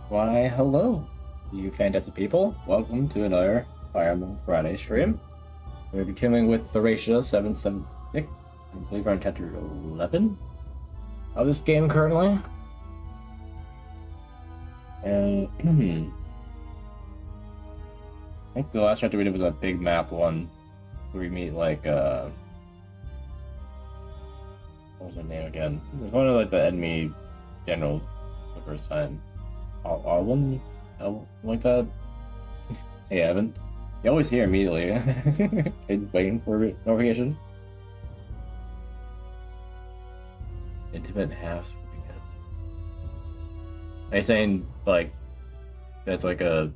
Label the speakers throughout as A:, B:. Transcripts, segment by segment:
A: Why, hello, you fantastic people. Welcome to another Fire Emblem Friday stream. We're continuing with Thracia 776. I believe we're on chapter 11 of this game currently. And I think the last chapter we did was a big map one where we meet like what was her name again? It was one of like the enemy generals the first time. Arlen? Like that? Hey, Evan. You always hear immediately. He's waiting for notification. Intimate halves. Are you saying, like, that's like a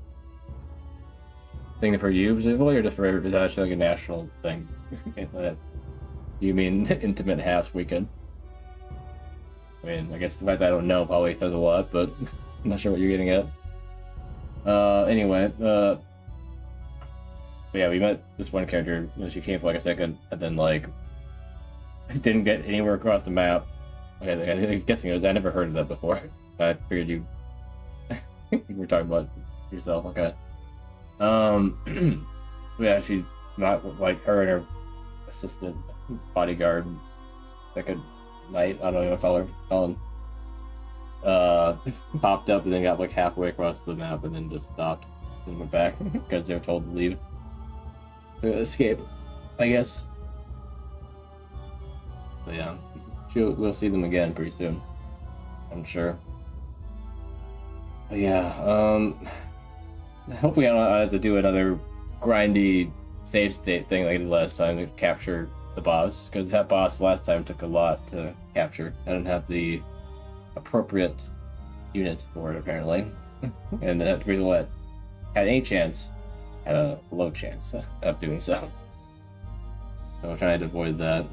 A: thing for you specifically, or just for is that actually like a national thing? You mean intimate halves weekend? I mean, I guess the fact that I don't know probably says a lot, but I'm not sure what you're getting at. Anyway, yeah, we met this one character, she came for like a second, and then like didn't get anywhere across the map. Okay, guessing it, I never heard of that before. I figured you were talking about yourself. Okay. Yeah, she's not like her and her assistant bodyguard, second knight. I don't know if I'll call him. Popped up and then got like halfway across the map and then just stopped and went back because they were told to leave to escape, I guess. But yeah, we'll see them again pretty soon, I'm sure. But yeah, hopefully I don't have to do another grindy save state thing like I did last time to capture the boss, because that boss last time took a lot to capture. I didn't have the appropriate unit for it apparently, and the people that had any chance had a low chance of doing so. So I'm trying to avoid that.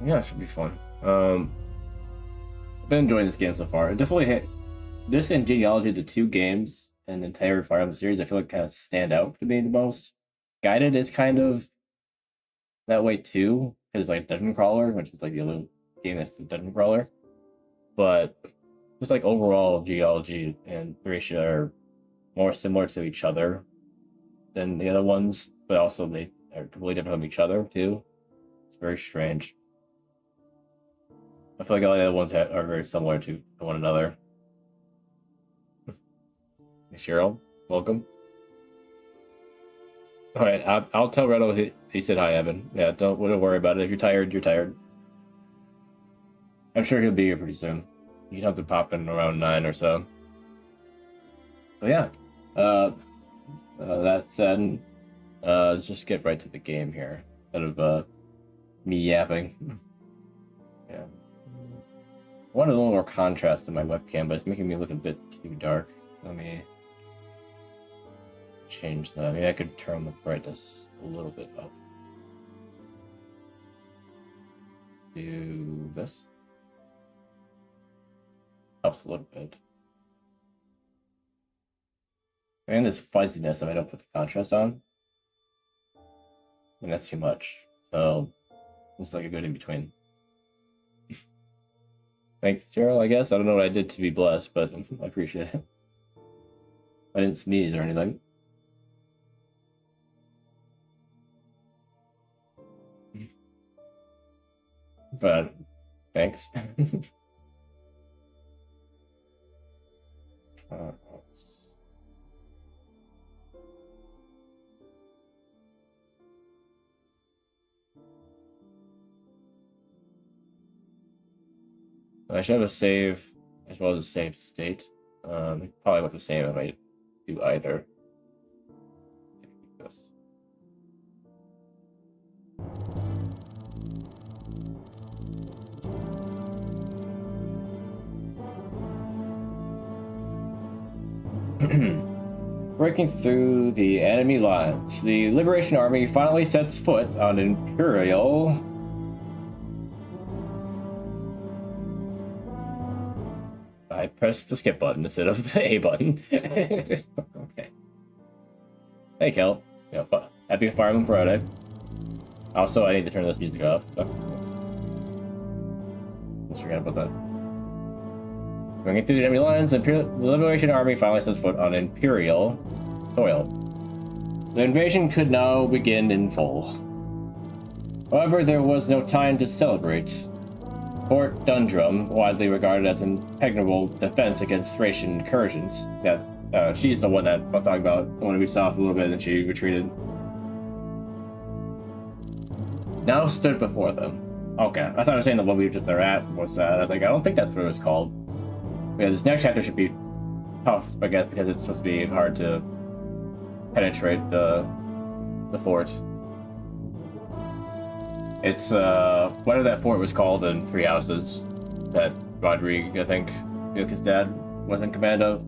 A: Yeah, it should be fun. I've been enjoying this game so far. It definitely hit this and Genealogy, the two games in the entire Fire Emblem series I feel like kind of stand out to me the most. Guided is kind of that way too, because like Dungeon Crawler, which is like the other game that's the Dungeon Crawler. But just like overall, Geology and Thracia are more similar to each other than the other ones, but also they are completely different from each other too. It's very strange. I feel like all the other ones are very similar to one another. Hey, Cheryl, welcome. All right, I'll tell Redo he said hi, Evan. Yeah, don't worry about it. If you're tired, you're tired. I'm sure he'll be here pretty soon. He'd have to pop in around 9 or so. But yeah, that said, let's just get right to the game here instead of me yapping. Yeah, I wanted a little more contrast in my webcam, but it's making me look a bit too dark. Let me change that. Maybe I could turn the brightness a little bit up. Do this. Helps a little bit. And this fuzziness if I don't put the contrast on. And that's too much. So it's like a good in between. Thanks, Cheryl, I guess. I don't know what I did to be blessed, but I appreciate it. I didn't sneeze or anything. But thanks. I should have a save as well as a save state. Probably look the same if I do either. Breaking through the enemy lines, the Liberation Army finally sets foot on Imperial. I pressed the skip button instead of the A button. Okay. Hey, Kel. Yeah, happy Fire Emblem Friday. Also, I need to turn this music off. Let's forget about that. Bringing through the enemy lines, the Liberation Army finally sets foot on Imperial soil. The invasion could now begin in full. However, there was no time to celebrate. Fort Dundrum, widely regarded as an impregnable defense against Thracian incursions. Yeah, she's the one that I'm talking about, the one we saw for a little bit and she retreated. Now stood before them. Okay, I thought I was saying the one we were just there at was that. I was like, I don't think that's what it was called. But yeah, this next chapter should be tough, I guess, because it's supposed to be hard to penetrate the fort. It's whatever that fort was called in Three Houses that Rodrigue, I think, his dad was in command of.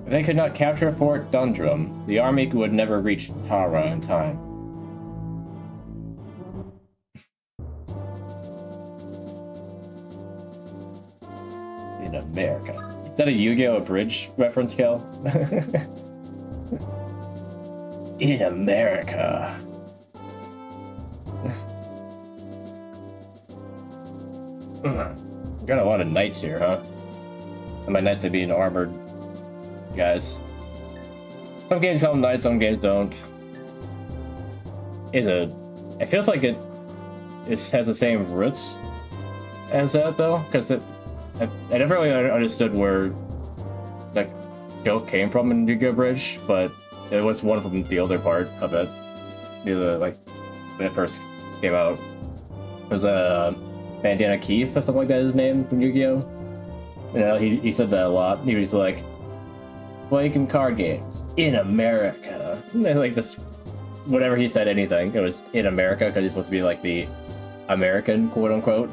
A: If they could not capture Fort Dundrum, the army would never reach Tara in time. In America. Is that a Yu-Gi-Oh! Bridge reference, Kel? In America. Got a lot of knights here, huh? And my knights are being armored guys. Some games call them knights, some games don't. It feels like it has the same roots as that though, because I never really understood where that joke came from in Yu-Gi-Oh! Bridge, but it was one from the older part of it. Like when it first came out. It was Bandana Keith or something like that, his name from Yu-Gi-Oh! You know, he said that a lot. He was like, playing card games in America. Like this, whatever he said, anything, it was in America because he's supposed to be like the American, quote unquote,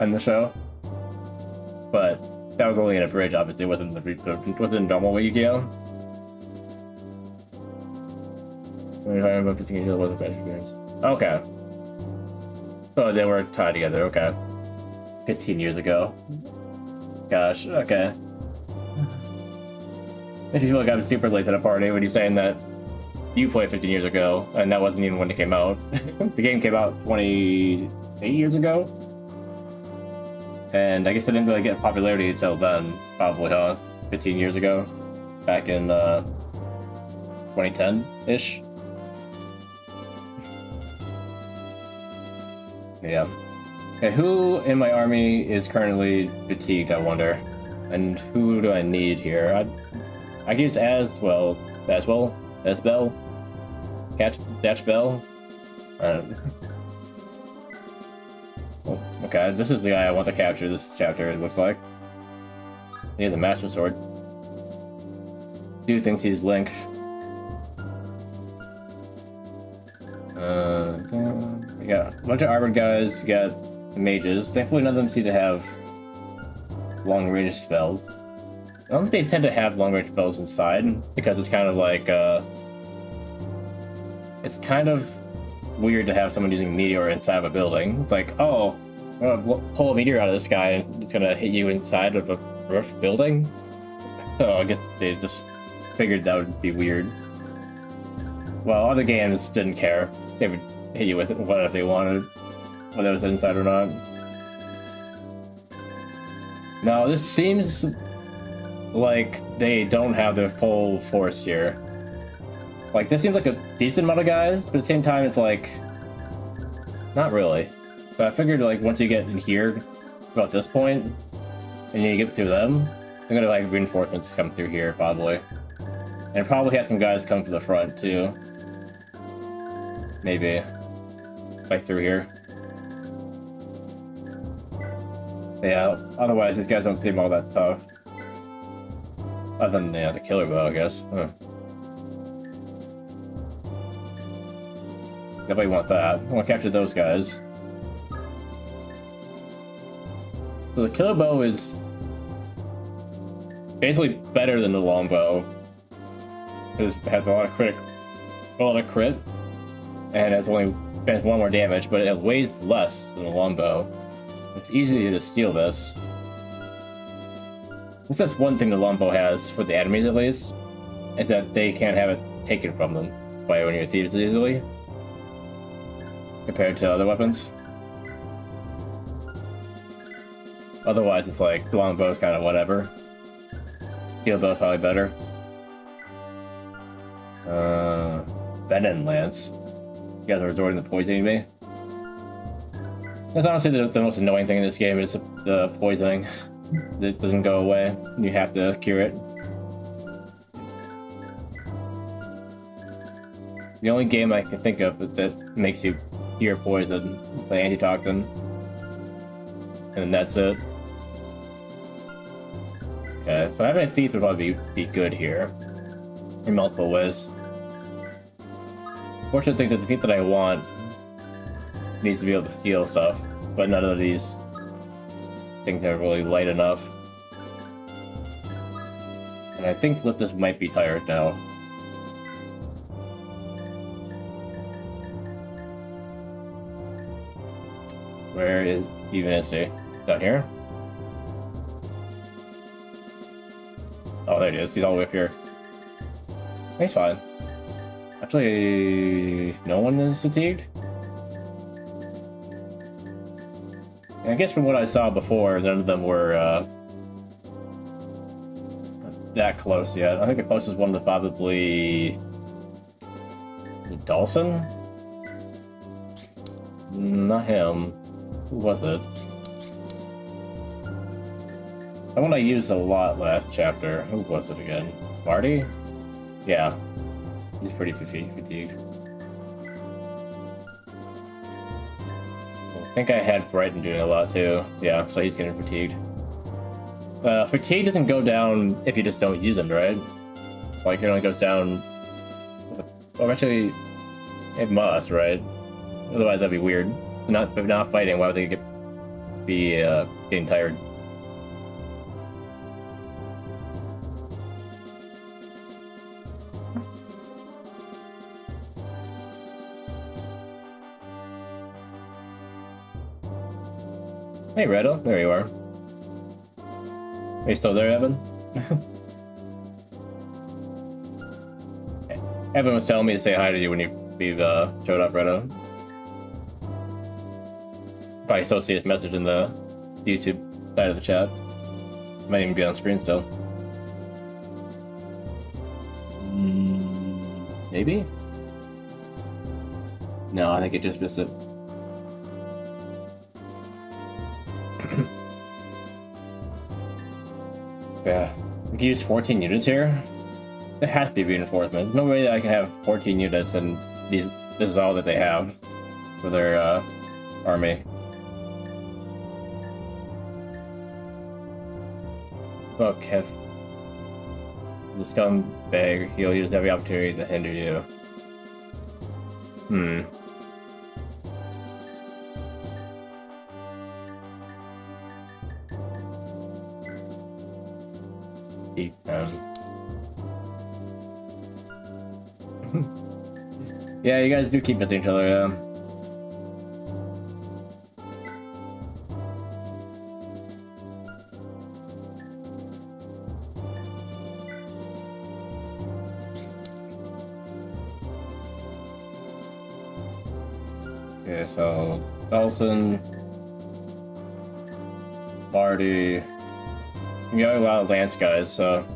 A: on the show. But that was only in a bridge, obviously. It wasn't normal Yu-Gi-Oh! Okay. So they were tied together, okay. 15 years ago. Gosh, okay. Makes me feel like I'm super late to the party when you're saying that you played 15 years ago, and that wasn't even when it came out. The game came out 28 years ago? And I guess it didn't really get popularity until then, probably, huh? 15 years ago? Back in, 2010-ish? Yeah. Okay, who in my army is currently fatigued, I wonder? And who do I need here? I can use Asbel, Dashbell. Oh, okay, this is the guy I want to capture this chapter, it looks like. He has a Master Sword. Dude thinks he's Link. We got a bunch of armored guys, we got mages. Thankfully none of them seem to have long-range spells. I don't think they tend to have long-range spells inside, because it's kind of like, it's kind of weird to have someone using meteor inside of a building. It's like, oh, I'm gonna pull a meteor out of the sky and it's gonna hit you inside of a rough building? So I guess they just figured that would be weird. Well, other games didn't care. They would hit you with it, whatever they wanted, whether it was inside or not. Now, this seems like they don't have their full force here. Like, this seems like a decent amount of guys, but at the same time, it's like, not really. But I figured, like, once you get in here, about this point, and you get through them, they're gonna, like, reinforcements come through here, probably. And probably have some guys come to the front, too. Maybe. Like, through here. Yeah, otherwise, these guys don't seem all that tough. Other than, yeah, the killer bow, I guess. Huh. Definitely want that. I want to capture those guys. So the killer bow is basically better than the longbow. It has a lot of crit, and has only one more damage, but it weighs less than the longbow. It's easy to steal this. I guess that's one thing the longbow has, for the enemies at least, is that they can't have it taken from them by one of your thieves easily, compared to other weapons. Otherwise, it's like longbow's kind of whatever. Steel bow's probably better. Venom Lance. You guys are resorting to poisoning me. That's honestly the most annoying thing in this game is the poisoning. It doesn't go away. You have to cure it. The only game I can think of that makes you cure poison is the antitoxin. And that's it. Okay, so having a thief would probably be good here. In multiple ways. Fortunately, I think that the thief that I want needs to be able to steal stuff, but none of these things are really light enough. And I think Lipless might be tired now. Where is he? Down here? Oh, there he is. He's all the way up here. He's fine. Actually, no one is fatigued? And I guess from what I saw before, none of them were that close yet. I think the closest one was probably Dawson? Not him. Who was it? The one I used a lot last chapter. Who was it again? Marty? Yeah. He's pretty fatigued. I think I had Brighton doing a lot too. Yeah, so he's getting fatigued. Fatigue doesn't go down if you just don't use them, right? Like, it only goes down... Well, actually, it must, right? Otherwise, that'd be weird. If not fighting, why would they be getting tired? Hey, Redo, there you are. Are you still there, Evan? Evan was telling me to say hi to you when you showed up, Redo. Probably still see his message in the YouTube side of the chat. Might even be on screen still. Maybe? No, I think it just missed it. Yeah, we can use 14 units here. There has to be reinforcement. No way that I can have 14 units and this is all that they have for their army. Oh, Kev. The scumbag, he'll use every opportunity to hinder you. Eat them. Yeah, you guys do keep missing each other, yeah. Okay, so Belson, Marty. You got a lot of Lance guys, so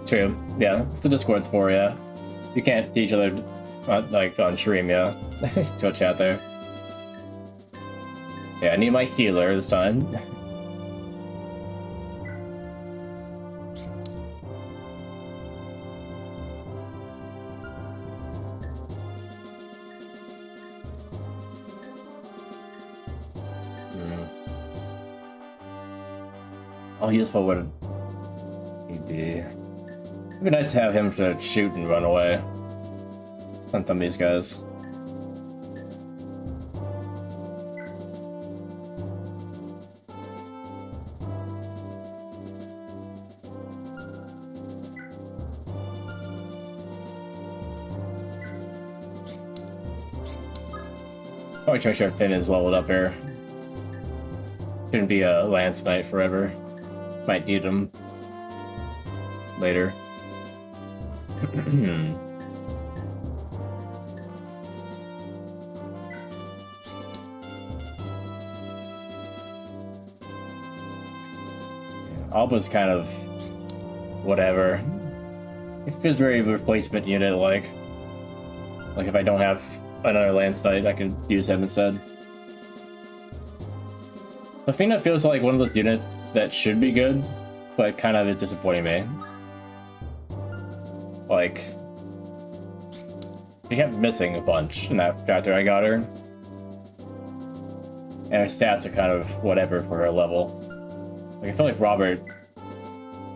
A: true. Yeah, it's the Discord's for you. You can't see each other like on stream, yeah. Still chat there. Yeah, I need my healer this time. How useful would he be? It'd be nice to have him to shoot and run away on some of these guys. Probably try to make sure Finn is leveled up here. Shouldn't be a Lance Knight forever. Might need him later. Alba's kind of whatever. It feels very replacement unit like. Like if I don't have another Lance Knight, I could use him instead. Athena feels like one of those units that should be good, but kind of is disappointing me. Like, she kept missing a bunch in that chapter I got her. And her stats are kind of whatever for her level. Like, I feel like Robert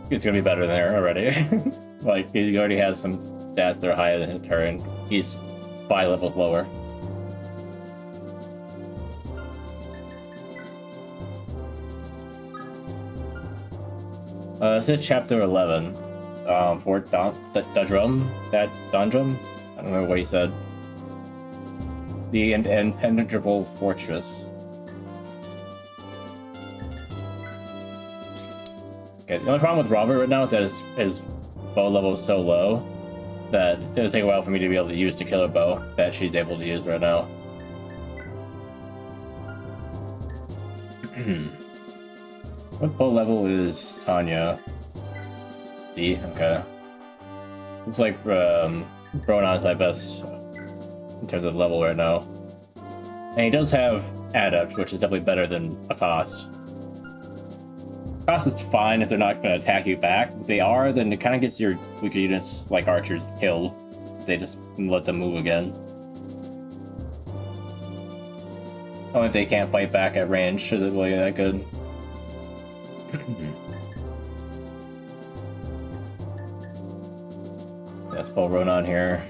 A: is gonna be better than her already. Like, he already has some stats that are higher than her, and he's 5 levels lower. This is chapter 11. Fort Dundrum? I don't remember what he said. The Impenetrable Fortress. Okay, the only problem with Robert right now is that his bow level is so low that it's gonna take a while for me to be able to use the killer bow that she's able to use right now. What bow level is Tanya? D? Okay. Looks like Bronon's my best in terms of level right now. And he does have Adept, which is definitely better than Accost. Accost is fine if they're not going to attack you back. If they are, then it kind of gets your weaker units, like archers, killed. They just let them move again. Only if they can't fight back at range is it really that good. Let's pull Ronan here.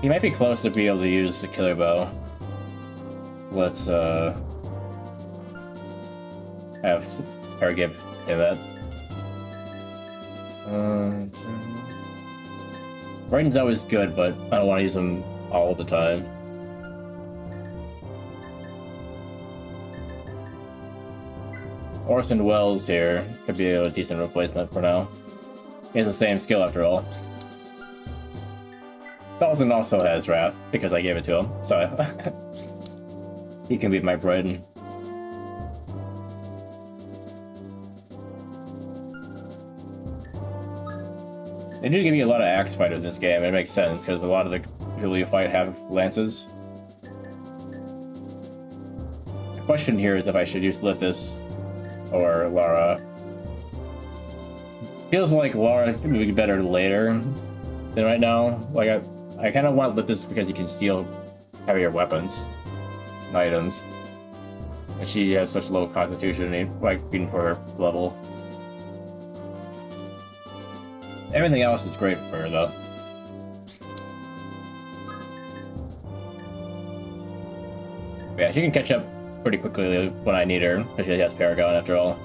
A: He might be close to be able to use the killer bow. Let's have her give him that. Brighton's always good, but I don't want to use him all the time. Orson Welles here could be a decent replacement for now. He has the same skill after all. Dawson also has Wrath, because I gave it to him, so he can be my Brighton. They do give me a lot of axe fighters in this game, and it makes sense, because a lot of the people you fight have lances. The question here is if I should use Lithis or Lara. Feels like Lara could be better later than right now. Like I kind of want Lithis because you can steal heavier weapons and items, and she has such low constitution, like being for her level. Everything else is great for her though. Yeah, she can catch up pretty quickly when I need her, because she has Paragon after all.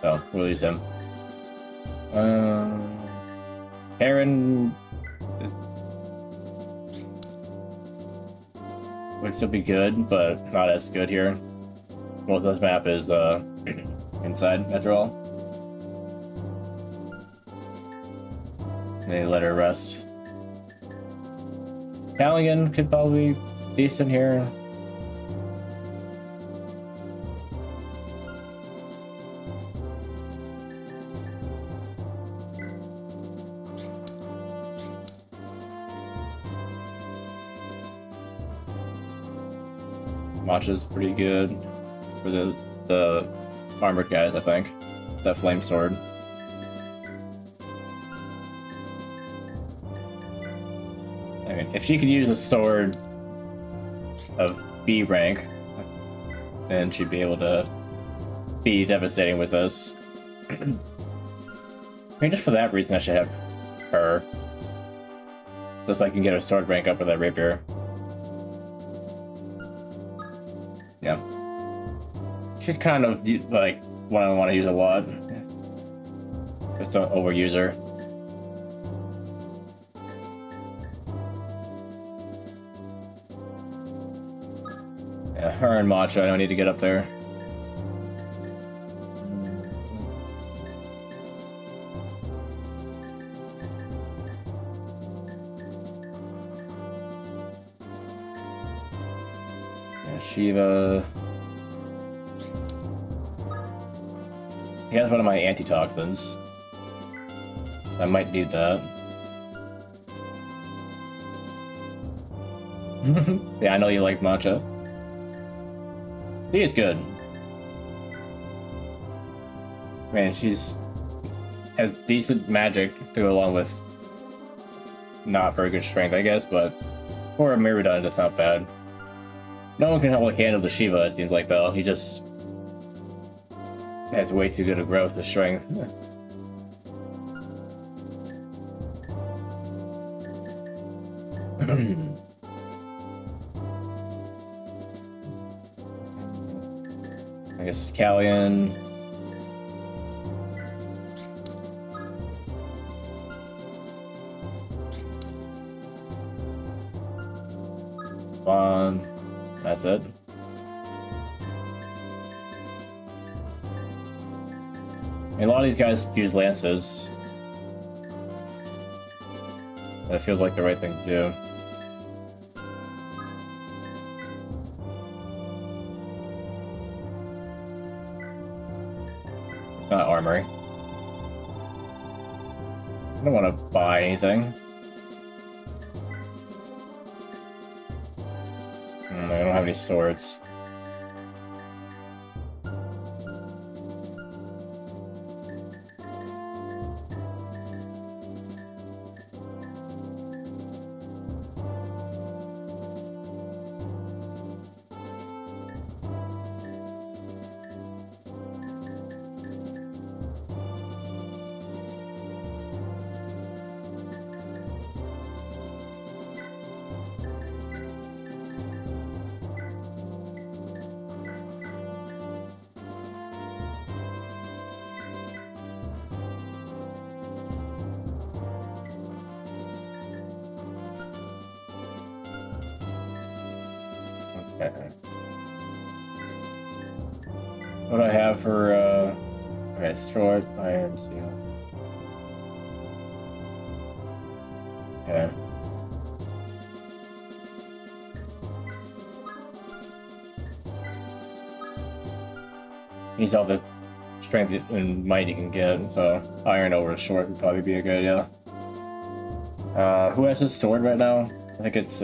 A: So, we'll use him. Aaron would still be good, but not as good here. Most of this map is inside, after all. They let her rest. Callaghan could probably be decent here. Matcha's pretty good for the armored guys, I think. That flame sword. I mean, if she could use a sword of B rank, then she'd be able to be devastating with us. I mean, just for that reason, I should have her. Just so I can get her sword rank up with that rapier. Yeah. She's kind of like one I want to use a lot. Just don't overuse her. Yeah, her and Matcha, I don't need to get up there. Shiva. He has one of my antitoxins. I might need that. Yeah, I know you like matcha. He is good. Man, she's has decent magic to go along with not very good strength, I guess, but for a Miraidon, it's not bad. No one can handle the Shiva, it seems like, though. He just has way too good a growth of strength. I guess Callian. Vaughn. That's it. And a lot of these guys use lances. That feels like the right thing to do. Not armory. I don't want to buy anything. I don't have any swords. What do I have for, okay, sword, iron, steel. Okay. Needs all the strength and might you can get, so iron over short would probably be a good idea. Who has his sword right now? I think it's,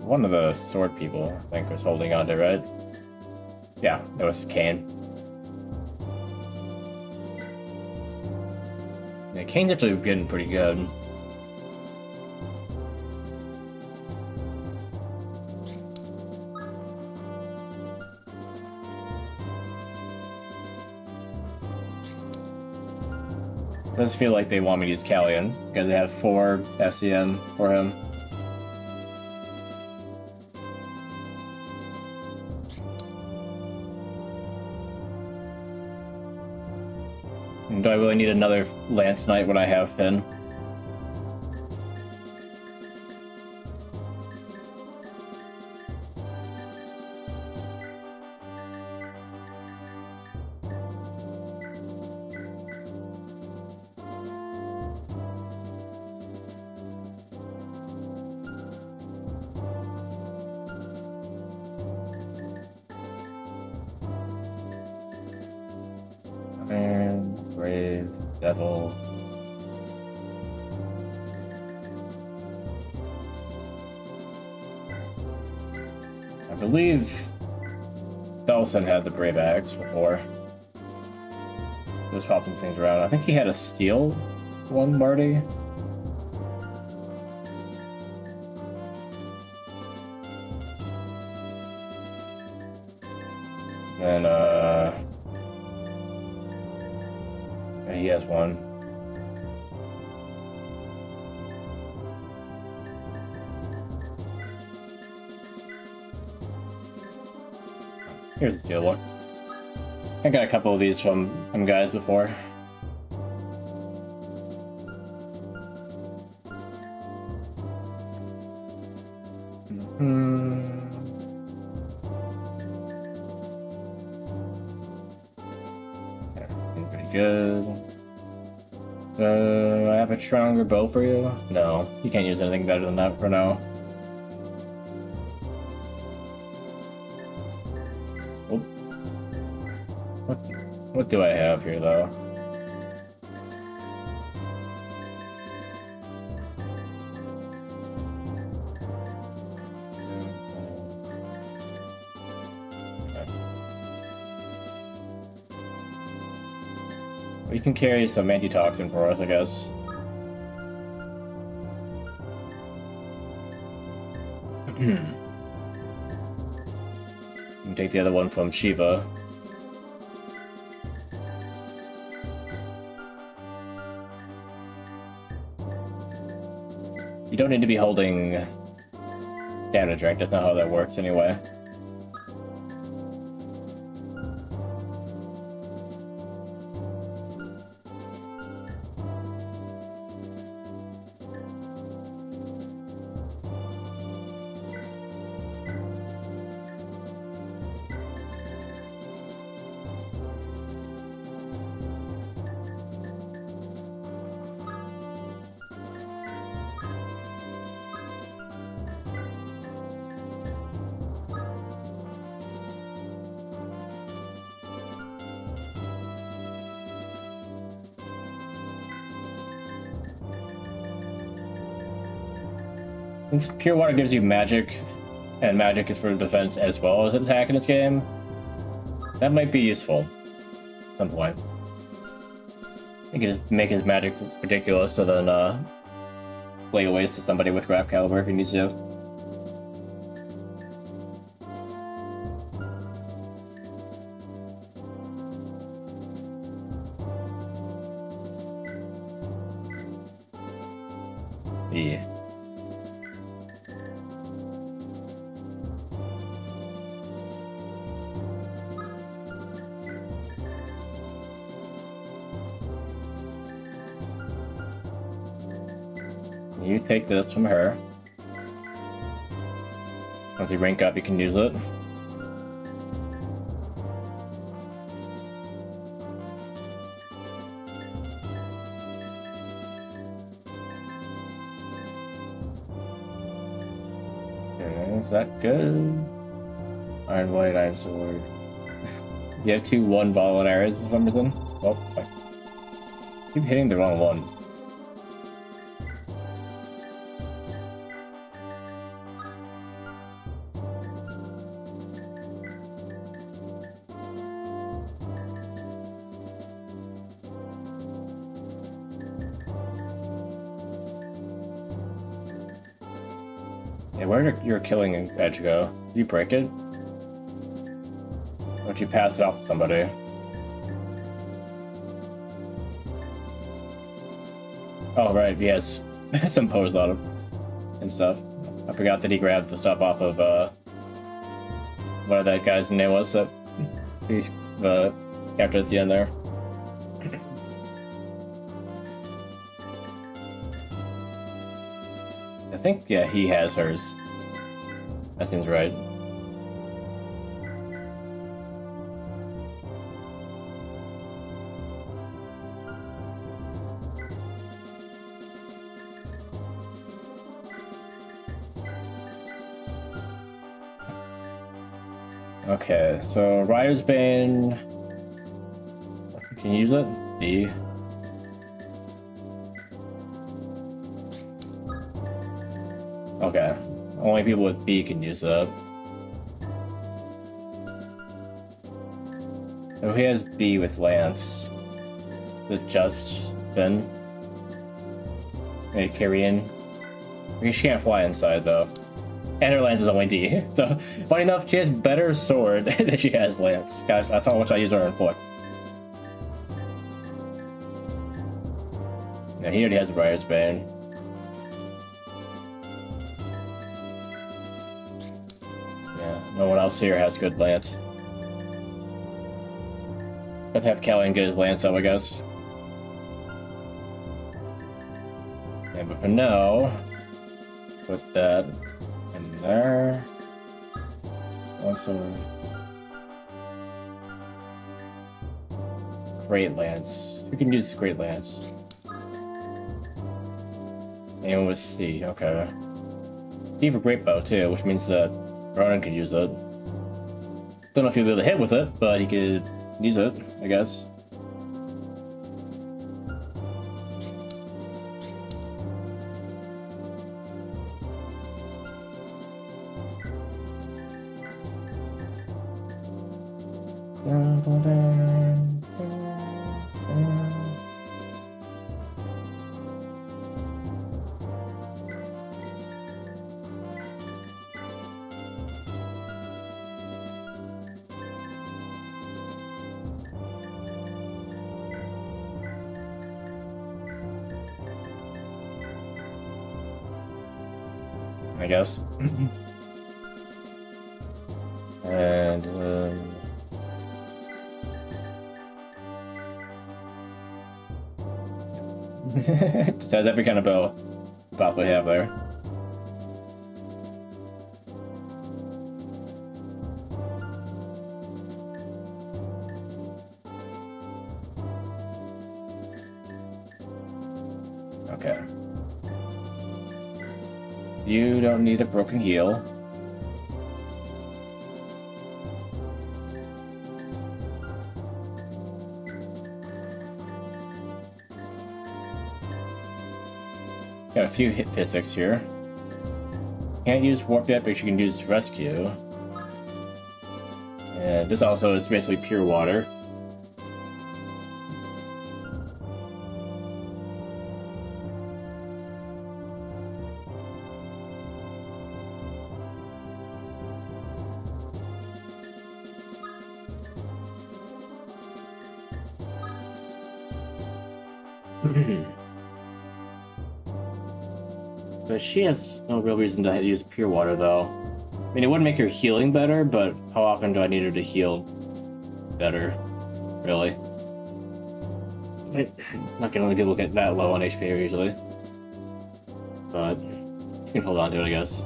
A: one of the sword people, I think, was holding on to, right? Yeah, it was Kane. Yeah, Kane's actually getting pretty good. It does feel like they want me to use Callian, because they have 4 SCM for him. Do I really need another Lance Knight when I have Finn? Brave, Devil. I believe Delson had the Brave Axe before. He was swapping things around. I think he had a steel one, Marty. And, he has one. Here's the steel one. I got a couple of these from guys before. Pretty good. have a stronger bow for you? No, you can't use anything better than that for now. What do I have here, though? We can carry some antitoxin for us, I guess. And take the other one from Shiva. You don't need to be holding damage, right? That's not how that works anyway. Since Pure Water gives you magic, and magic is for defense as well as attack in this game, that might be useful at some point. You can make his magic ridiculous, so then lay waste to somebody with Grab Caliber if he needs to. Yeah. You take this from her. Once you rank up, you can use it. Okay, is that good? Iron Blade, Iron Sword. You have 2 1 arrows for some reason. Oh, I keep hitting the wrong one. Yeah, where did your killing edge go? Did you break it? Or did you pass it off to somebody? Oh, right, he has some pose on him and stuff. I forgot that he grabbed the stuff off of, whatever that guy's name was that he captured at the end there. I think, yeah, he has hers. That seems right. Okay, so Rider's Bane. Can you use it? D. Okay, only people with B can use that. So he has B with Lance. With just Ben. Maybe carry-in. She can't fly inside though. And her Lance is only D. So, funny enough, she has better sword than she has Lance. Gosh, that's how much I use her in foot. Yeah, he already has the Rider's Bane. No one else here has good lance. Could have Callan get his lance up, I guess. Yeah, but for now, put that in there. Also, Great Lance. You can use Great Lance. And with C, okay. D for great bow too, which means that Ronan could use it. Don't know if he'll be able to hit with it, but he could use it, I guess. I guess. And just has every kind of bow we have there. Okay. You don't need a broken heel. Got a few hit physics here. Can't use warp yet, but you can use rescue. And this also is basically pure water. But she has no real reason to use pure water, though. I mean, it would make her healing better, but how often do I need her to heal better? Really? I'm not gonna get that low on HP usually. But you can hold on to it, I guess.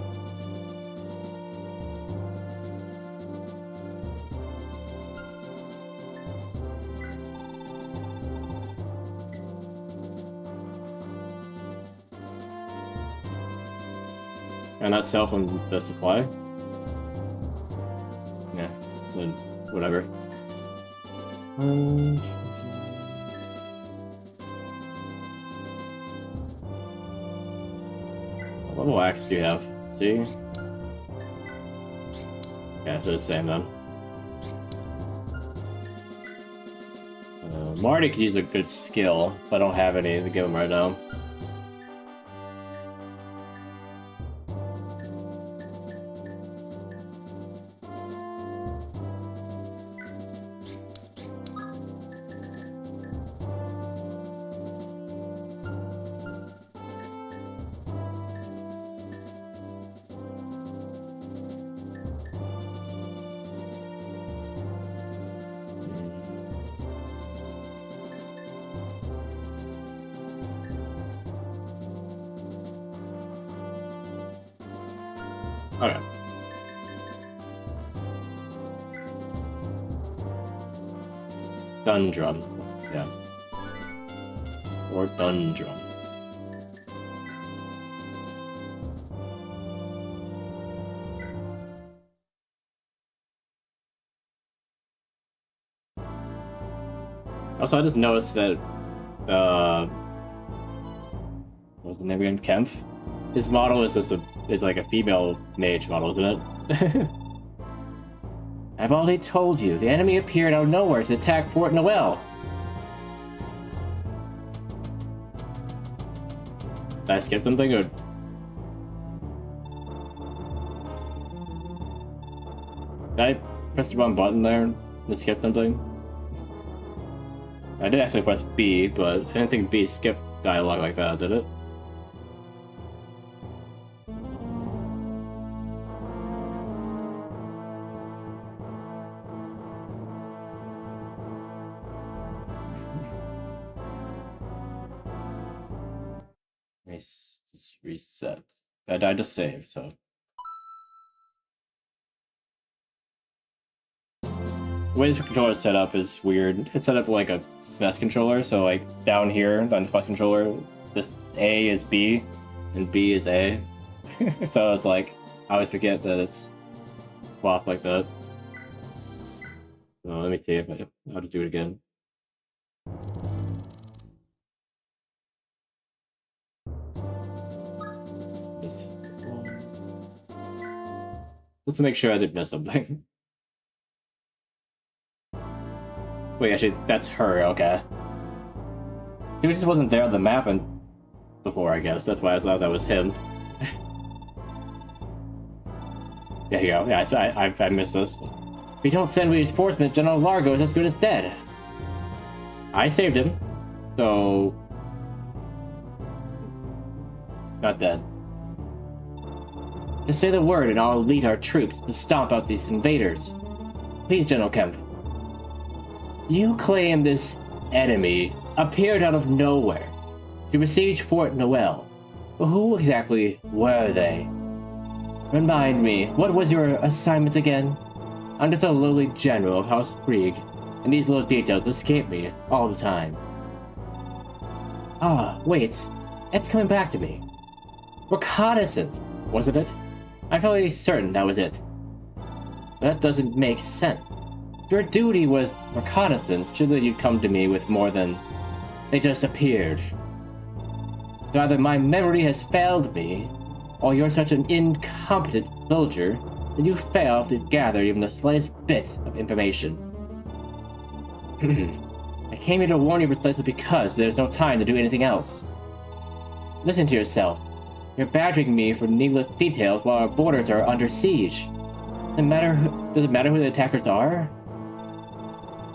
A: And not sell from the supply? Yeah, then whatever. What level axe do you have? See? Yeah, it's the same then. Marty could use a good skill, but I don't have any to give him right now. Okay. Dundrum. Yeah. Or Dundrum. Also, I just noticed that, what was the name again? Kempf? His model is just is like a female mage model, isn't it? I've already told you, the enemy appeared out of nowhere to attack Fort Noel. Did I skip something, or...? Did I press the wrong button there to skip something? I did actually press B, but I didn't think B skipped dialogue like that, did it? Nice. Just reset. I died to save, so... The way this controller is set up is weird. It's set up like a SNES controller, so like down here on the SNES controller, this A is B, and B is A. So it's like, I always forget that it's swapped like that. So let me see if I how to do it again. Let's make sure I didn't miss something. Wait, actually, that's her, okay. He just wasn't there on the map and before, I guess. That's why I thought that was him. There you go. Yeah, I missed this. If we don't send reinforcements, General Largo is as good as dead. I saved him, so... not dead. Just say the word and I'll lead our troops to stomp out these invaders. Please, General Kemp. You claim this enemy appeared out of nowhere to besiege Fort Noel. But who exactly were they? Remind me, what was your assignment again? I'm just a lowly general of House Krieg, and these little details escape me all the time. Ah, wait. It's coming back to me. Reconnaissance, wasn't it? I'm fairly certain that was it. But that doesn't make sense. Your duty was reconnaissance, surely you'd come to me with more than... they just appeared. So either my memory has failed me, or you're such an incompetent soldier that you failed to gather even the slightest bit of information. I came here to warn you precisely because there's no time to do anything else. Listen to yourself. You're badgering me for needless details while our borders are under siege. Does it matter who the attackers are?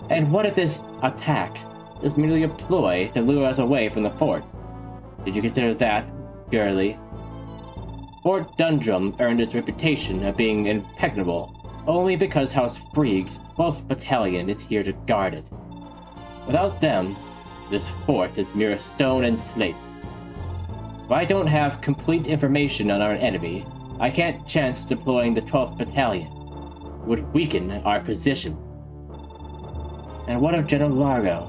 A: And what if this attack is merely a ploy to lure us away from the fort? Did you consider that, girly? Fort Dundrum earned its reputation of being impregnable only because House Krieg's 12th Battalion is here to guard it. Without them, this fort is mere stone and slate. If I don't have complete information on our enemy, I can't chance deploying the 12th Battalion. It would weaken our position. And what of General Largo?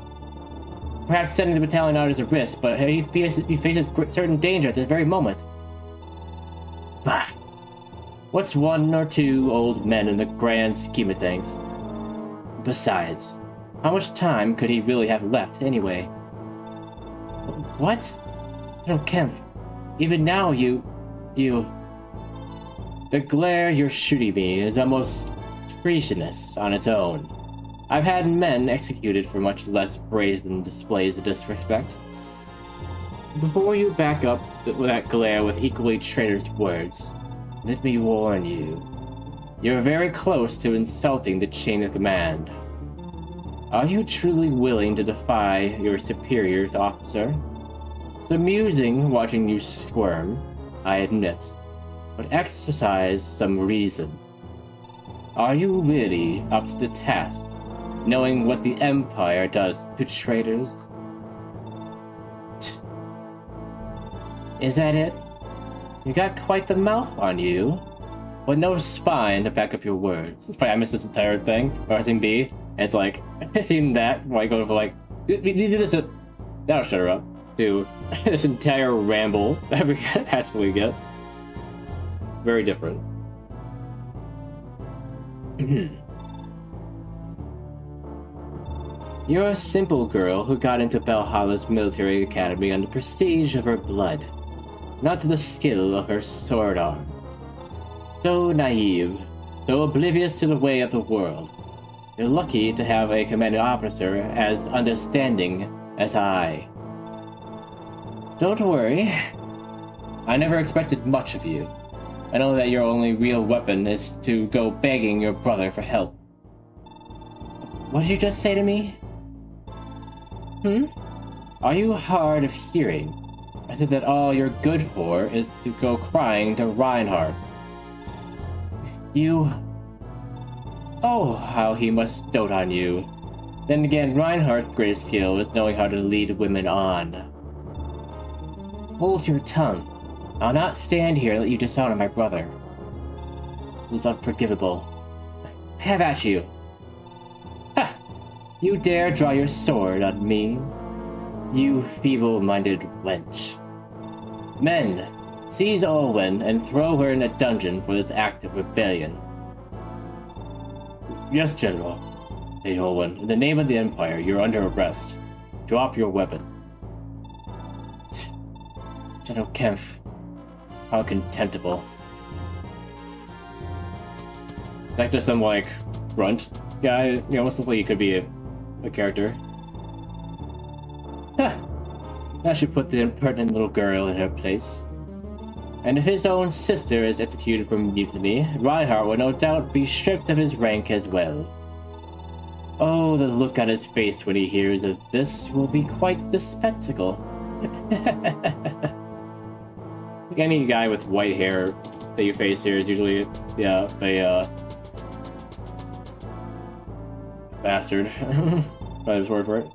A: Perhaps sending the battalion out is a risk, but he faces certain danger at this very moment. Bah! What's one or two old men in the grand scheme of things? Besides, how much time could he really have left anyway? What? General Kemp, even now you... The glare you're shooting me is almost treasonous on its own. I've had men executed for much less brazen displays of disrespect. Before you back up that glare with equally traitorous words, let me warn you. You're very close to insulting the chain of command. Are you truly willing to defy your superiors, officer? It's amusing watching you squirm, I admit, but exercise some reason. Are you really up to the task, knowing what the Empire does to traitors? Is that it? You got quite the mouth on you, but no spine to back up your words. It's funny, I missed this entire thing, or thing B, and it's like, hitting that, where I go for like, we do this at, that'll shut her up, to this entire ramble that we actually get. Very different. You're a simple girl who got into Valhalla's military academy on the prestige of her blood, not to the skill of her sword arm. So naive, so oblivious to the way of the world. You're lucky to have a commanding officer as understanding as I. Don't worry. I never expected much of you. I know that your only real weapon is to go begging your brother for help. What did you just say to me? Are you hard of hearing? I said that all you're good for is to go crying to Reinhardt. You... Oh, how he must dote on you. Then again, Reinhardt's greatest skill is knowing how to lead women on. Hold your tongue. I'll not stand here and let you dishonor my brother. It was unforgivable. Have at you. Ha! You dare draw your sword on me? You feeble-minded wench. Men, Seize Olwen and throw her in a dungeon for this act of rebellion. Yes, General. Lady Olwen, in the name of the Empire, you're under arrest. Drop your weapon. General Kempf. How contemptible. Like there's some, like, grunt guy, you know, most likely he could be a character. Huh. That should put the impertinent little girl in her place. And if his own sister is executed for mutiny, Reinhardt will no doubt be stripped of his rank as well. Oh, the look on his face when he hears of this will be quite the spectacle. Any guy with white hair that you face here is usually, yeah, a bastard. That's the word for it.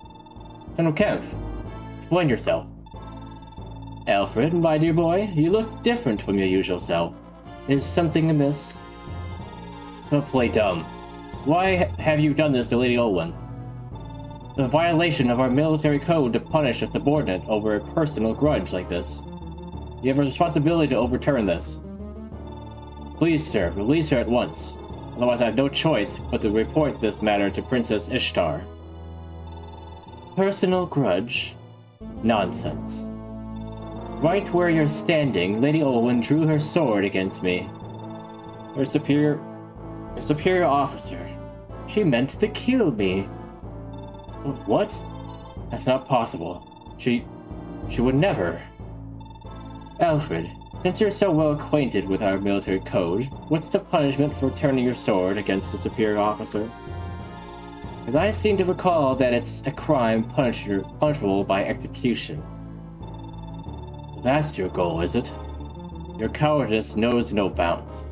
A: General Kempf, explain yourself. Alfred, my dear boy, you look different from your usual self. Is something amiss? Don't play dumb. Why have you done this to Lady Olwen? The violation of our military code to punish a subordinate over a personal grudge like this. You have a responsibility to overturn this. Please, sir, release her at once. Otherwise I have no choice but to report this matter to Princess Ishtar. Personal grudge? Nonsense. Right where you're standing, Lady Olwen drew her sword against me. Her superior officer. She meant to kill me. What? That's not possible. She would never. Alfred, since you're so well acquainted with our military code, what's the punishment for turning your sword against a superior officer? As I seem to recall that it's a crime punishable by execution. That's your goal, is it? Your cowardice knows no bounds.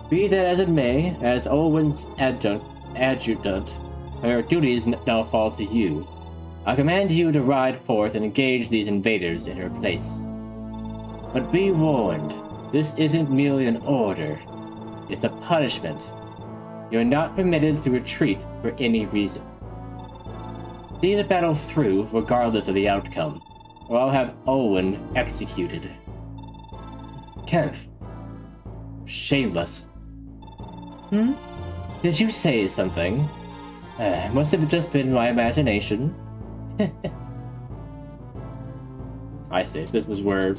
A: Be that as it may, as Olwen's adjutant, her duties now fall to you. I command you to ride forth and engage these invaders in her place. But be warned, this isn't merely an order. It's a punishment. You're not permitted to retreat for any reason. See the battle through, regardless of the outcome, or I'll have Olwen executed. Kempf. Shameless. Did you say something? Must have just been my imagination. I see. This is where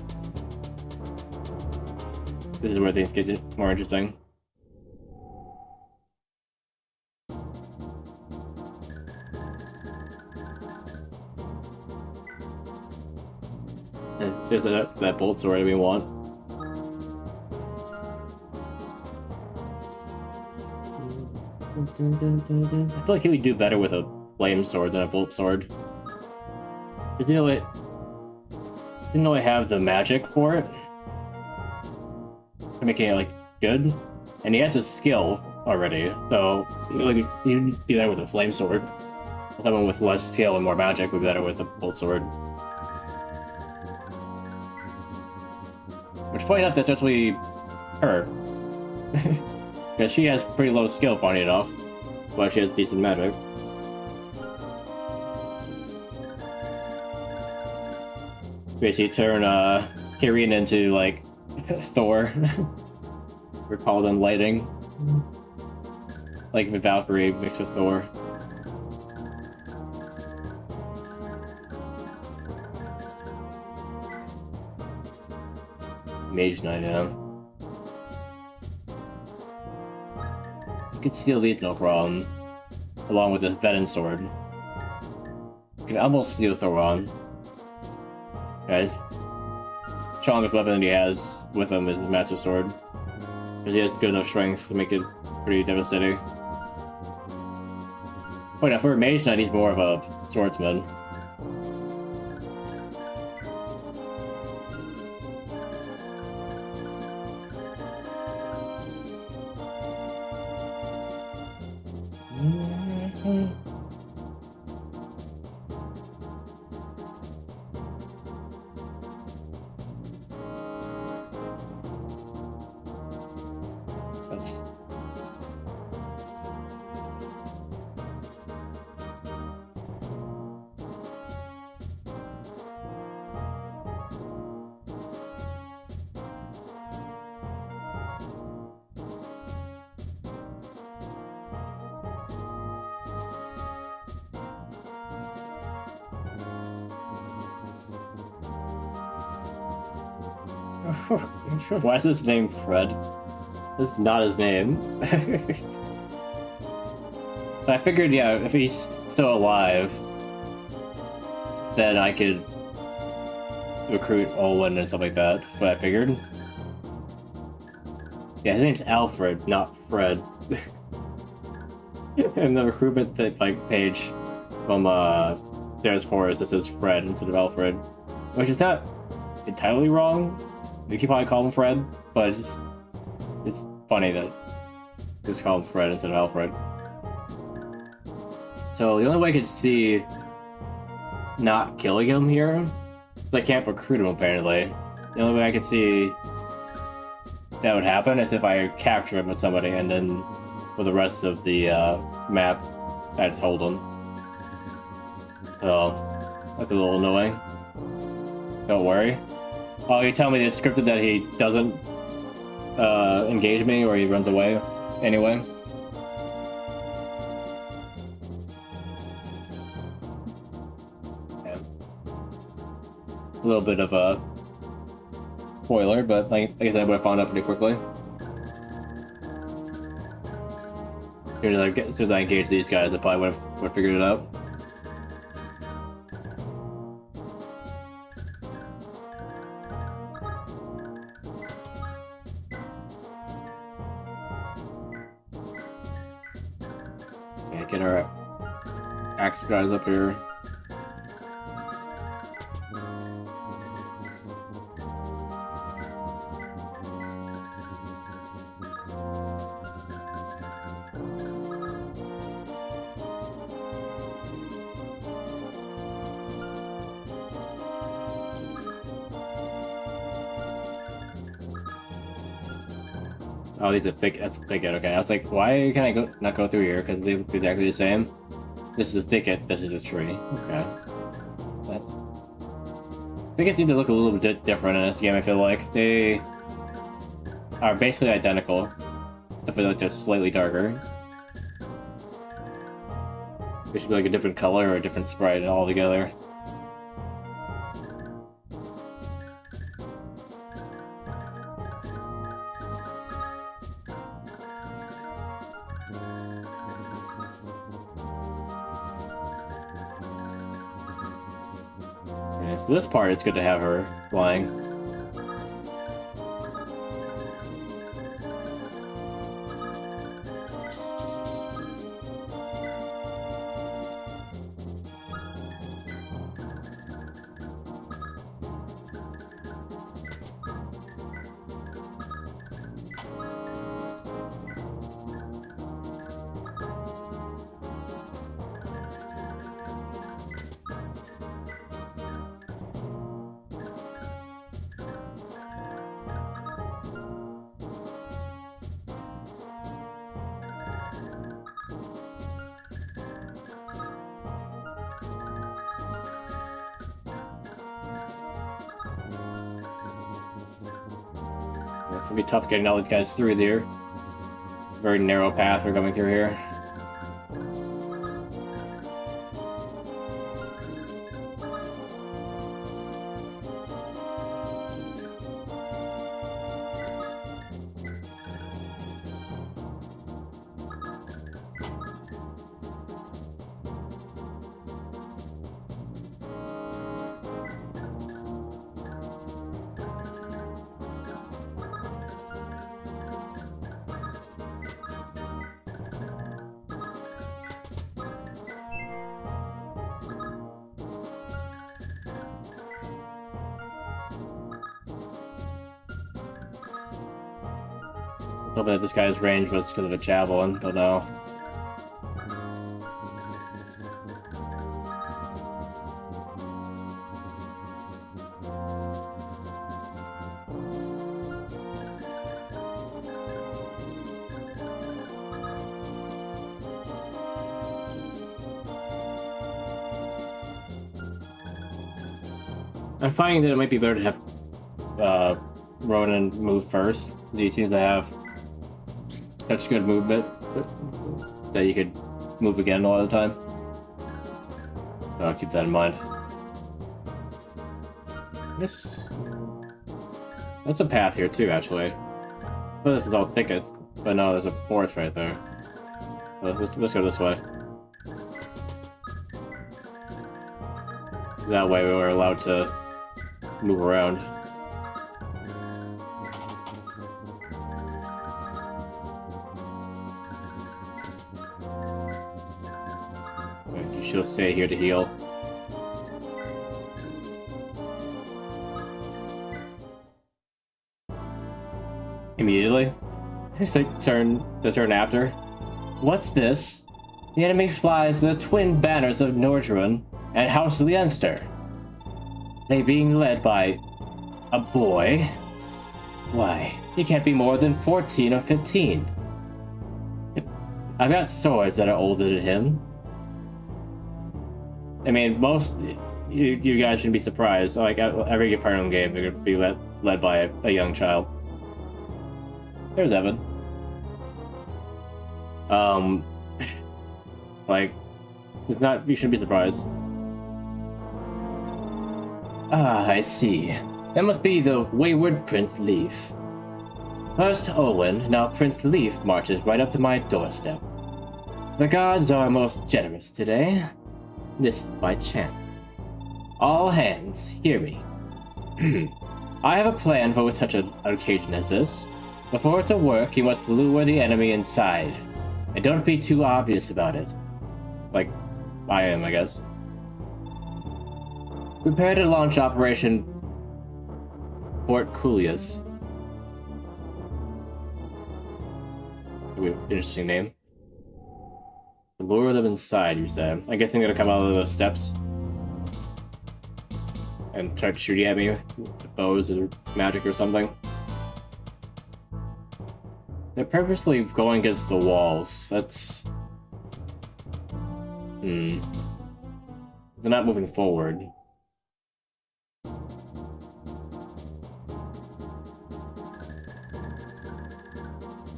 A: things get more interesting. There's that bolt sword we want. I feel like he would do better with a flame sword than a bolt sword. Didn't really have the magic for it. For making it, like, good. And he has his skill already, so like, you'd do that with a flame sword. Someone with less skill and more magic would be better with a bolt sword. Which, funny enough, that's actually her. Because she has pretty low skill, funny enough, but she has decent magic. Basically turn Tyrion into, like, Thor. We're called on lighting. Like with Valkyrie mixed with Thor. Mage Knight, yeah. You could steal these no problem. Along with this Venom sword. You can almost steal Thoron. Guys. Strongest weapon he has with him is his Master Sword. Because he has good enough strength to make it pretty devastating. Wait, now for a Mage Knight, he's more of a swordsman. Why is his name Fred? That's not his name. I figured, yeah, if he's still alive, then I could recruit Olin and stuff like that. That's what I figured. Yeah, his name's Alfred, not Fred. And the recruitment page from There's Forest, this is Fred instead of Alfred, which is not entirely wrong. You could probably call him Fred, but it's funny that just call him Fred instead of Alfred. So the only way I could see not killing him here is I can't recruit him apparently. The only way I could see that would happen is if I capture him with somebody and then for the rest of the map I just hold him. So that's a little annoying. Don't worry. Oh, you tell me that it's scripted that he doesn't engage me or he runs away anyway. Yeah. A little bit of a spoiler, but I guess I would have found out pretty quickly. As soon as I engage these guys, I probably would have figured it out. Yeah, get our axe guys up here. Oh, these are thick. That's a thicket. Okay, I was like, why can I not go through here? Because they look exactly the same. This is a thicket. This is a tree. Okay. But thickets need to look a little bit different in this game. I feel like they are basically identical. I feel like they're slightly darker. They should be like a different color or a different sprite altogether. For this part, it's good to have her flying. It's gonna be tough getting all these guys through there. Very narrow path we're coming through here. Hoping that this guy's range was because of a javelin, don't know. I'm finding that it might be better to have Ronan move first. He seems to have such good movement that you could move again a lot of the time. So I'll keep that in mind. Yes. That's a path here too, actually. But there's all thickets. But no, there's a forest right there. Let's go this way. That way we were allowed to move around. She'll stay here to heal. Immediately? It's like the turn after. What's this? The enemy flies the twin banners of Nordrun and House Leinster. They being led by a boy? Why, he can't be more than 14 or 15. I've got swords that are older than him. I mean, most you guys shouldn't be surprised. Like every Fire Emblem game, they're gonna be led by a young child. There's Evan. Like, it's not. You shouldn't be surprised. Ah, I see. That must be the wayward Prince Leif. First Owen, now Prince Leif marches right up to my doorstep. The gods are most generous today. This is my chant. All hands, hear me. I have a plan for such an occasion as this. Before it to work, you must lure the enemy inside. And don't be too obvious about it. Like, I am, I guess. Prepare to launch Operation Portcullis. Interesting name. Lure them inside, you said. I guess they're gonna come out of those steps and start shooting at me with bows or magic or something. They're purposely going against the walls. That's... They're not moving forward.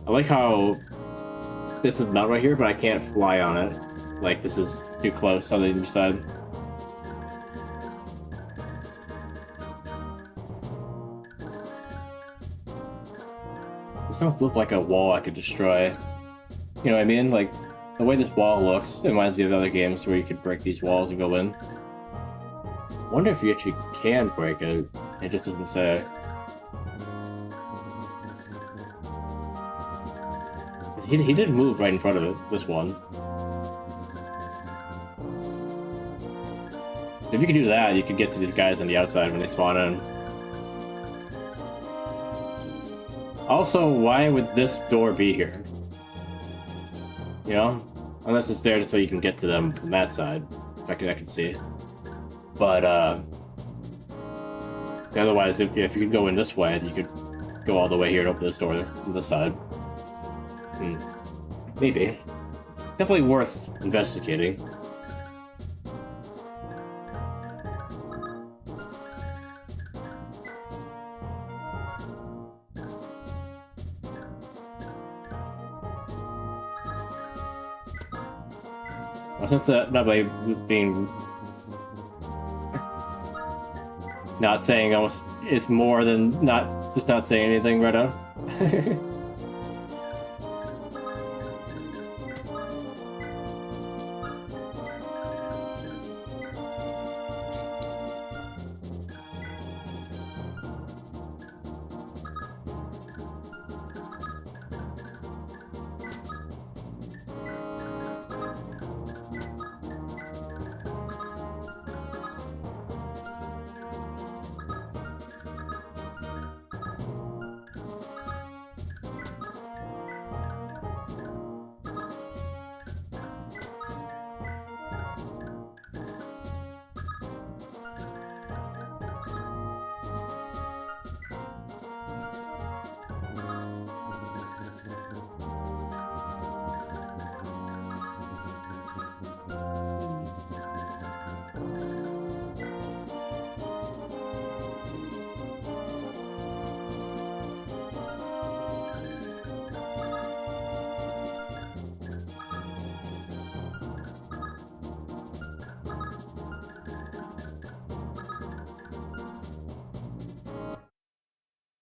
A: I like how this is not right here, but I can't fly on it. Like, this is too close on the other side. This doesn't look like a wall I could destroy. You know what I mean? Like, the way this wall looks, it reminds me of other games where you could break these walls and go in. I wonder if you actually can break it. It just doesn't say. He did move right in front of it, this one. If you could do that, you could get to these guys on the outside when they spawn in. Also, why would this door be here? You know? Unless it's there so you can get to them from that side. I can see. But, otherwise, if you could go in this way, you could go all the way here and open this door on this side. Maybe. Definitely worth investigating. Well, since not by being not saying almost it's more than just not saying anything right now.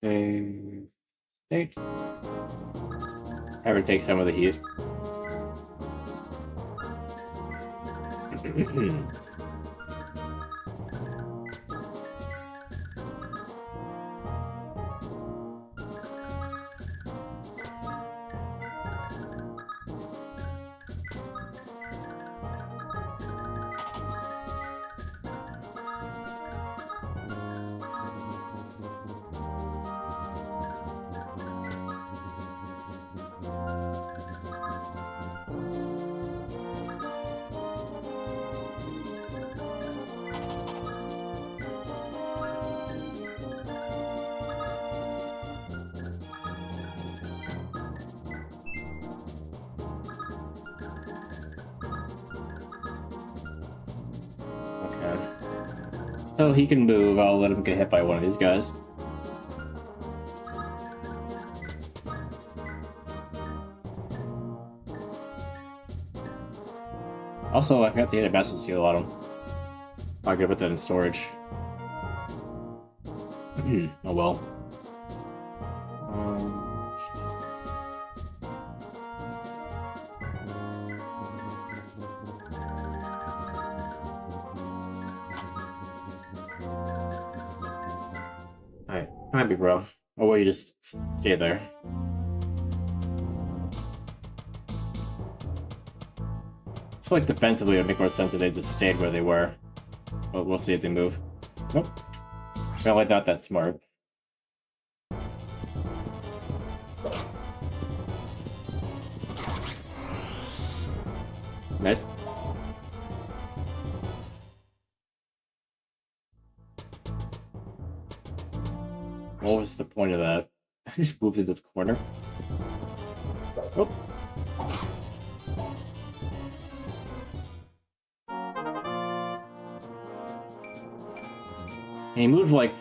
A: Save state. Have her take some of the heat. So he can move, I'll let him get hit by one of these guys. Also, I forgot to hit a massive seal on him. I'll get put that in storage. Oh well. Alright, I'm happy, bro. Or will you just stay there? So, like, defensively, it would make more sense if they just stayed where they were. But we'll see if they move. Nope. Really not that smart. Nice. What was the point of that? I just moved into the corner. Oh. And he moved like...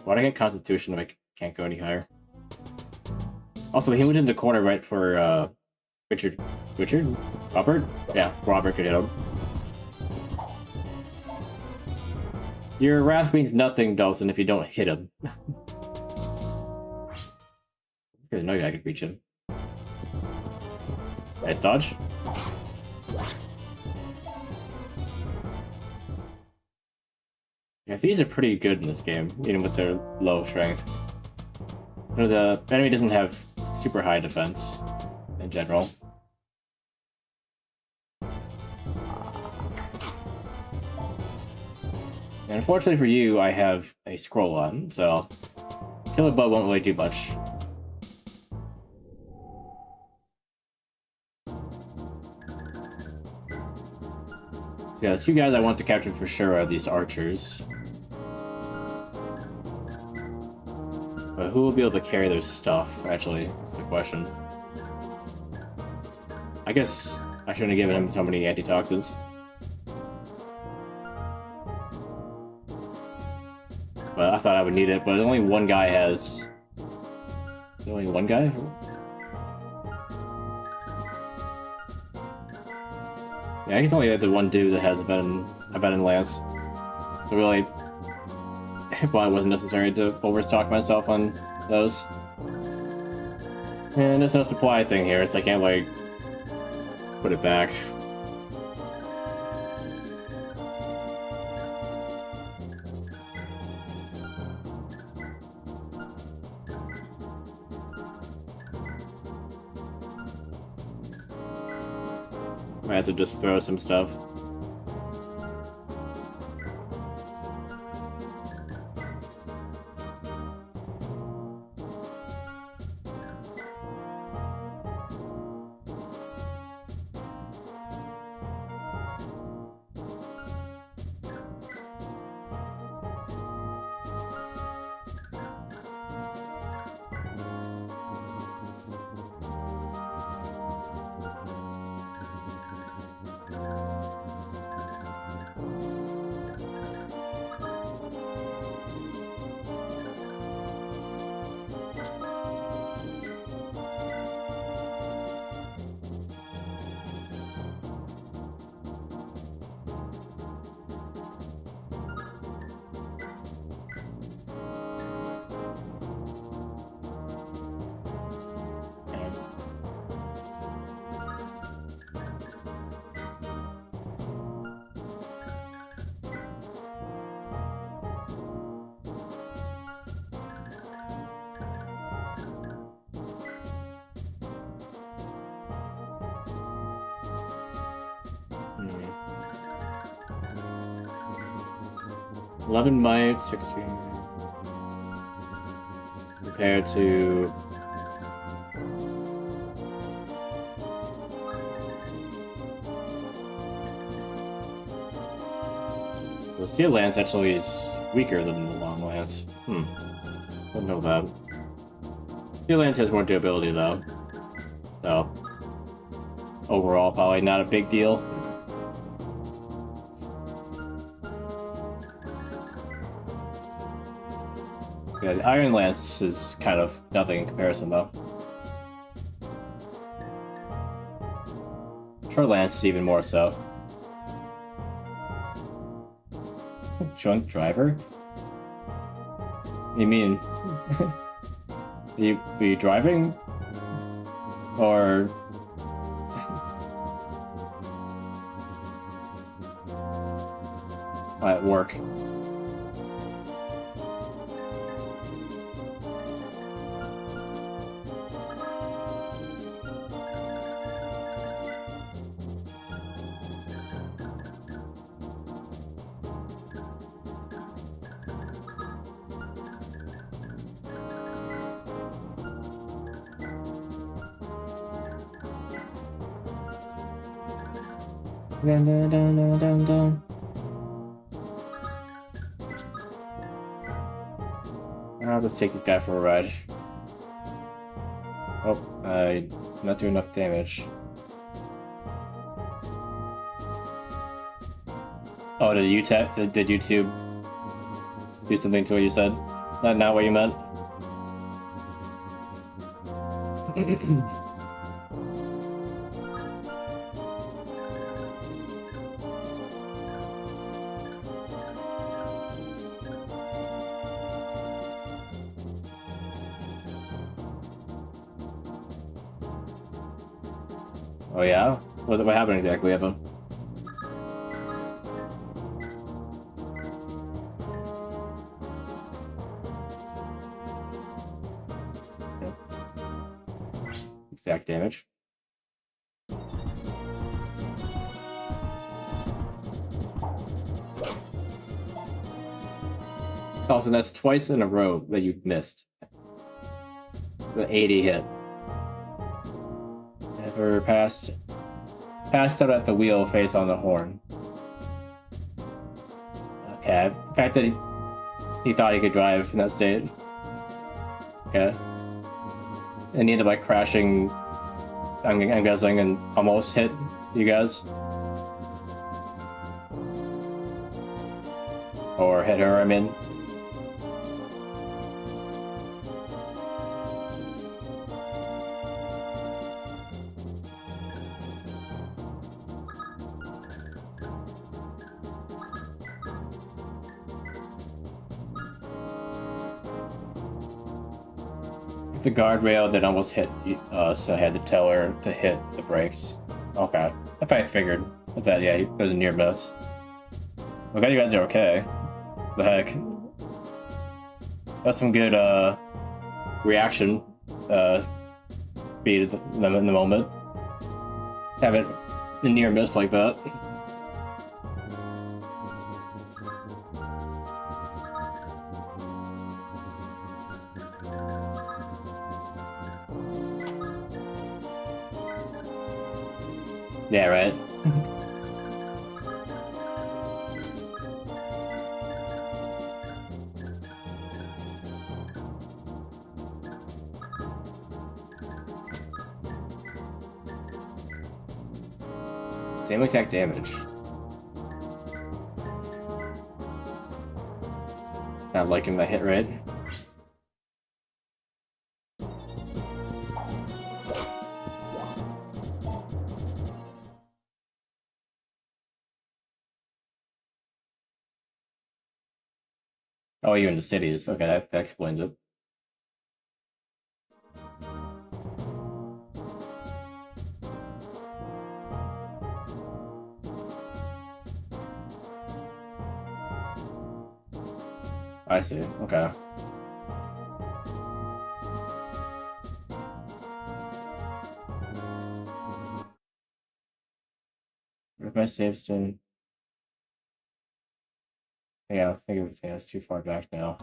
A: Why'd I get Constitution if I can't go any higher? Also, he moved into the corner right for, Richard? Robert? Yeah, Robert could hit him. Your wrath means nothing, Dawson, if you don't hit him. There's no guy I could reach him. Nice dodge. Yeah, these are pretty good in this game, even with their low strength. You know, the enemy doesn't have super high defense in general. And unfortunately for you, I have a scroll on, so Killer Bug won't really do much. Yeah, the two guys I want to capture for sure are these archers. But who will be able to carry their stuff, actually? That's the question. I guess I shouldn't have given him so many antitoxins. But I thought I would need it, but only one guy has... Only one guy? Yeah, I guess only the one dude that has a venom lance. So really, it probably wasn't necessary to overstock myself on those. And there's no supply thing here, so I can't, like, put it back. I have to just throw some stuff. 11 might, 16 compared to the steel lance actually is weaker than the long lance. Don't know that. Steel lance has more durability though, so overall probably not a big deal. Yeah, the Iron Lance is kind of nothing in comparison, though. Short Lance is even more so. Drunk driver? You mean... Are you driving? Or... at work? Dun, dun, dun, dun, dun, dun. I'll just take this guy for a ride. Oh, I'm not doing enough damage. Oh, did YouTube do something to what you said? Not what you meant? Oh yeah? What happened exactly, Evan? Exact damage. Also, that's twice in a row that you've missed. The 80 hit. Never passed out at the wheel, face on the horn. Okay, the fact that he thought he could drive in that state. Okay. And he ended up like crashing, I'm guessing, and almost hit you guys. Or hit her, I mean. The guardrail that almost hit us, so I had to tell her to hit the brakes. Okay. I probably figured that, yeah, it was a near miss. I'm glad you guys are okay. The heck. That's some good reaction speed in the moment. Have it a near miss like that. Yeah, right. Same exact damage. Not liking the hit rate. Oh, you're in the cities. Okay, that explains it. I see. Okay. Where's my save state? Yeah, I think everything is too far back now.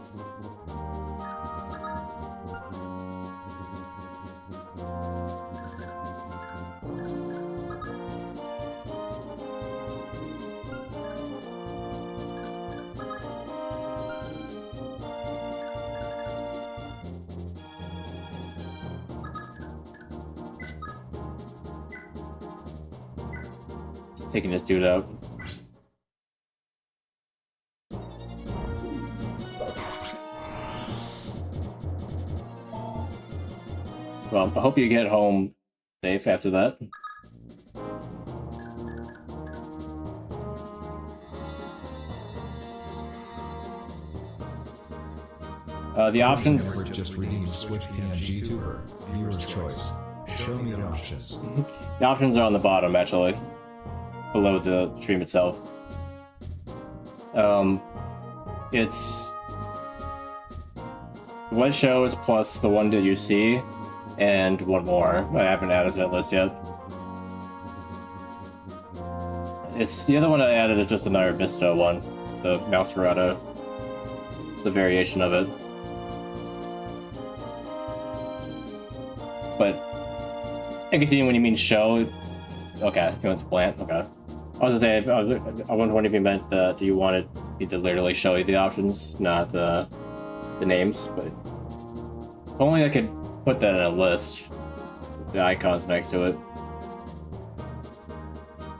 A: Taking this dude out. Well, I hope you get home safe after that. The options.
B: Just redeemed Switch PNG to her. Viewer's choice. Show me the options.
A: The options are on the bottom, actually, below the stream itself. It's what shows plus the one that you see, and one more. I haven't added to that list yet. It's the other one I added is just another Vista one, the Masquerada, the variation of it. But I can see when you mean show. Okay, you want to plant. Okay, I was gonna say I wonder if you meant that you wanted me to literally show you the options, not the names. But if only I could put that in a list. The icons next to it.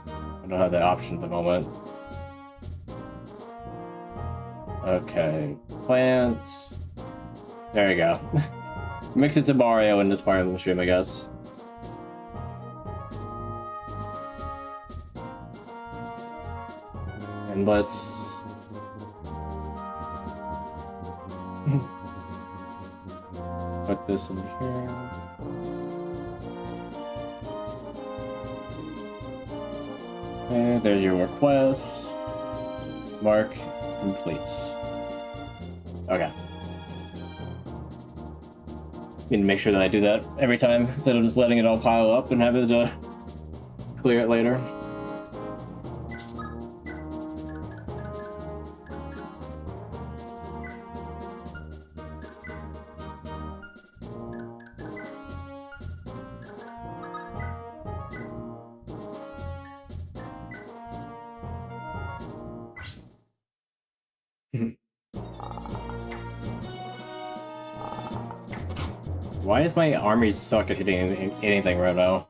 A: I don't have that option at the moment. Okay, plants. There you go. Mix it to Mario in this Fire Emblem stream, I guess. And let's... put this in here. And there's your request. Mark completes. Okay. Need to make sure that I do that every time instead of just letting it all pile up and having to clear it later. Why is my army suck at hitting anything right now?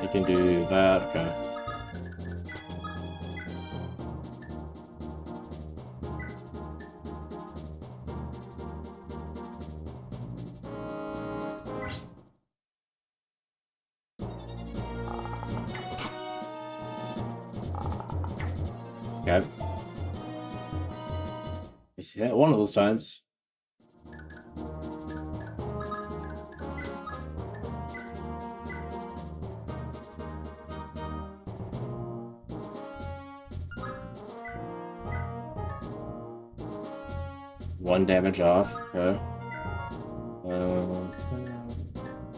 A: You can do that, okay. Okay. You see that one of those times. One damage off. Okay.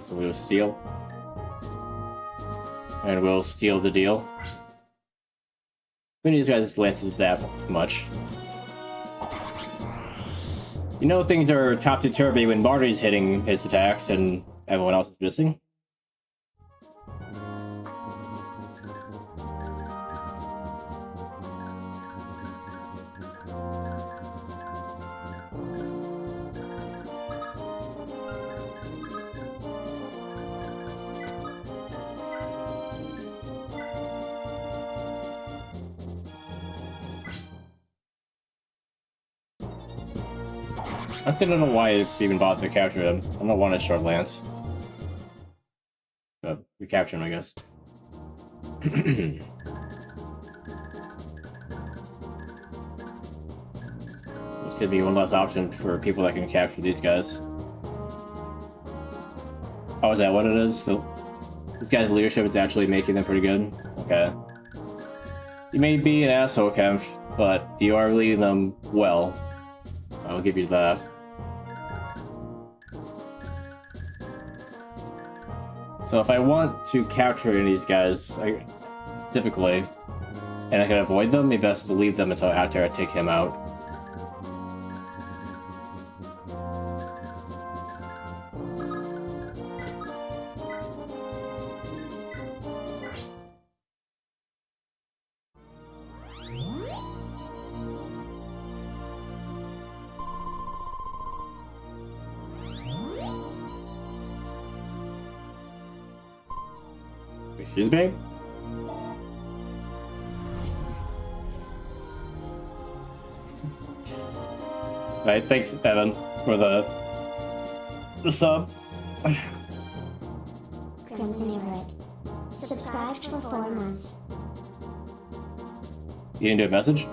A: So we'll steal. And we'll steal the deal. Many of these guys' lances that much. You know things are topsy-turvy when Marty's hitting his attacks and everyone else is missing. I still don't know why I even bothered to capture him. I don't want his short lance. But we capture him, I guess. This could be one less option for people that can capture these guys. Oh, is that what it is? So this guy's leadership is actually making them pretty good? Okay. You may be an asshole, Kemph, but you are leading them well. I'll give you that. So if I want to capture any of these guys, specifically, and I can avoid them, maybe best to leave them until after I take him out. Excuse me? Right, thanks, Evan, for the sub.
C: Crimson Everett. Subscribed for 4 months.
A: You didn't do a message?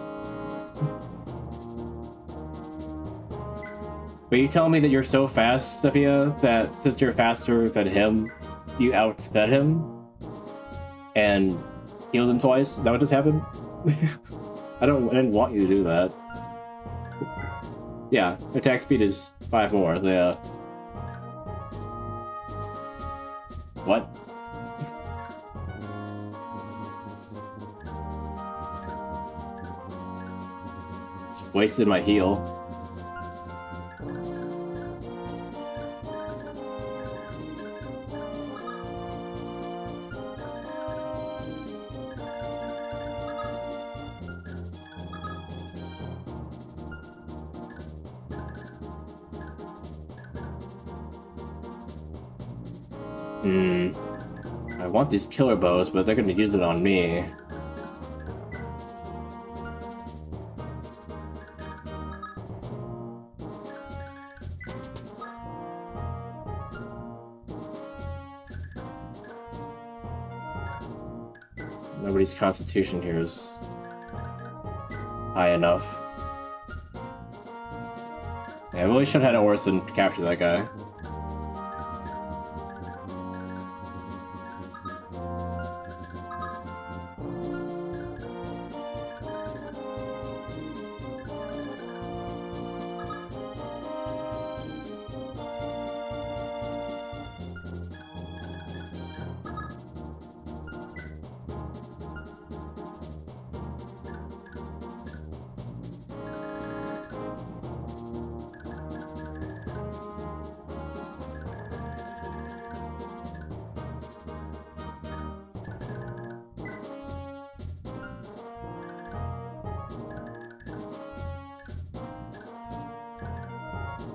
A: But you telling me that you're so fast, Sophia, that since you're faster than him, you outsped him? And healed him twice? Is that what just happened? I didn't want you to do that. Yeah, attack speed is 5 more, yeah. What? Just wasted my heal. I want these killer bows, but they're gonna use it on me. Nobody's constitution here is high enough. Yeah, I really should have had Orson capture that guy.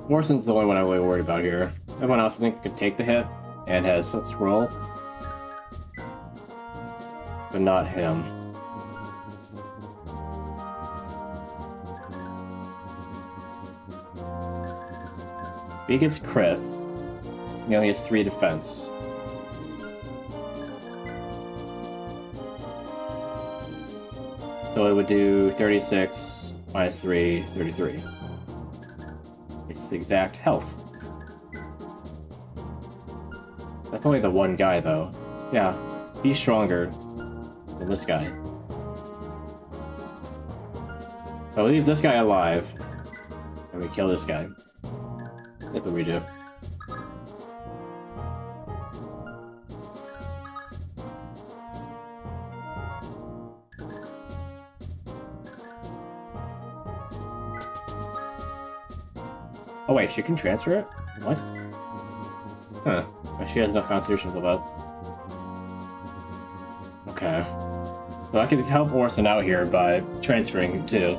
A: Orson's the only one I'm really worried about here. Everyone else I think could take the hit and has scroll. But not him. If he gets crit, he only has 3 defense. So it would do 36 minus 3, 33. It's the exact health. That's only the one guy, though. Yeah, he's stronger than this guy. So we leave this guy alive, and we kill this guy. That's what we do. Oh wait, she can transfer it? What? Huh. She has enough constitution for that. Okay. So I can help Orson out here by transferring him too.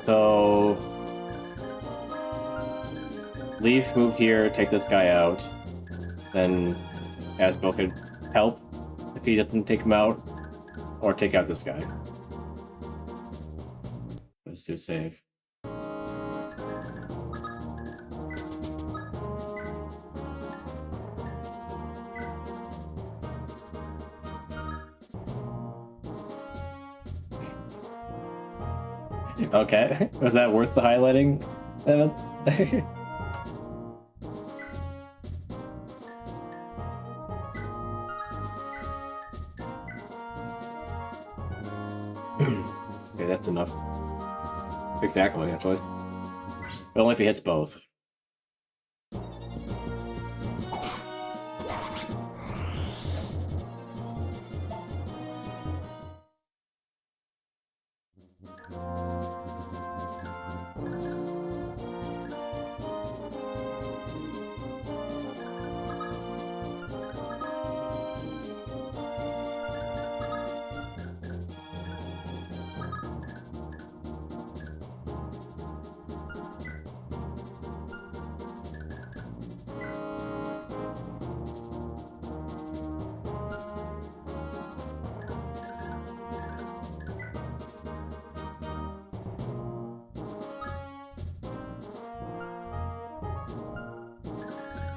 A: So... Leif, move here, take this guy out. Then Asbel could help if he doesn't take him out. Or take out this guy. Let's do save. Okay, was that worth the highlighting, Evan? Okay, that's enough. Exactly, actually. But only if he hits both.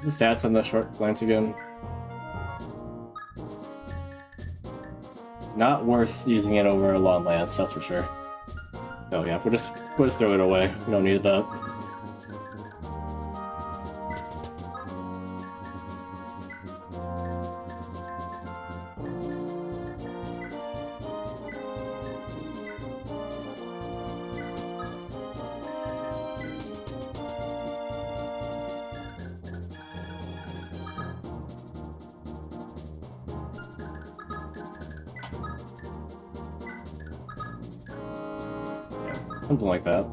A: The stats on the short glance again. Not worth using it over a long lance, that's for sure. So yeah, we'll just throw it away. We don't need that. Something like that.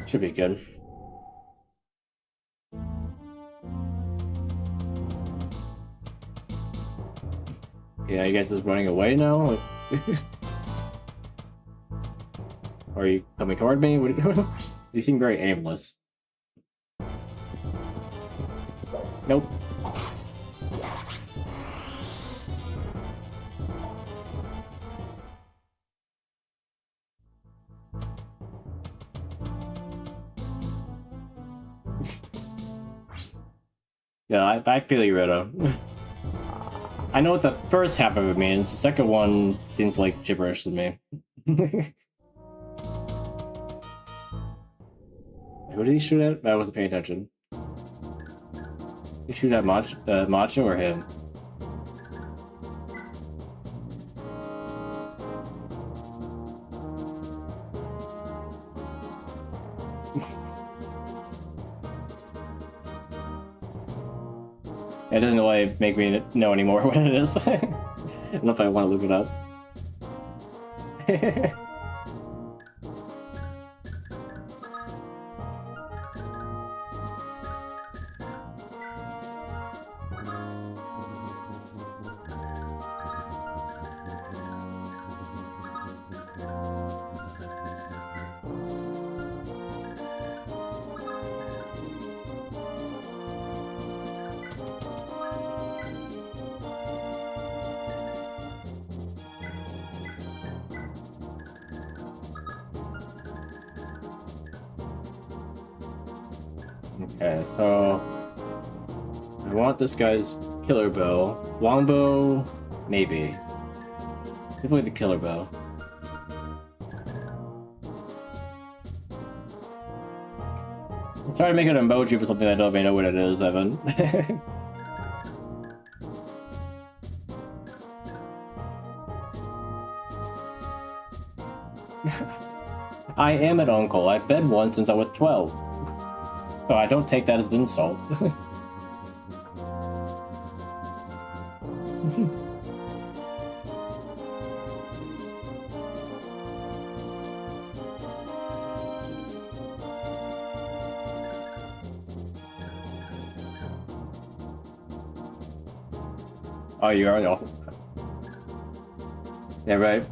A: Should be good. Yeah, you guys just running away now? Are you coming toward me? What are you doing? You seem very aimless. Nope. Yeah, I feel you, Rito. I know what the first half of it means. The second one seems like gibberish to me. Who did he shoot at? I wasn't paying attention. Did he shoot at Macho or him? It doesn't really make me know anymore what it is. I don't know if I want to look it up. Okay, so I want this guy's killer bow. Longbow, maybe. Definitely the killer bow. I'm trying to make an emoji for something I don't even know what it is, Evan. I am an uncle. I've been one since I was 12. So I don't take that as an insult. Oh, you are awful. Yeah, right.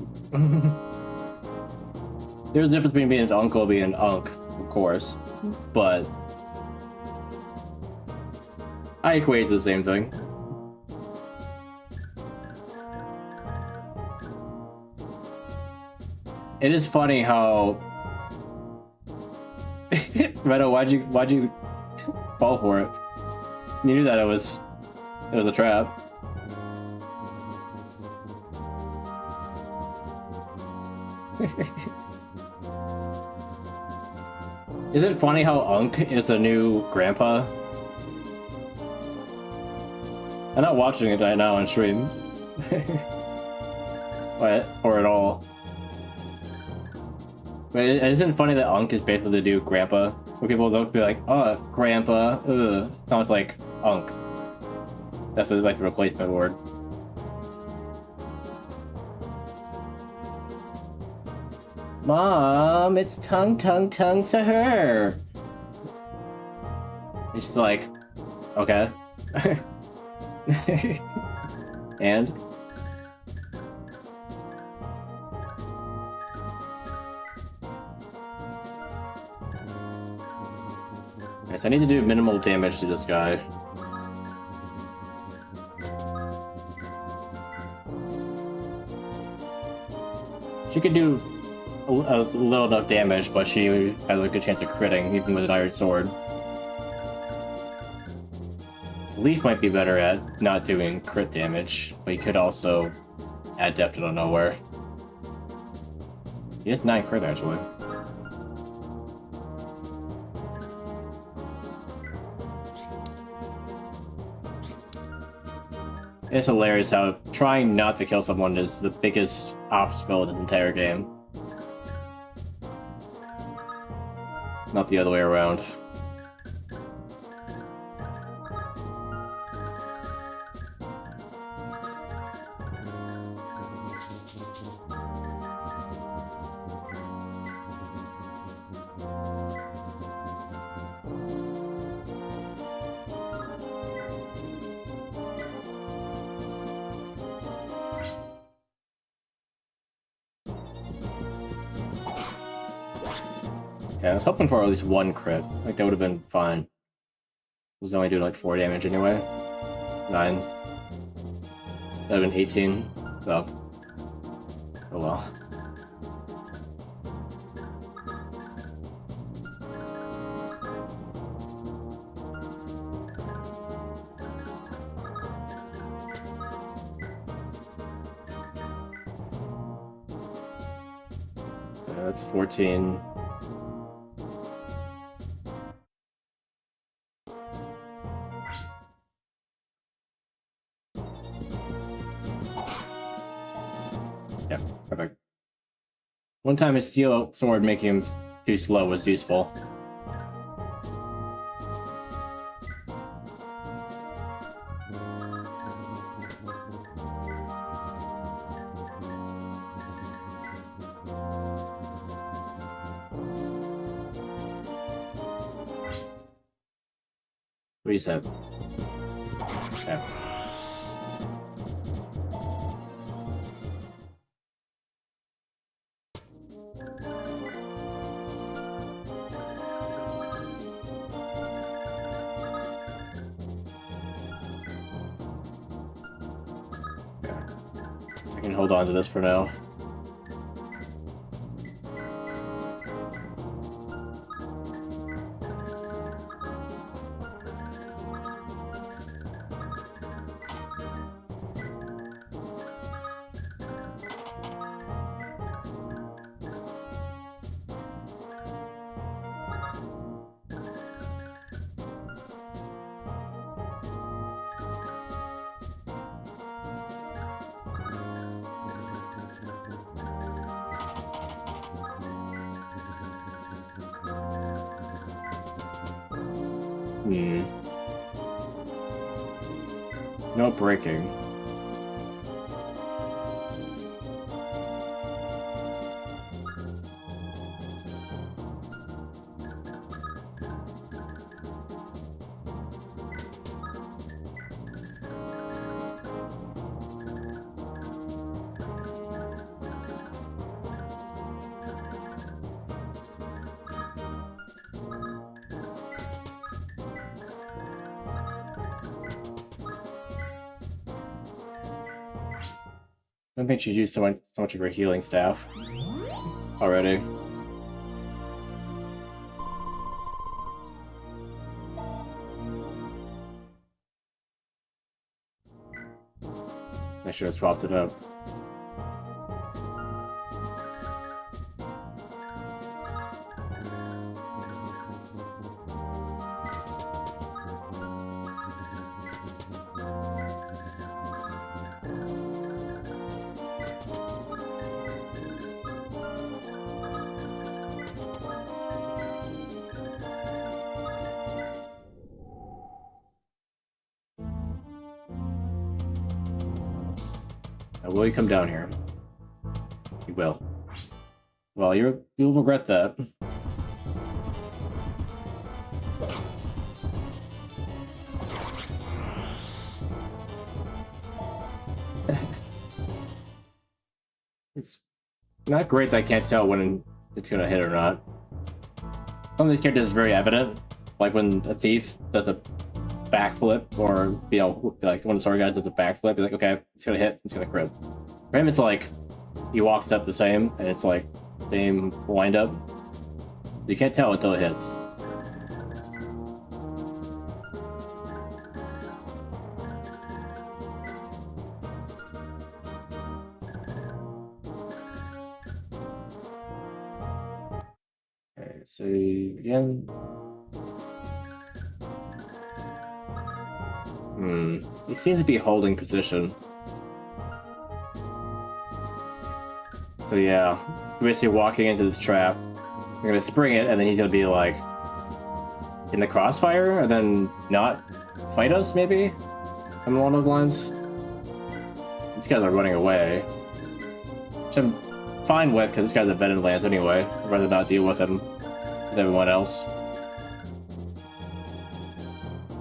A: There's a difference between being an uncle and being an unk, of course, but I equate the same thing. It is funny how Redo, why'd you fall for it? You knew that it was a trap. Is it funny how Unk is a new grandpa? I'm not watching it right now on stream. or at all. But isn't it funny that Unk is basically the new Grandpa? Where people look be like, oh, Grandpa, ugh. Sounds like Unk. That's like the replacement word. Mom, it's tongue to her. And she's like, okay. And? Yes, I need to do minimal damage to this guy. She could do a little enough damage, but she has a good chance of critting, even with an iron sword. Leif might be better at not doing crit damage, but he could also add depth out of nowhere. He has 9 crit, actually. It's hilarious how trying not to kill someone is the biggest obstacle in the entire game. Not the other way around. Yeah, I was hoping for at least 1 crit. Like, that would have been fine. It was only doing like 4 damage anyway. 9. That would have been 18. So. Oh well. Yeah, that's 14. Yeah, perfect. One time his steel sword making him too slow was useful. Reset. Okay. I can hold on to this for now. No breaking. That makes you use so much of your healing staff already. I should have swapped it up. Will you come down here? You will. Well, you'll regret that. It's not great that I can't tell when it's gonna hit or not. Some of these characters is very evident, like when a thief does a backflip, or like one of the sword guys does a backflip. You're like, okay, it's gonna hit, it's gonna crit. For him, it's like he walks up the same, and it's like same wind up. You can't tell until it hits. Okay, so again. He seems to be holding position. So yeah, basically walking into this trap. We're gonna spring it, and then he's gonna be like in the crossfire, and then not fight us, maybe? Something along those lines. These guys are running away, which I'm fine with, because this guy's a vetted lance anyway. I'd rather not deal with him than everyone else.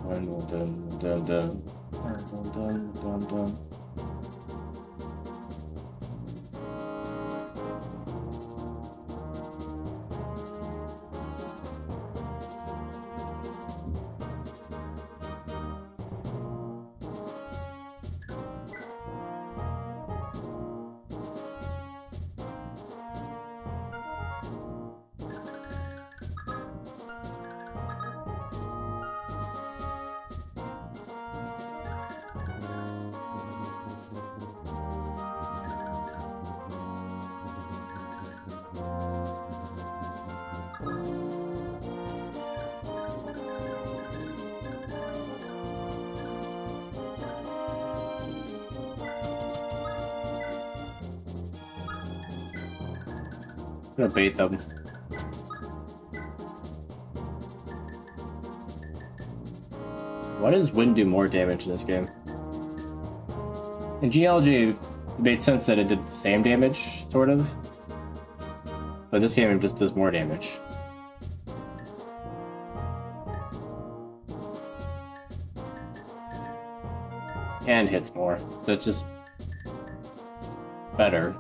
A: Dun, dun, dun. Dun, dun, dun, dun. I'm gonna bait them. Why does wind do more damage in this game? In genealogy, it made sense that it did the same damage, sort of. But this game just does more damage. And hits more. So it's just better.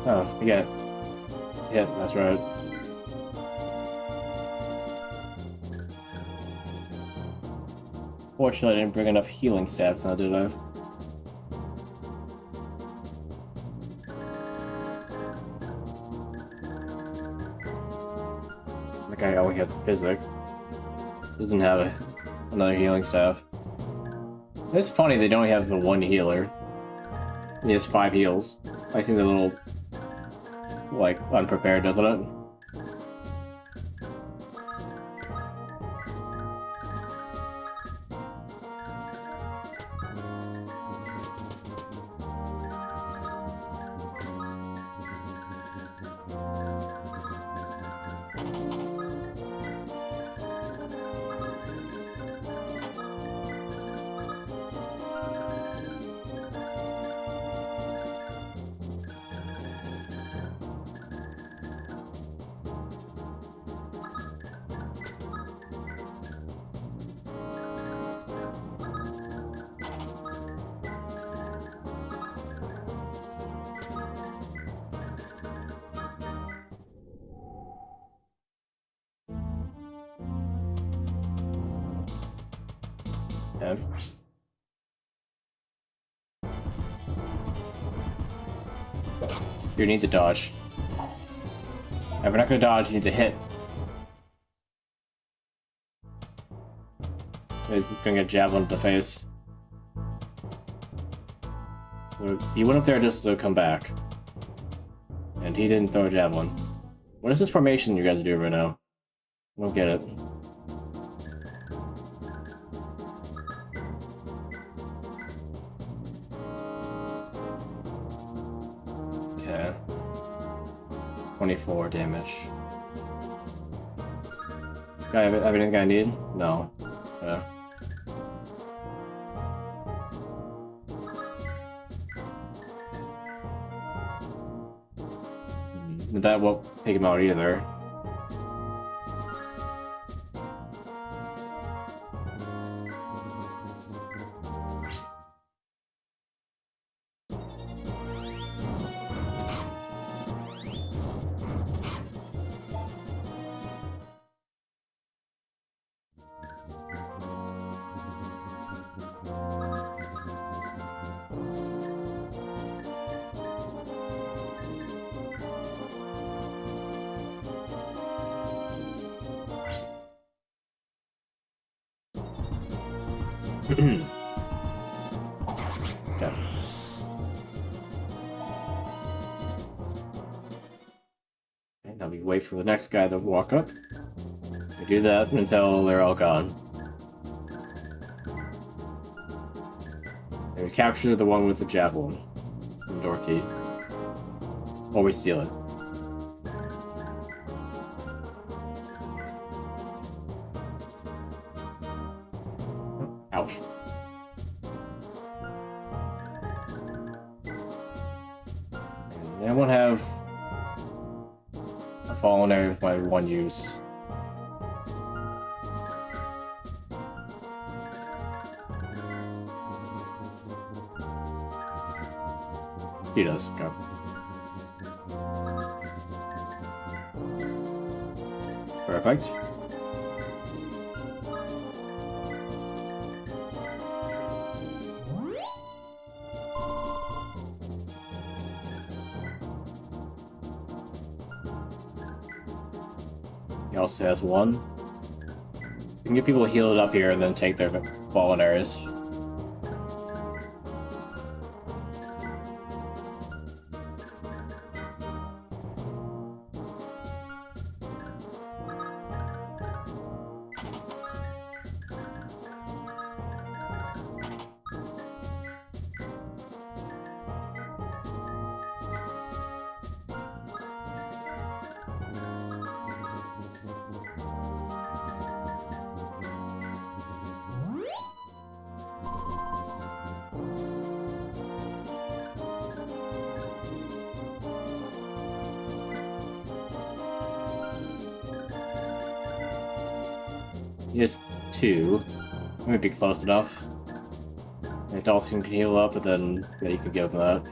A: Oh, you got hit, that's right. Fortunately, I didn't bring enough healing stats now, did I? The guy only has physic. Doesn't have another healing staff. It's funny they don't have the one healer. He has 5 heals. I think they're a little, like, unprepared, doesn't it? Yeah. You need to dodge. If we're not gonna dodge, you need to hit. He's gonna get javelin to the face. He went up there just to come back. And he didn't throw a javelin. What is this formation you guys are doing right now? I don't get it. 24 damage. Got everything I need? No. Yeah. That won't take him out either. Okay. And now we wait for the next guy to walk up. We do that until they're all gone. And we capture the one with the javelin. The door key. Or we steal it. Ouch. And I won't have a fallen area with my one use. He does. Go. Perfect. He also has one. You can get people healed up here and then take their fallen areas. He has two. Might be close enough. And Dawson can heal up, but then yeah, you can give him that.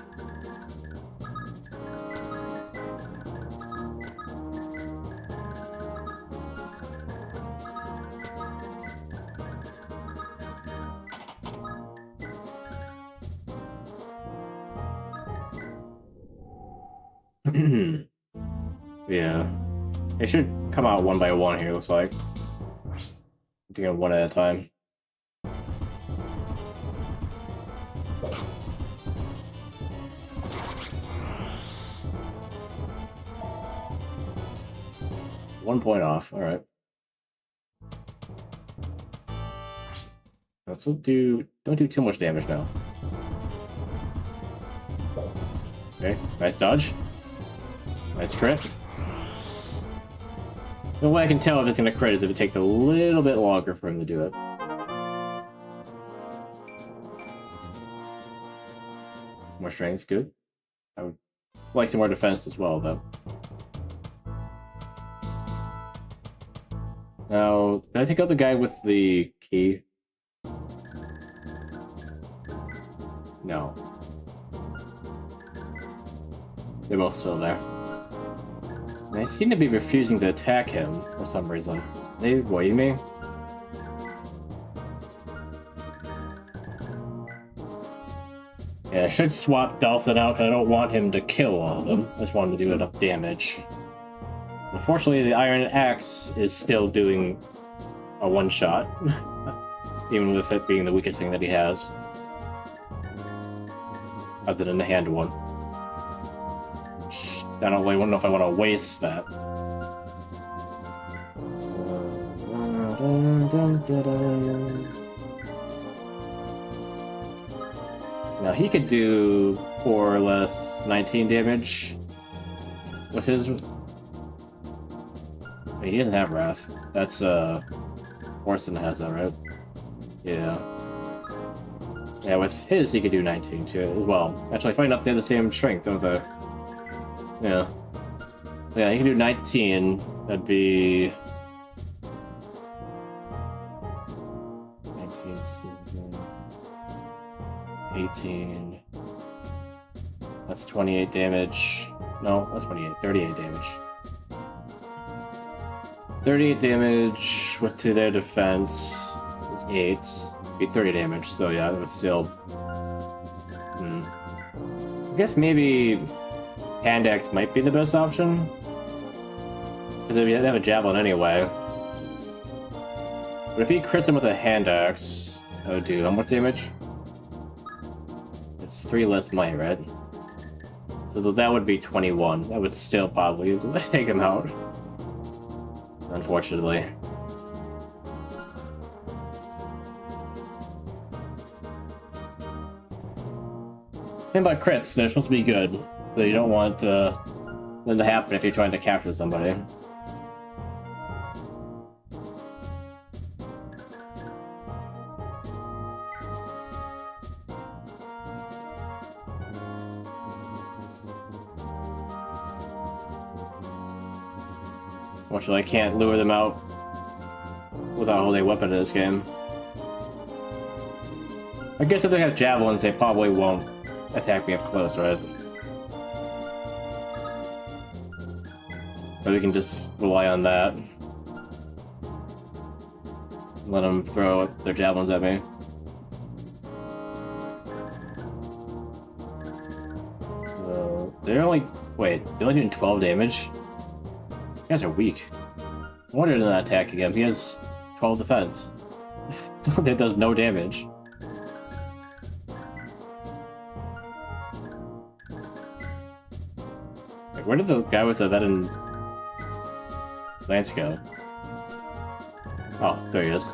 A: Yeah. They should come out one by one here, looks like. Doing it one at a time. One point off, alright. Let's don't do too much damage now. Okay, nice dodge. Nice crit. The way I can tell if it's going to crit is if it takes a little bit longer for him to do it. More strength is good. I would like some more defense as well, though. Now, can I take out the guy with the key? No. They're both still there. They seem to be refusing to attack him for some reason. Are they avoiding me? Yeah, I should swap Dawson out because I don't want him to kill all of them. I just want him to do enough damage. Unfortunately, the Iron Axe is still doing a one-shot. Even with it being the weakest thing that he has. Other than the hand one. I don't really know if I want to waste that. Now he could do 4 or less 19 damage with his Wait, he doesn't have Wrath. That's, Orson has that, right? Yeah. Yeah, with his, he could do 19 too, as well. Actually, funny enough, they have the same strength, don't they? Yeah. Yeah, he can do 19. That'd be... 19, 18... That's 28 damage. No, that's 28. 38 damage. 38 damage with to their defense. It's 8. Be 30 damage, so yeah, that would still... I guess maybe hand axe might be the best option. Because they have a javelin anyway. But if he crits him with a hand axe, that would do how much damage? It's 3 less might, right? So that would be 21. That would still probably take him out. Unfortunately. Thing about crits, they're supposed to be good. So you don't want them to happen if you're trying to capture somebody. Unfortunately, I can't lure them out without holding a weapon in this game. I guess if they have javelins, they probably won't attack me up close, right? But we can just rely on that. Let them throw their javelins at me. So, they're only... Wait, they're only doing 12 damage? You guys are weak. I wonder in that attack again. He has 12 defense. That does no damage. Like, where did the guy with the veteran lance go? Oh, there he is.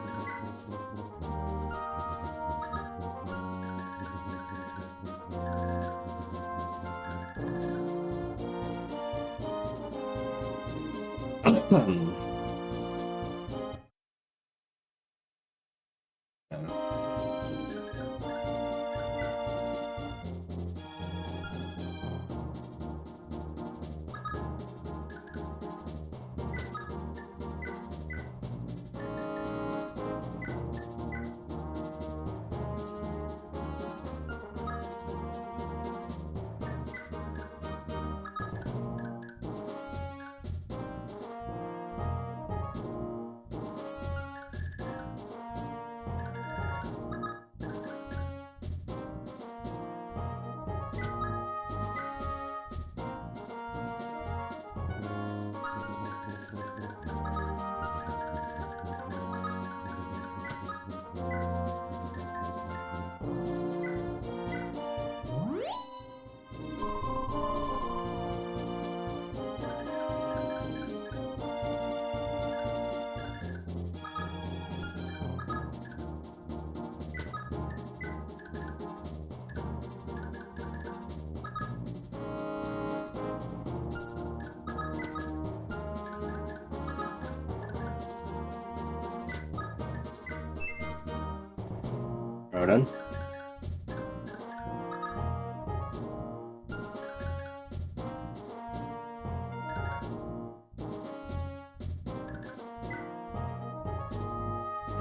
A: Rodan.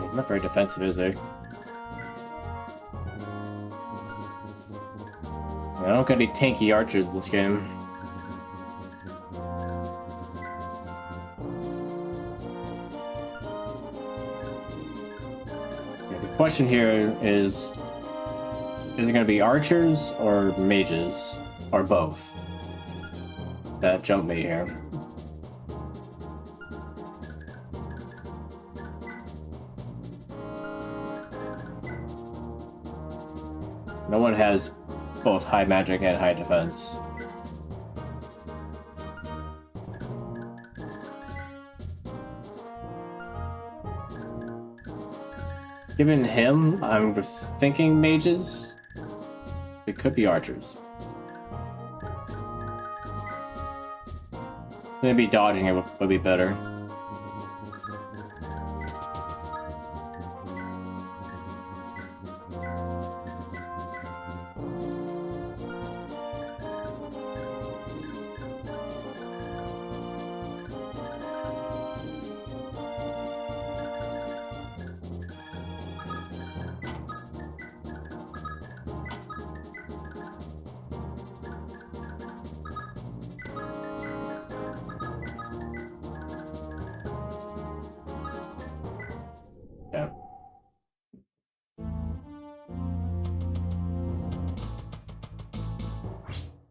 A: He's not very defensive, is he? I don't got any tanky archers in this game. The question here is it going to be archers or mages? Or both? That jumped me here. No one has both high magic and high defense. Given him, I'm thinking mages. It could be archers. Maybe dodging it would be better.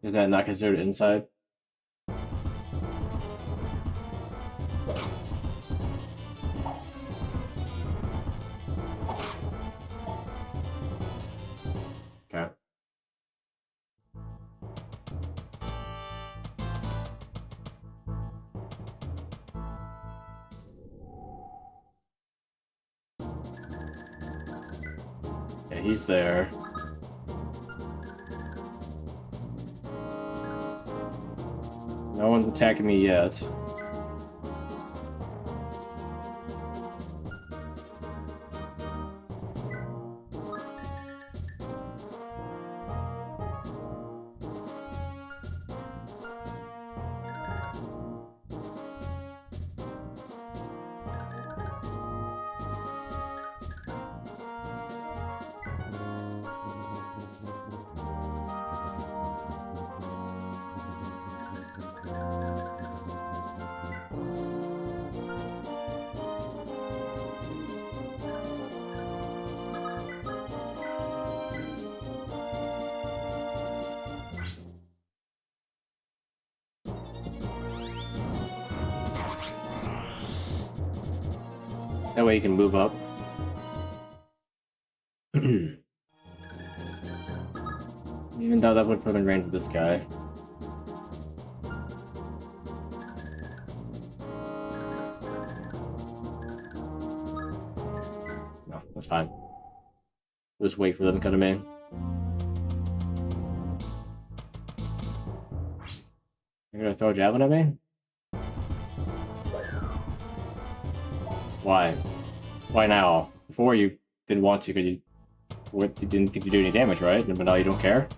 A: Is that not considered inside? Okay. Yeah, he's there. No one's attacking me yet. That way you can move up. Even though that would put him in range with this guy. No, that's fine. Just wait for them to come in. You're gonna throw a javelin at me? Why? Why now? Before you didn't want to because you didn't think you do any damage, right? But now you don't care?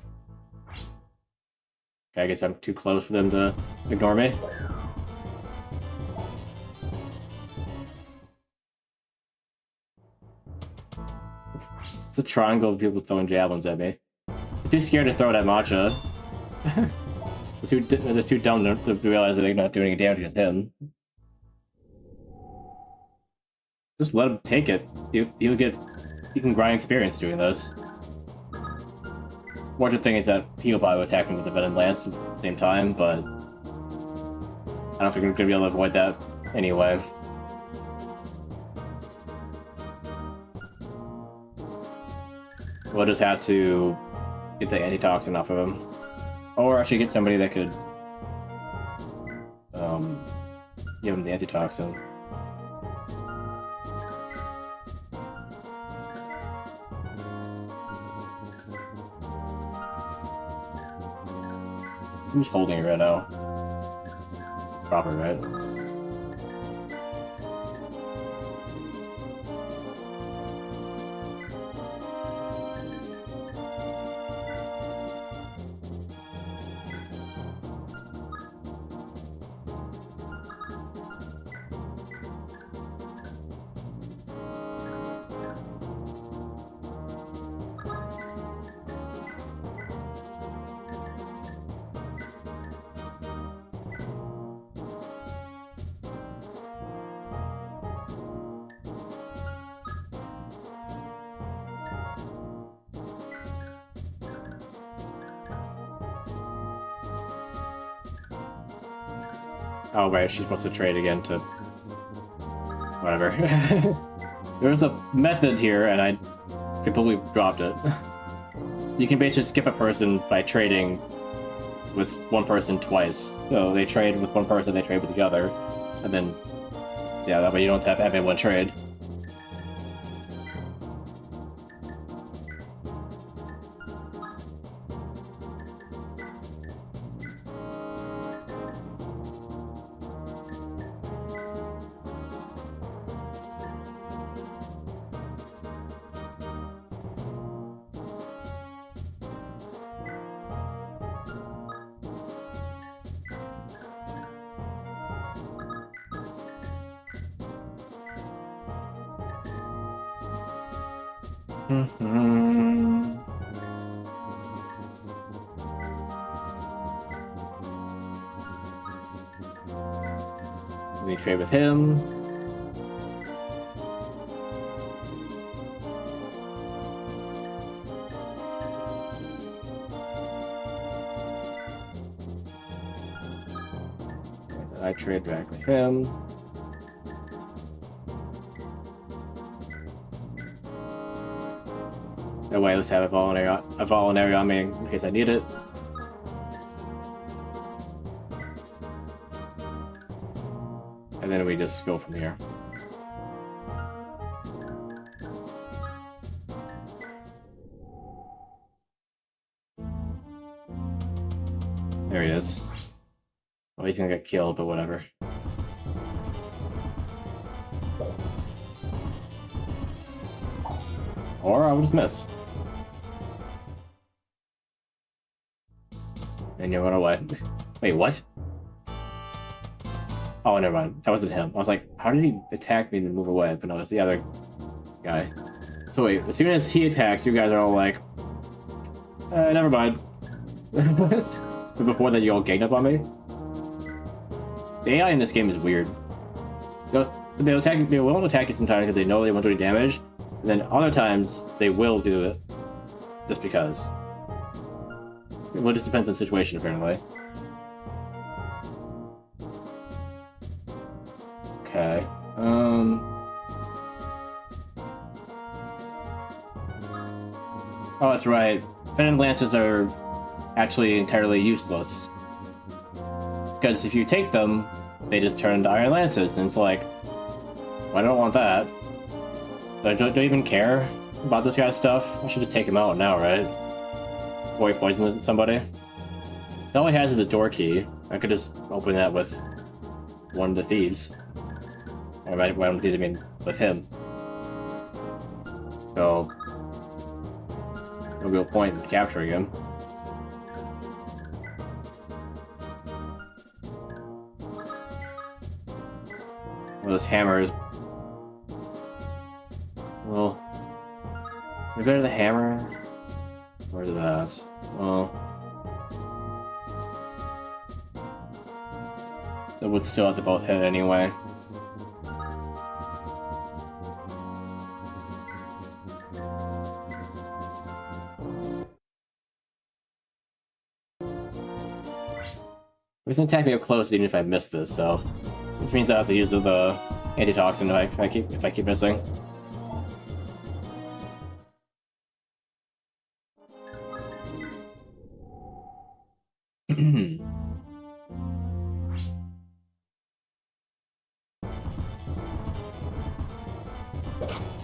A: Okay, I guess I'm too close for them to ignore me. It's a triangle of people throwing javelins at me. I'm too scared to throw it at Matcha. They're too dumb to realize that they're not doing any damage against him. Just let him take it. You can grind experience doing this. One good thing is that he'll probably attack him with the Venom Lance at the same time, but I don't know if we're going to be able to avoid that anyway. We'll just have to get the antitoxin off of him. Or actually get somebody that could give him the antitoxin. I'm just holding it right now. Proper, right? Oh, right, she's supposed to trade again to... whatever. There's a method here, and I completely dropped it. You can basically skip a person by trading with one person twice. So they trade with one person, they trade with the other, and then... yeah, that way you don't have to have everyone trade. We trade with him. I trade back with him. No way, let's have a voluntary on me in case I need it. And then we just go from here. There he is. Well, he's gonna get killed, but whatever. Or I would just miss. And you run away. Wait, what? Oh, never mind. That wasn't him. I was like, how did he attack me and move away? But no, it's the other guy. So wait, as soon as he attacks, you guys are all like, never mind. But before that, you all ganged up on me? The AI in this game is weird. They'll attack. They won't attack you sometimes because they know they won't do any damage, and then other times they will do it just because. Well, it just depends on the situation, apparently. Okay. Oh, that's right. Venom lances are actually entirely useless. Because if you take them, they just turn into Iron Lances, and it's like, well, I don't want that. Don't even care about this guy's stuff. I should just take him out now, right? Before he poisons somebody. All he has is the door key. I could just open that with one of the thieves. Or by one of the thieves, I mean with him. So, no real point in capturing him. Well, this hammer is... Well... Is there the hammer? Where's that? Well... It would still have to both hit anyway. It's gonna attack me up close even if I miss this, so... Which means I have to use the antitoxin if I keep missing.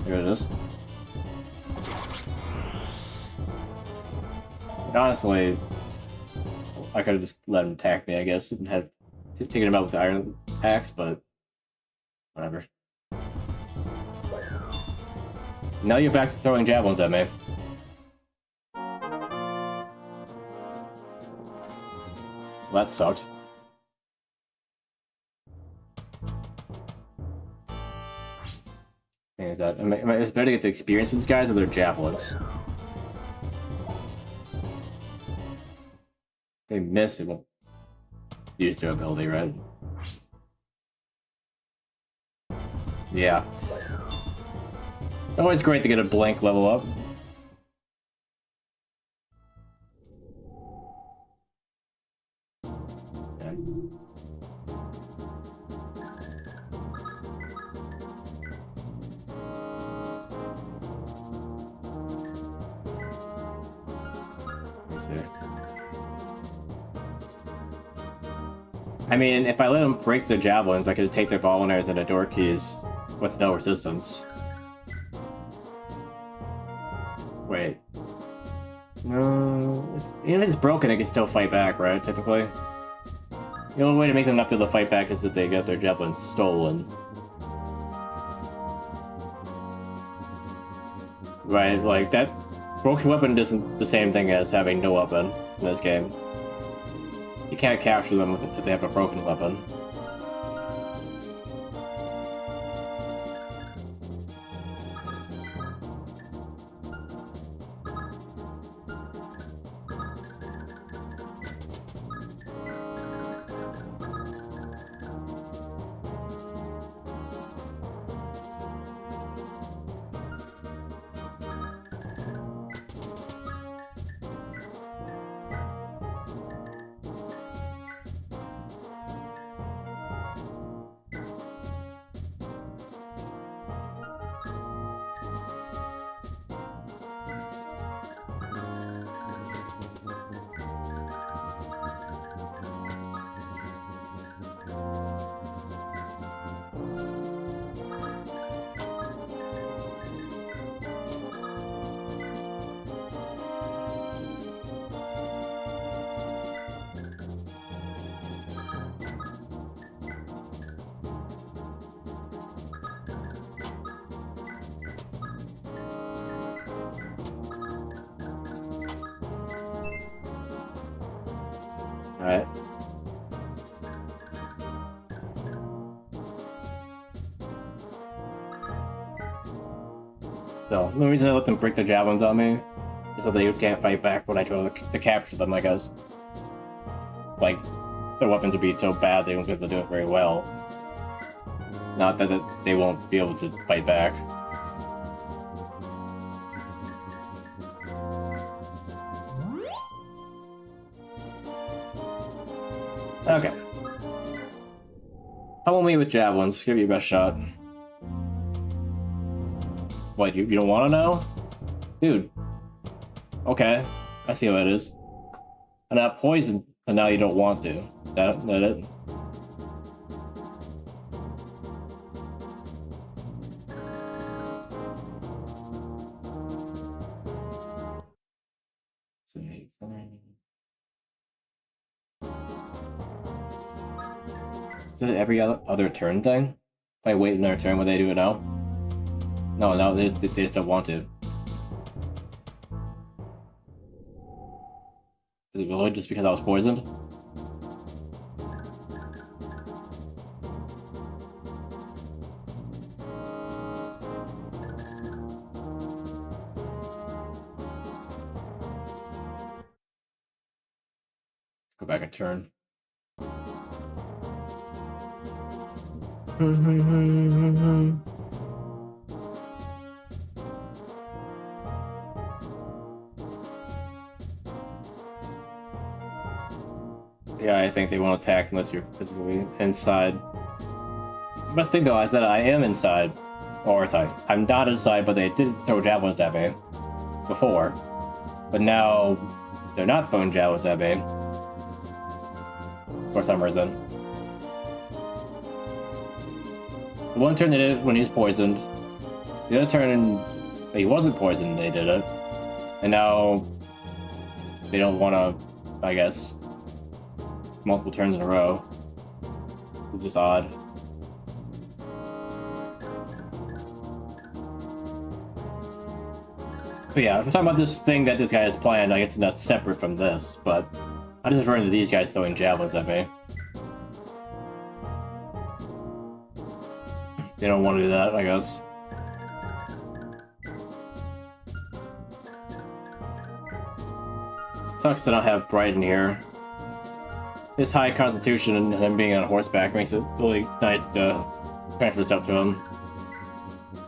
A: Here it is. And honestly, I could have just let him attack me, I guess, and had taken him out with the iron axe, but whatever. Now you're back to throwing javelins at me. Well, that sucked. Is that it's better to get the experience with these guys or their javelins? If they miss, it won't use their ability, right? Yeah. Always great to get a blank level up. Okay. Let's see. I mean, if I let them break their javelins, I could take their volunteers and the door keys with no resistance. Wait. No... Even if it's broken, it can still fight back, right? Typically. The only way to make them not be able to fight back is if they get their javelins stolen. Right, like, that broken weapon isn't the same thing as having no weapon in this game. You can't capture them if they have a broken weapon. Alright. So, the reason I let them break the javelins on me is so they can't fight back when I try to capture them, I guess. Like, their weapons would be so bad they won't be able to do it very well. Not that they won't be able to fight back. Okay. Help me with javelins. Give you your best shot. What, you don't want to know? Dude. Okay. I see how it is. I'm not poisoned, so now you don't want to. That it? Is it every other turn thing? If I wait another turn, would they do it now? No, they just don't want to. Is it really just because I was poisoned? Go back a turn. Yeah, I think they won't attack unless you're physically inside. But thing though is that I am inside. Or sorry, I'm not inside, but they did throw javelins at me before. But now they're not throwing javelins at me. For some reason. The one turn they did it when he's poisoned. The other turn that he wasn't poisoned, they did it. And now they don't want to, I guess, multiple turns in a row. It's just odd. But yeah, if we're talking about this thing that this guy has planned, I guess that's separate from this, but I'm just referring to these guys throwing javelins at me. They don't want to do that, I guess. Sucks to not have Brighton here. His high constitution and him being on horseback makes it really nice to transfer stuff to him.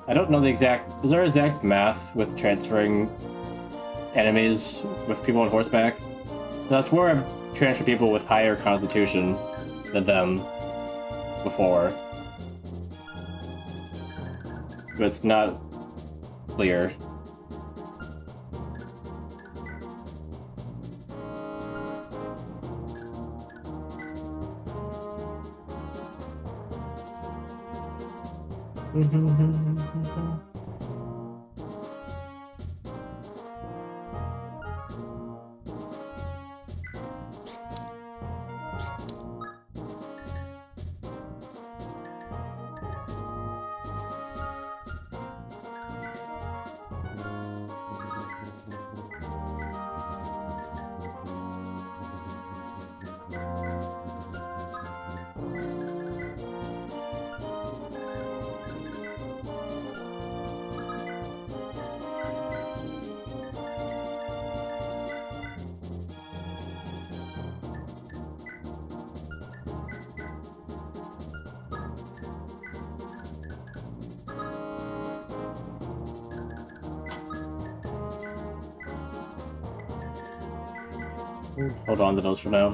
A: I don't know the exact... Is there exact math with transferring enemies with people on horseback? That's where I've transferred people with higher constitution than them before. But it's not clear. Hold on to those for now.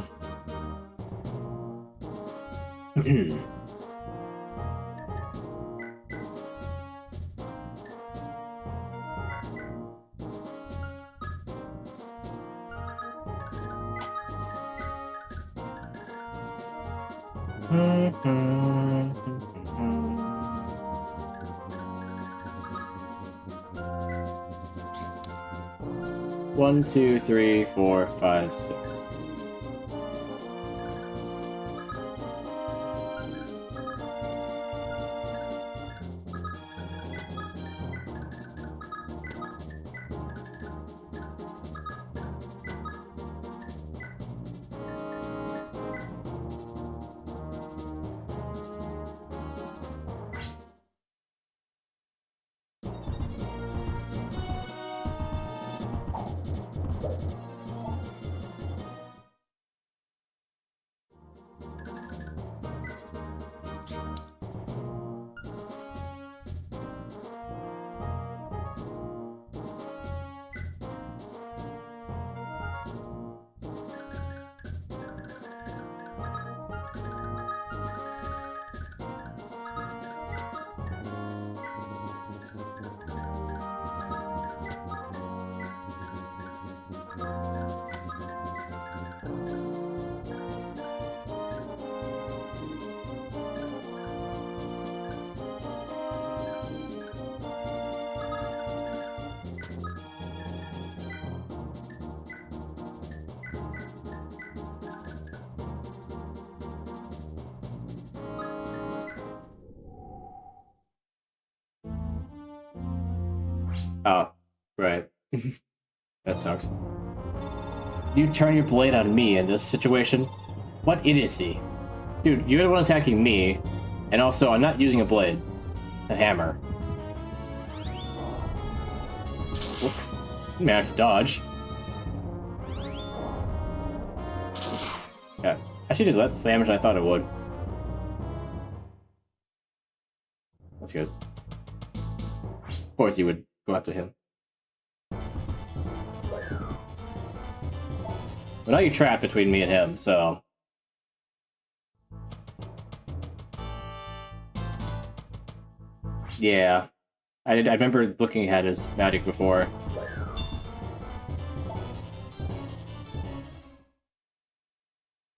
A: One, two, three, four, five, six. Oh, right. That sucks. You turn your blade on me in this situation? What idiocy. Dude, you're the one attacking me, and also I'm not using a blade. It's a hammer. Whoop. Managed to dodge. Yeah, actually did less damage than I thought it would. That's good. Of course you would go after him. But now you're trapped between me and him, so... Yeah. I remember looking at his magic before.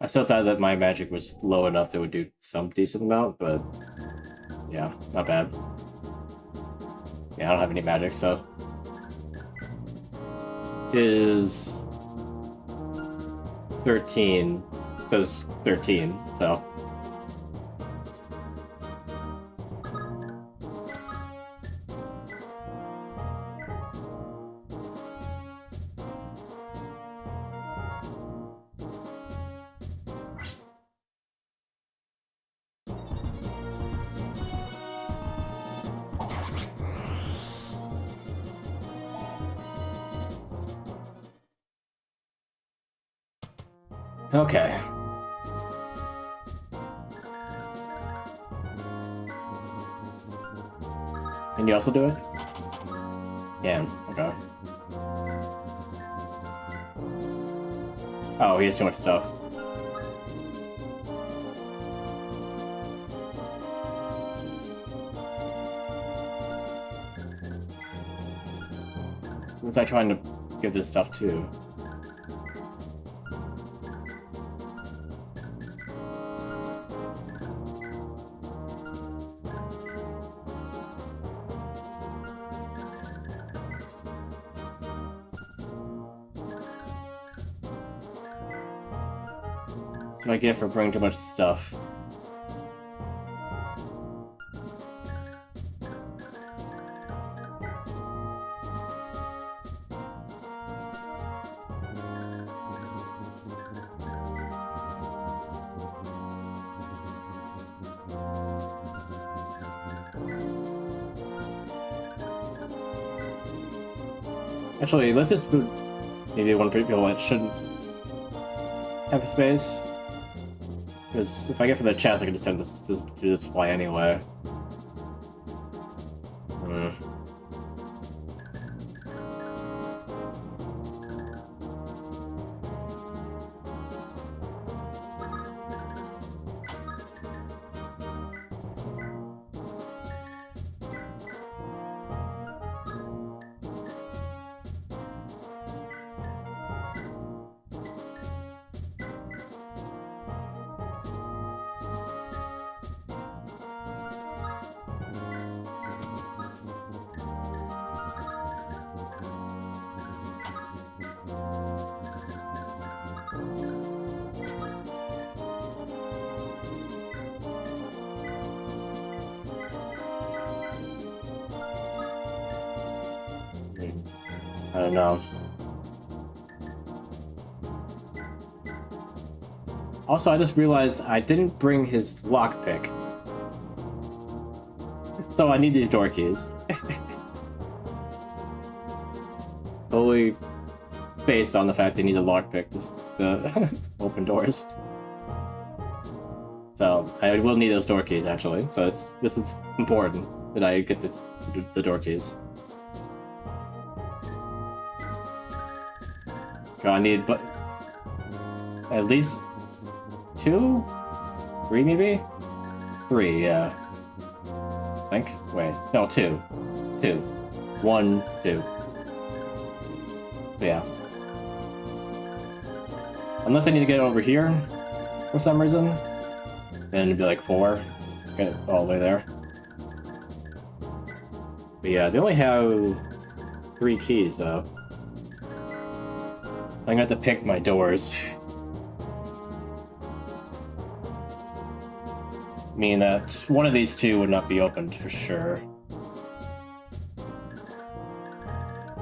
A: I still thought that my magic was low enough that it would do some decent amount, but... Yeah, not bad. Yeah, I don't have any magic, so... Is... 13. Says 13, so... Okay. Can you also do it? Yeah, okay. Oh, he has too much stuff. Was I trying to give this stuff too? What do I get for bringing too much stuff? Actually, let's just put maybe one people that shouldn't have space. Because if I get for the chest, I can just send this to this supply anyway. I don't know. Also, I just realized I didn't bring his lockpick. So I need the door keys. Totally based on the fact they need a lockpick to open doors. So I will need those door keys actually. So this is important that I get the door keys. I need but at least 2? 3 maybe? 3, yeah. I think. Wait. No, 2. 2. 1, 2. Yeah. Unless I need to get it over here for some reason. Then it'd be like 4. Get it all the way there. But yeah, they only have 3 keys though. I'm gonna have to pick my doors. Meaning that one of these two would not be opened for sure.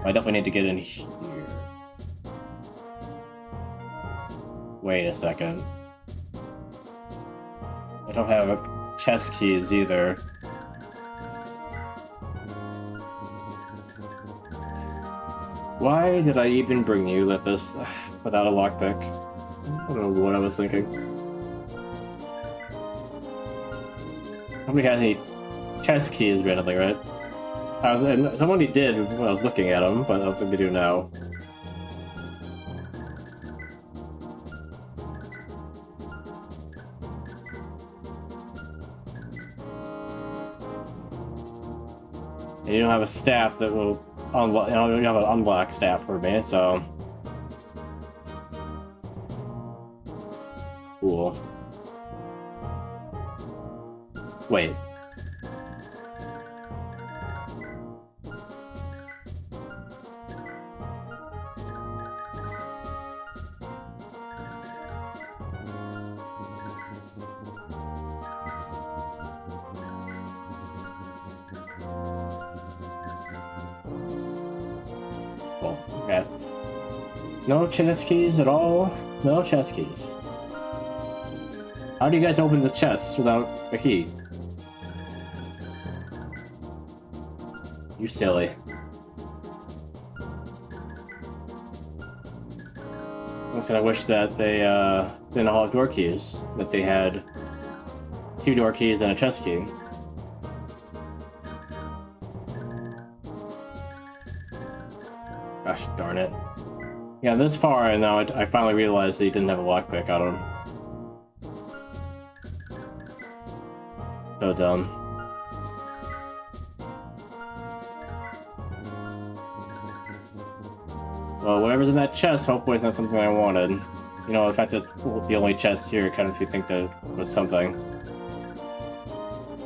A: I definitely need to get in here. Wait a second. I don't have chest keys either. Why did I even bring you, Lepus, without a lockpick? I don't know what I was thinking. Nobody had any chest keys randomly, right? Somebody did when I was looking at them, but I don't think they do now. And you don't have a staff that will unlock. You don't have an unlock staff for me, so cool. Wait. Oh, okay. No chest keys at all? No chest keys. How do you guys open the chest without a key? You silly. I was gonna wish that they didn't all have door keys. That they had 2 door keys and a chest key. Gosh darn it. Yeah, this far and now I finally realized that he didn't have a lockpick on him. So dumb. Well, whatever's in that chest, hopefully it's not something I wanted. You know, the fact that it's the only chest here kind of makes me think that it was something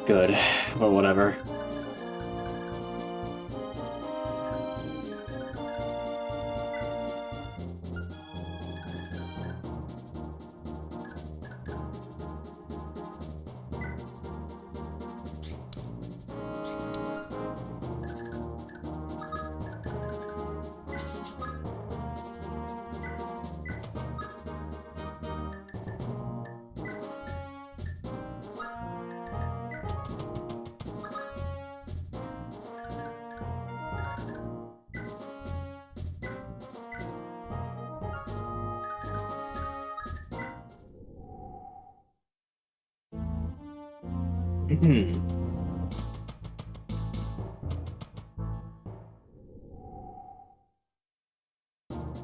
A: good, but whatever.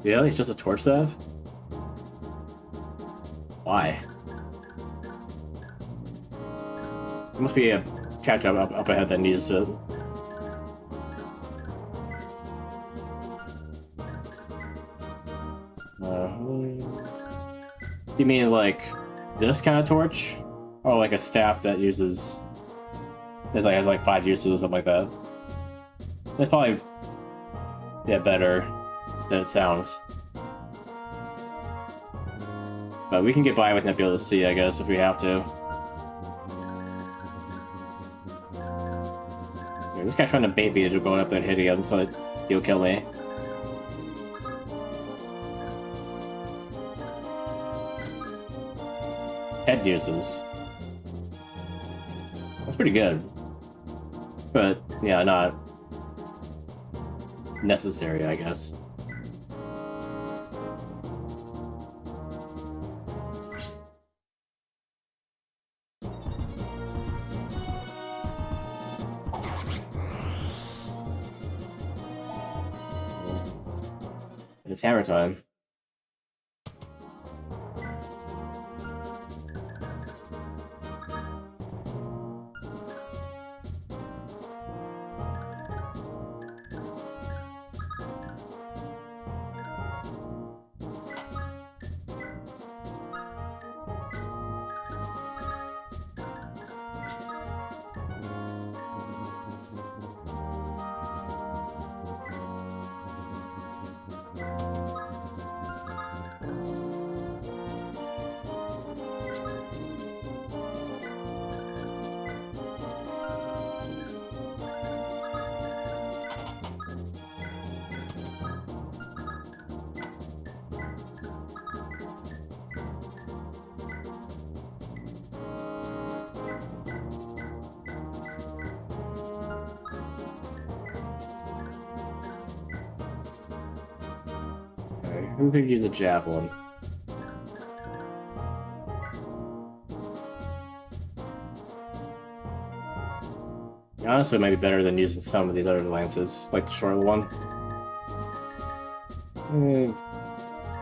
A: Yeah, he's just a torch staff? Why? There must be a catch up ahead that needs it. You mean like this kind of torch? Or like a staff that uses... It has like 5 uses or something like that. That's probably... yeah, better than it sounds. But we can get by with not being able to see, I guess, if we have to. Yeah, this guy's trying to bait me into going up there and hitting him so that he'll kill me. Head uses. That's pretty good. But, yeah, not necessary, I guess. It's hammer time. Who could use a javelin? Honestly, it might be better than using some of the other lances, like the short one.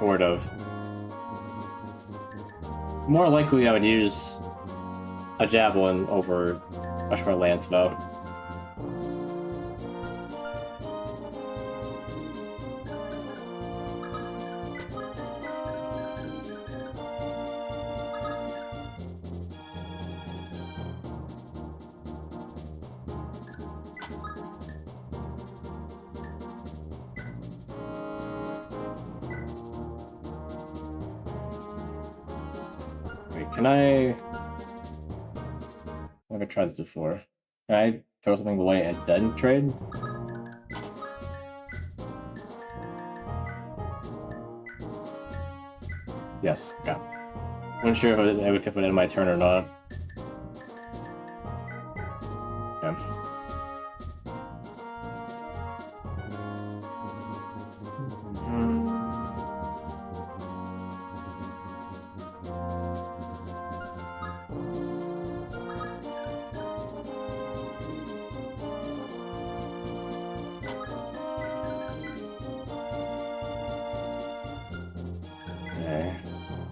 A: Sort of. More likely I would use a javelin over a short lance, though. Can I... I've never tried this before. Can I throw something away and then trade? Yes, okay. Wasn't sure if it would end my turn or not. Okay.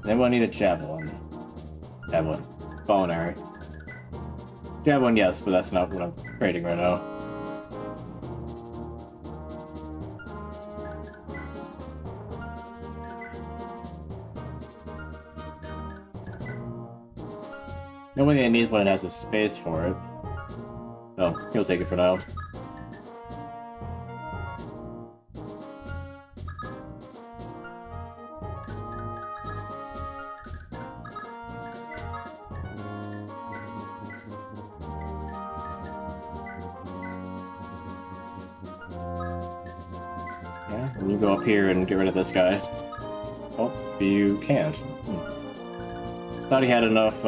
A: Then we'll need a javelin. Javelin. Bow and arrow. Javelin, yes, but that's not what I'm trading right now. The only thing I need is when it has a space for it. Oh, he'll take it for now. And you go up here and get rid of this guy. Oh, you can't. Thought he had enough,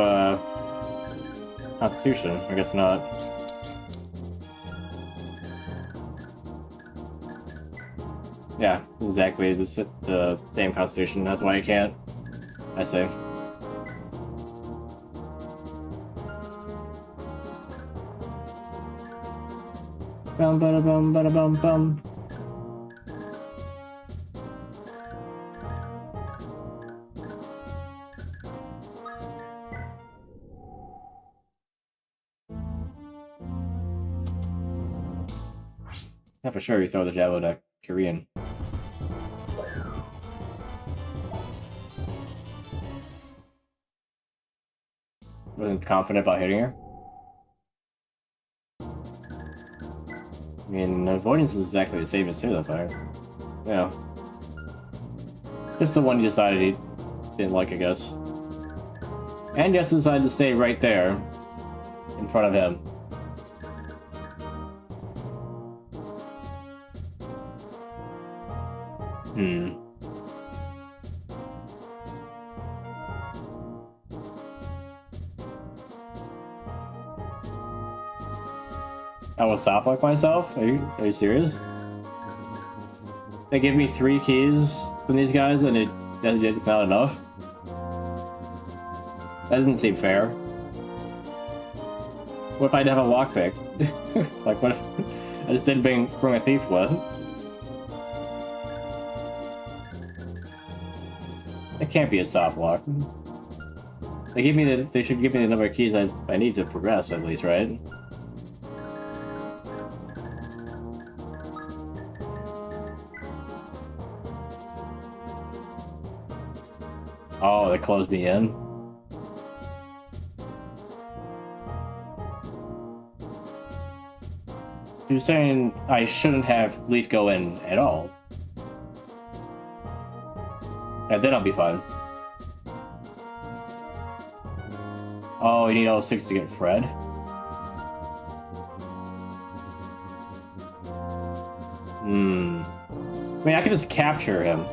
A: constitution. I guess not. Yeah, exactly. The same constitution. That's why I can't. I say. Bum bada bum bada bum bum. Yeah, for sure you throw the javelin at Korean. Wasn't confident about hitting her. I mean, avoidance is exactly the same as the fire. Yeah. Just the one you decided he didn't like, I guess. And you have to decide to stay right there, in front of him. I will soft lock myself? Are you serious? They give me 3 keys from these guys and it's not enough? That doesn't seem fair. What if I didn't have a lockpick? Like, what if I just didn't bring a thief with? It can't be a soft lock. They should give me the number of keys I need to progress, at least, right? Oh, they closed me in? So you're saying I shouldn't have Leif go in at all? And then I'll be fine. Oh, you need all 6 to get Fred? I mean, I could just capture him.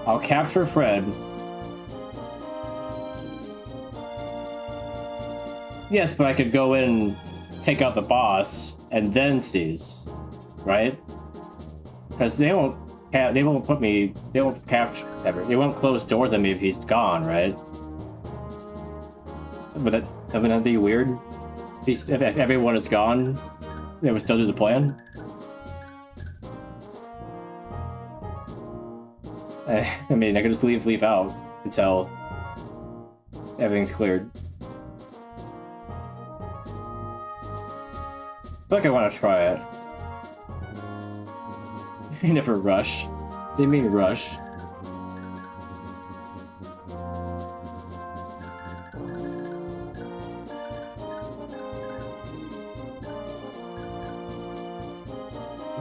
A: I'll capture Fred. Yes, but I could go in and take out the boss and then seize, right? Because he They won't put me. They won't capture ever. They won't close doors on me if he's gone, right? But wouldn't that be weird? If everyone is gone, they would still do the plan. I mean, I could just leave Leif out until everything's cleared. I feel like I want to try it. They never rush. They mean rush.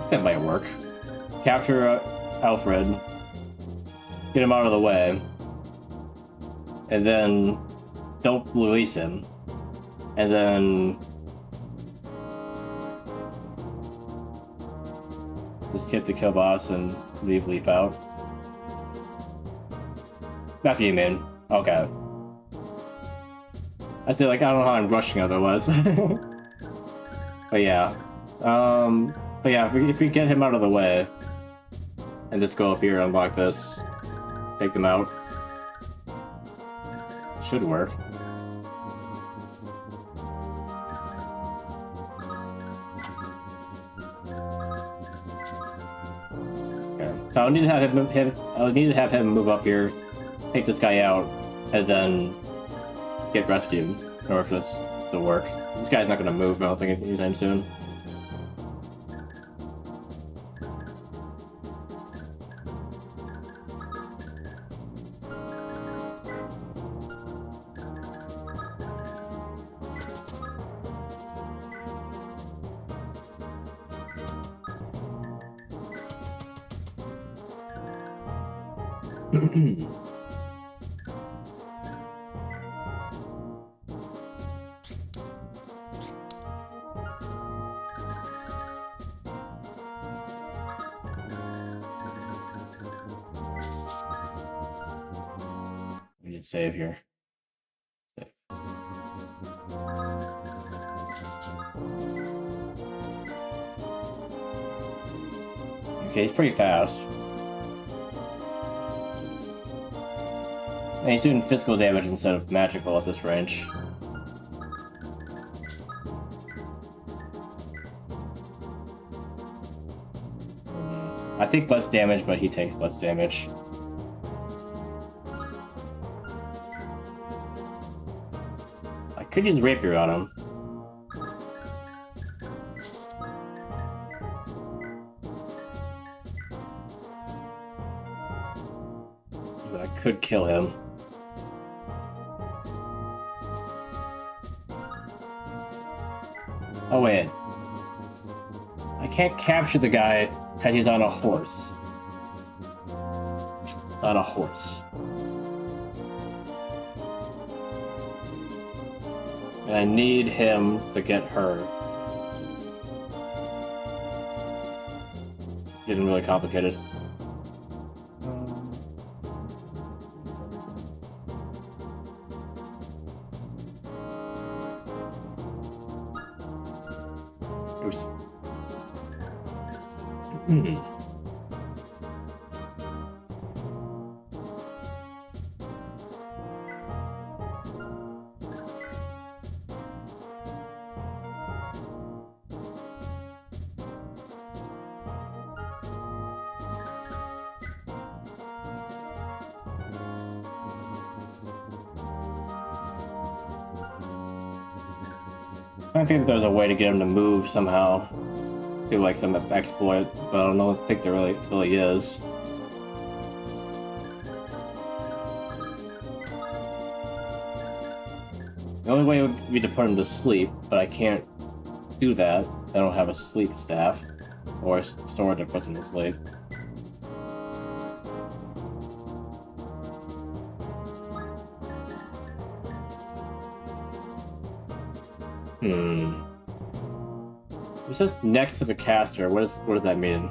A: That might work. Capture Alfred. Get him out of the way. And then don't release him. And then just hit the kill boss and leave Leif out. Not for you, man. Okay. I say, like, I don't know how I'm rushing otherwise. But yeah. But yeah, if we get him out of the way and just go up here and unlock this, take them out, should work. Okay. So I'll need to have him move up here, take this guy out, and then get rescued in order for this to work. This guy's not going to move, I don't think, anytime soon. We need to save here. Save. Okay, he's pretty fast. And he's doing physical damage instead of magical at this range. I take less damage, but he takes less damage. I could use Rapier on him. But I could kill him. Oh wait. I can't capture the guy because he's on a horse. On a horse. And I need him to get her. Getting really complicated. Oops. I think there's a way to get him to move somehow. Do like some exploit, but I don't think there really is. The only way would be to put him to sleep, but I can't do that. I don't have a sleep staff or a sword that puts him to sleep. It says next to the caster. What does that mean?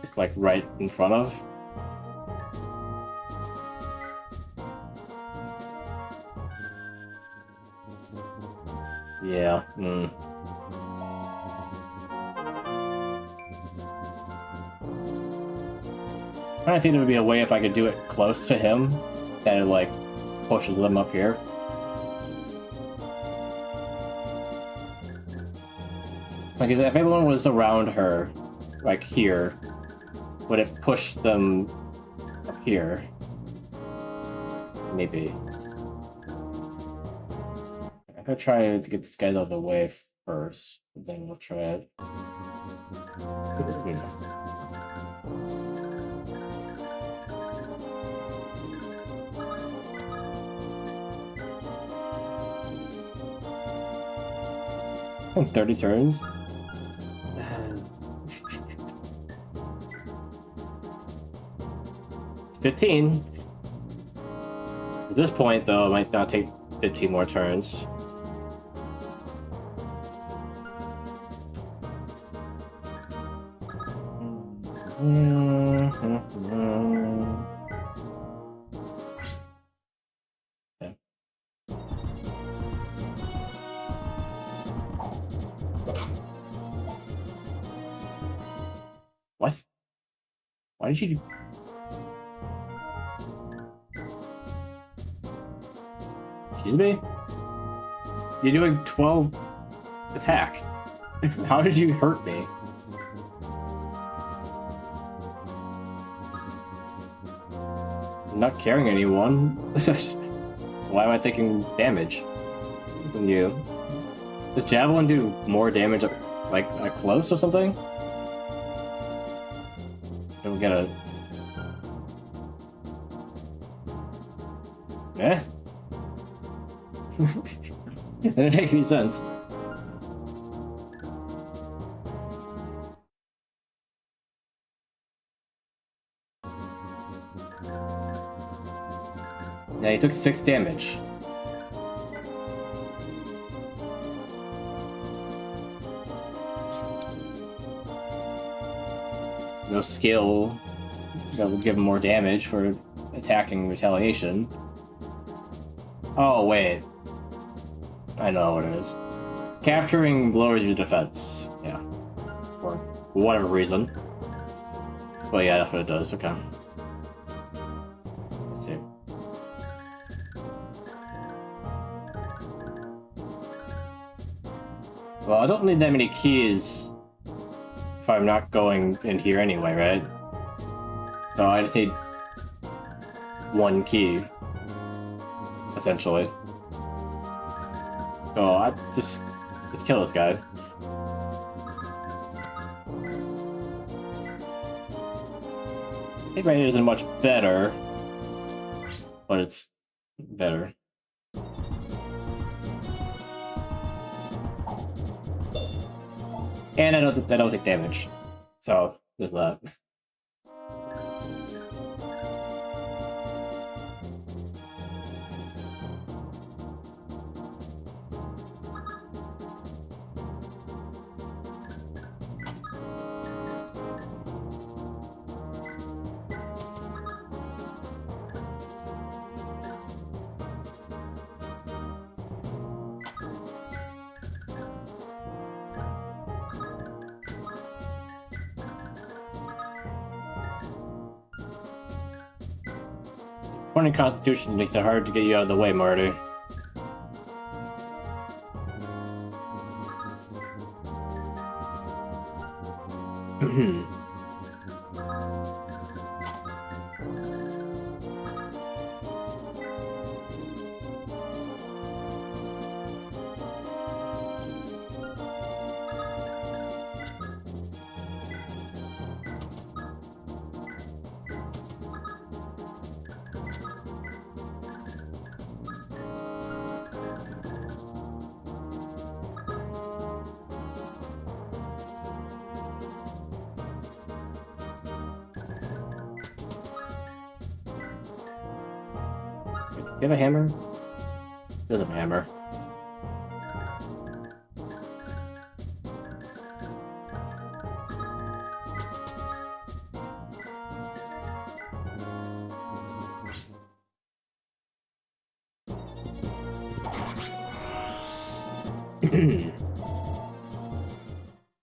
A: It's like right in front of? Yeah. trying to think there would be a way if I could do it close to him that it like pushes them up here. Like if everyone was around her, like here, would it push them up here? Maybe. I'm gonna try to get this guy out of the way first, then we'll try it. In 30 turns? It's 15. At this point, though, it might not take 15 more turns. Okay. What? Why did you... Excuse me? You're doing 12 attack. How did you hurt me? I'm not carrying anyone. Why am I taking damage than you? Does Javelin do more damage like close or something? Don't get a... Eh? That didn't make any sense. Yeah, he took 6 damage. No skill that will give him more damage for attacking retaliation. Oh, wait. I know what it is. Capturing lowers your defense. Yeah. For whatever reason. Well, yeah, that's what it does. Okay. Let's see. Well, I don't need that many keys if I'm not going in here anyway, right? So I just need 1 key, essentially. So I just kill this guy. Hit rate isn't much better, but it's better. And I don't take damage, so there's that. Pointing Constitution makes it hard to get you out of the way, Marty. Do you have a hammer? There's a hammer.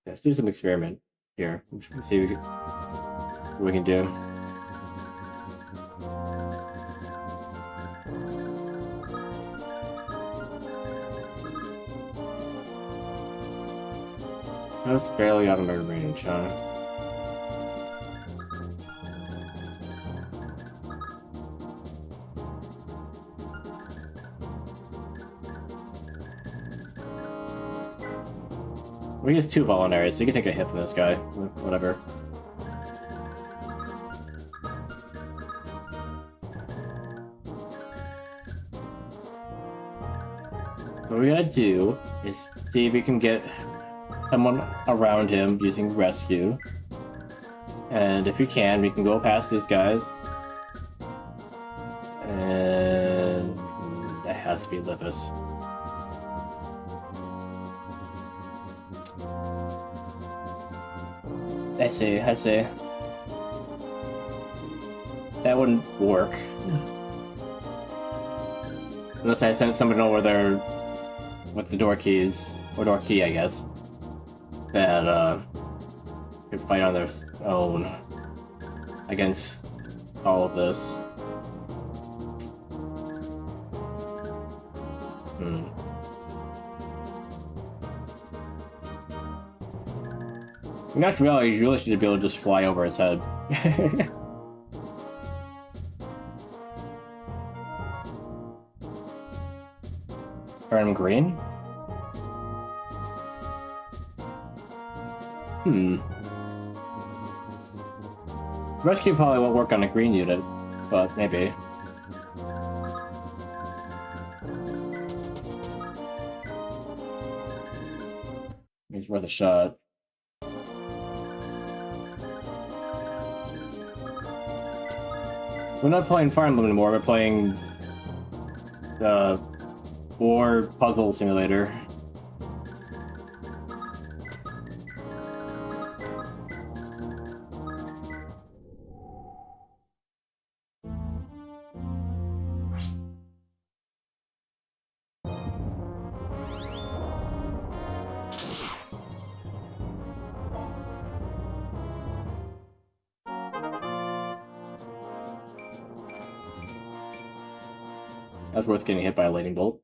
A: Let's do some experiment here. Let's see what we can do. Just barely out of my range, huh? Well, he has 2 vulneraries, so you can take a hit from this guy. Whatever. What we gotta do is see if we can get someone around him using rescue. And if we can go past these guys. And that has to be Lithus. I see. That wouldn't work. Unless I sent somebody over there with the door keys, or door key, I guess, that could fight on their own against all of this. Not really, you really should be able to just fly over his head. Turn him green? Rescue probably won't work on a green unit, but maybe. He's worth a shot. We're not playing Fire Emblem anymore, we're playing the War Puzzle Simulator. That's worth getting hit by a lightning bolt.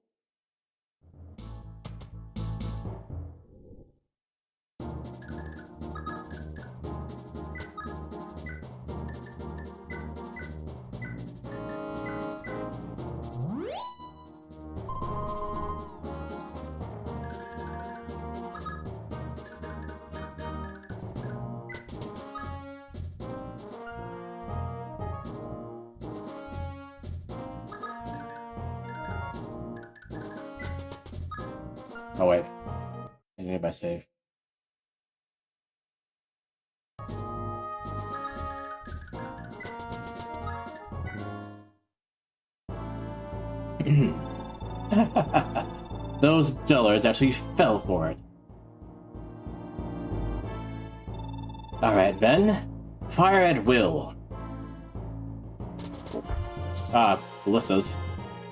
A: Oh wait, I need my save. Those dullards actually fell for it. Alright then, fire at will. Ballistas.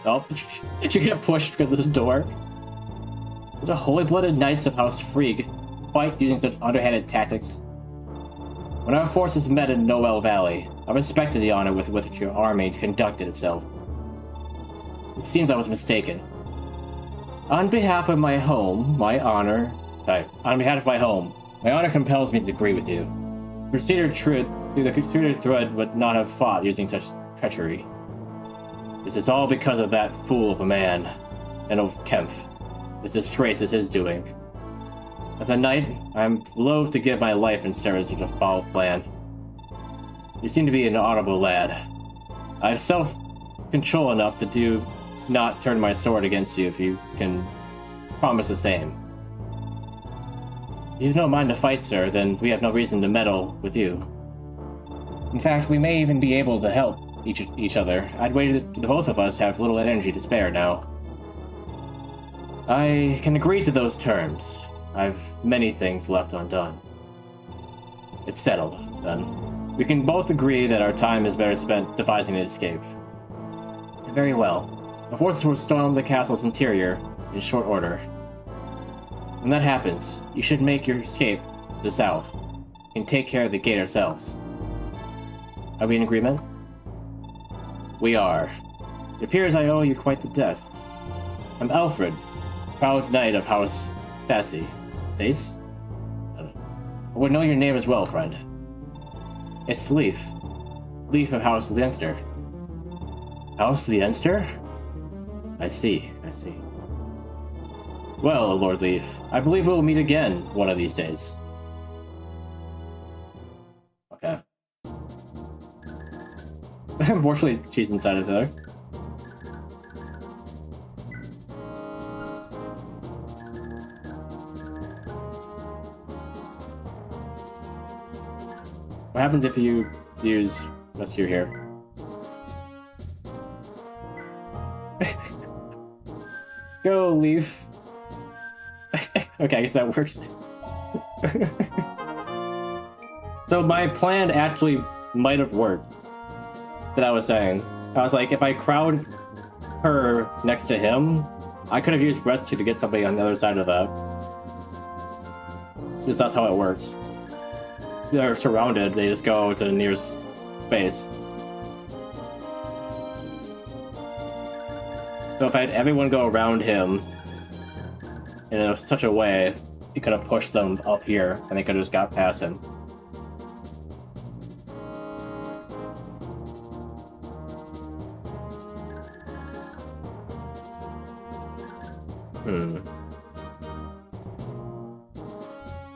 A: Oh, did you get pushed through this door? The holy-blooded knights of House F.I.R.E fight using such underhanded tactics. When our forces met in Noel Valley, I respected the honor with which your army conducted itself. It seems I was mistaken. On behalf of my home, my honor compels me to agree with you. The Crusader thread would not have fought using such treachery. This is all because of that fool of a man, and of Kempf. This disgrace is his doing. As a knight, I am loath to give my life in service of such a foul plan. You seem to be an honorable lad. I have self-control enough to not turn my sword against you if you can promise the same. If you don't mind to fight, sir, then we have no reason to meddle with you. In fact, we may even be able to help each other. I'd wager that the both of us have little energy to spare now. I can agree to those terms. I've many things left undone. It's settled, then. We can both agree that our time is better spent devising an escape. Very well. The forces will storm the castle's interior in short order. When that happens, you should make your escape to the south and take care of the gate ourselves. Are we in agreement? We are. It appears I owe you quite the debt. I'm Alfred, proud knight of House Thracia. Thace? I don't I would know your name as well, friend. It's Leif. Leif of House Leinster. House Leinster? I see. Well, Lord Leif, I believe we'll meet again one of these days. Okay. Unfortunately, she's inside of there. What happens if you use rescue here? Go, Leif. Okay, I guess that works. So my plan actually might have worked. That I was saying. I was like, if I crowd her next to him, I could have used rescue to get somebody on the other side of that. Because that's how it works. They're surrounded, they just go to the nearest space. So if I had everyone go around him in such a way, he could have pushed them up here and they could have just got past him.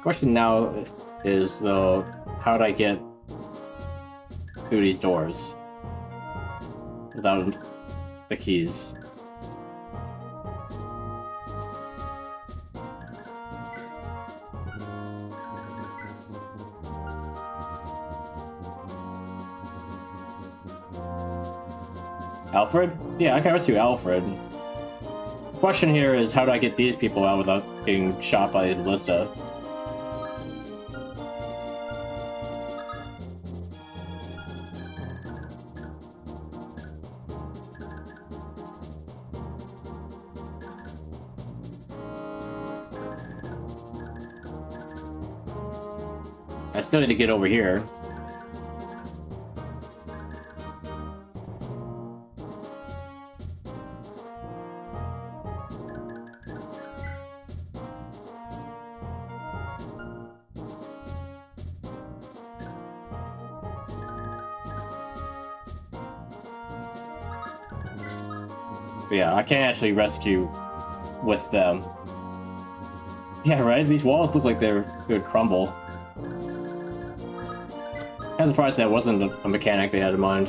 A: Question now is, though, how would I get through these doors without the keys? Alfred? Yeah, I can rescue Alfred. The question here is, how do I get these people out without getting shot by the ballista? I still need to get over here. But yeah, I can't actually rescue with them. Yeah, right? These walls look like they would crumble. I'm surprised that wasn't a mechanic they had in mind.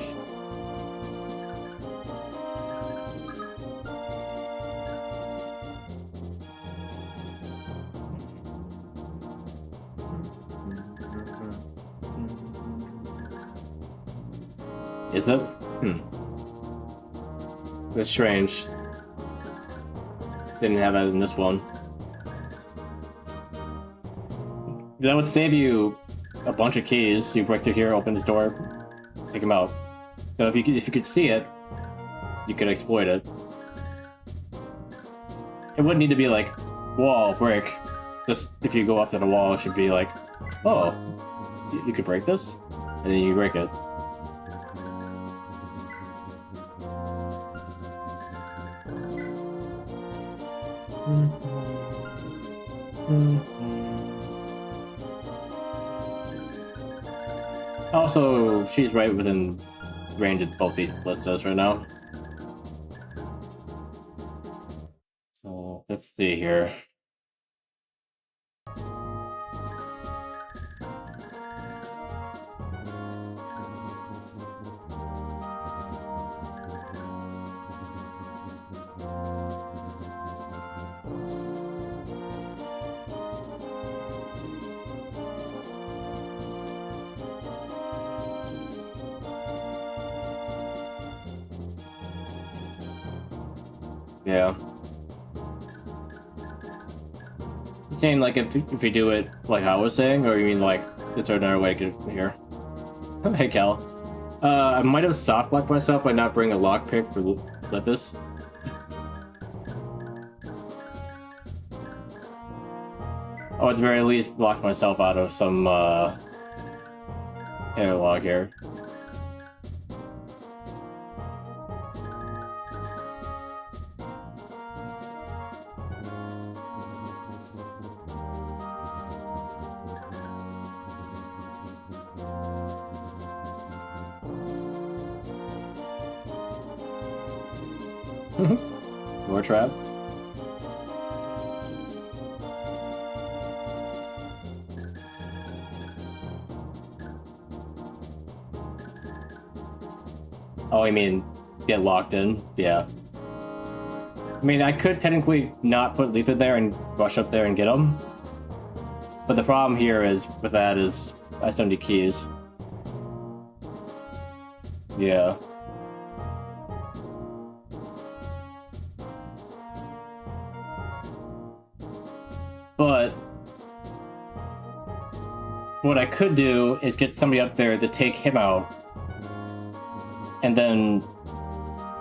A: Is it? It's strange. Didn't have it in this one. That would save you a bunch of keys. You break through here, open this door, take them out. So if you could see it, you could exploit it. It wouldn't need to be like wall break. Just if you go up to the wall, it should be like, oh, you could break this, and then you break it. Also, she's right within range of both these ballistas right now. So let's see here. Yeah. Saying like if you do it like I was saying, or you mean like is there another way to get here? Hey Cal. I might have soft locked myself by not bringing a lockpick for this. Oh, at the very least block myself out of some analog here. Door trap. Oh, I mean, get locked in? Yeah. I mean, I could technically not put Leif in there and rush up there and get him. But the problem here is, with that is, I still need keys. Yeah. But what I could do is get somebody up there to take him out. And then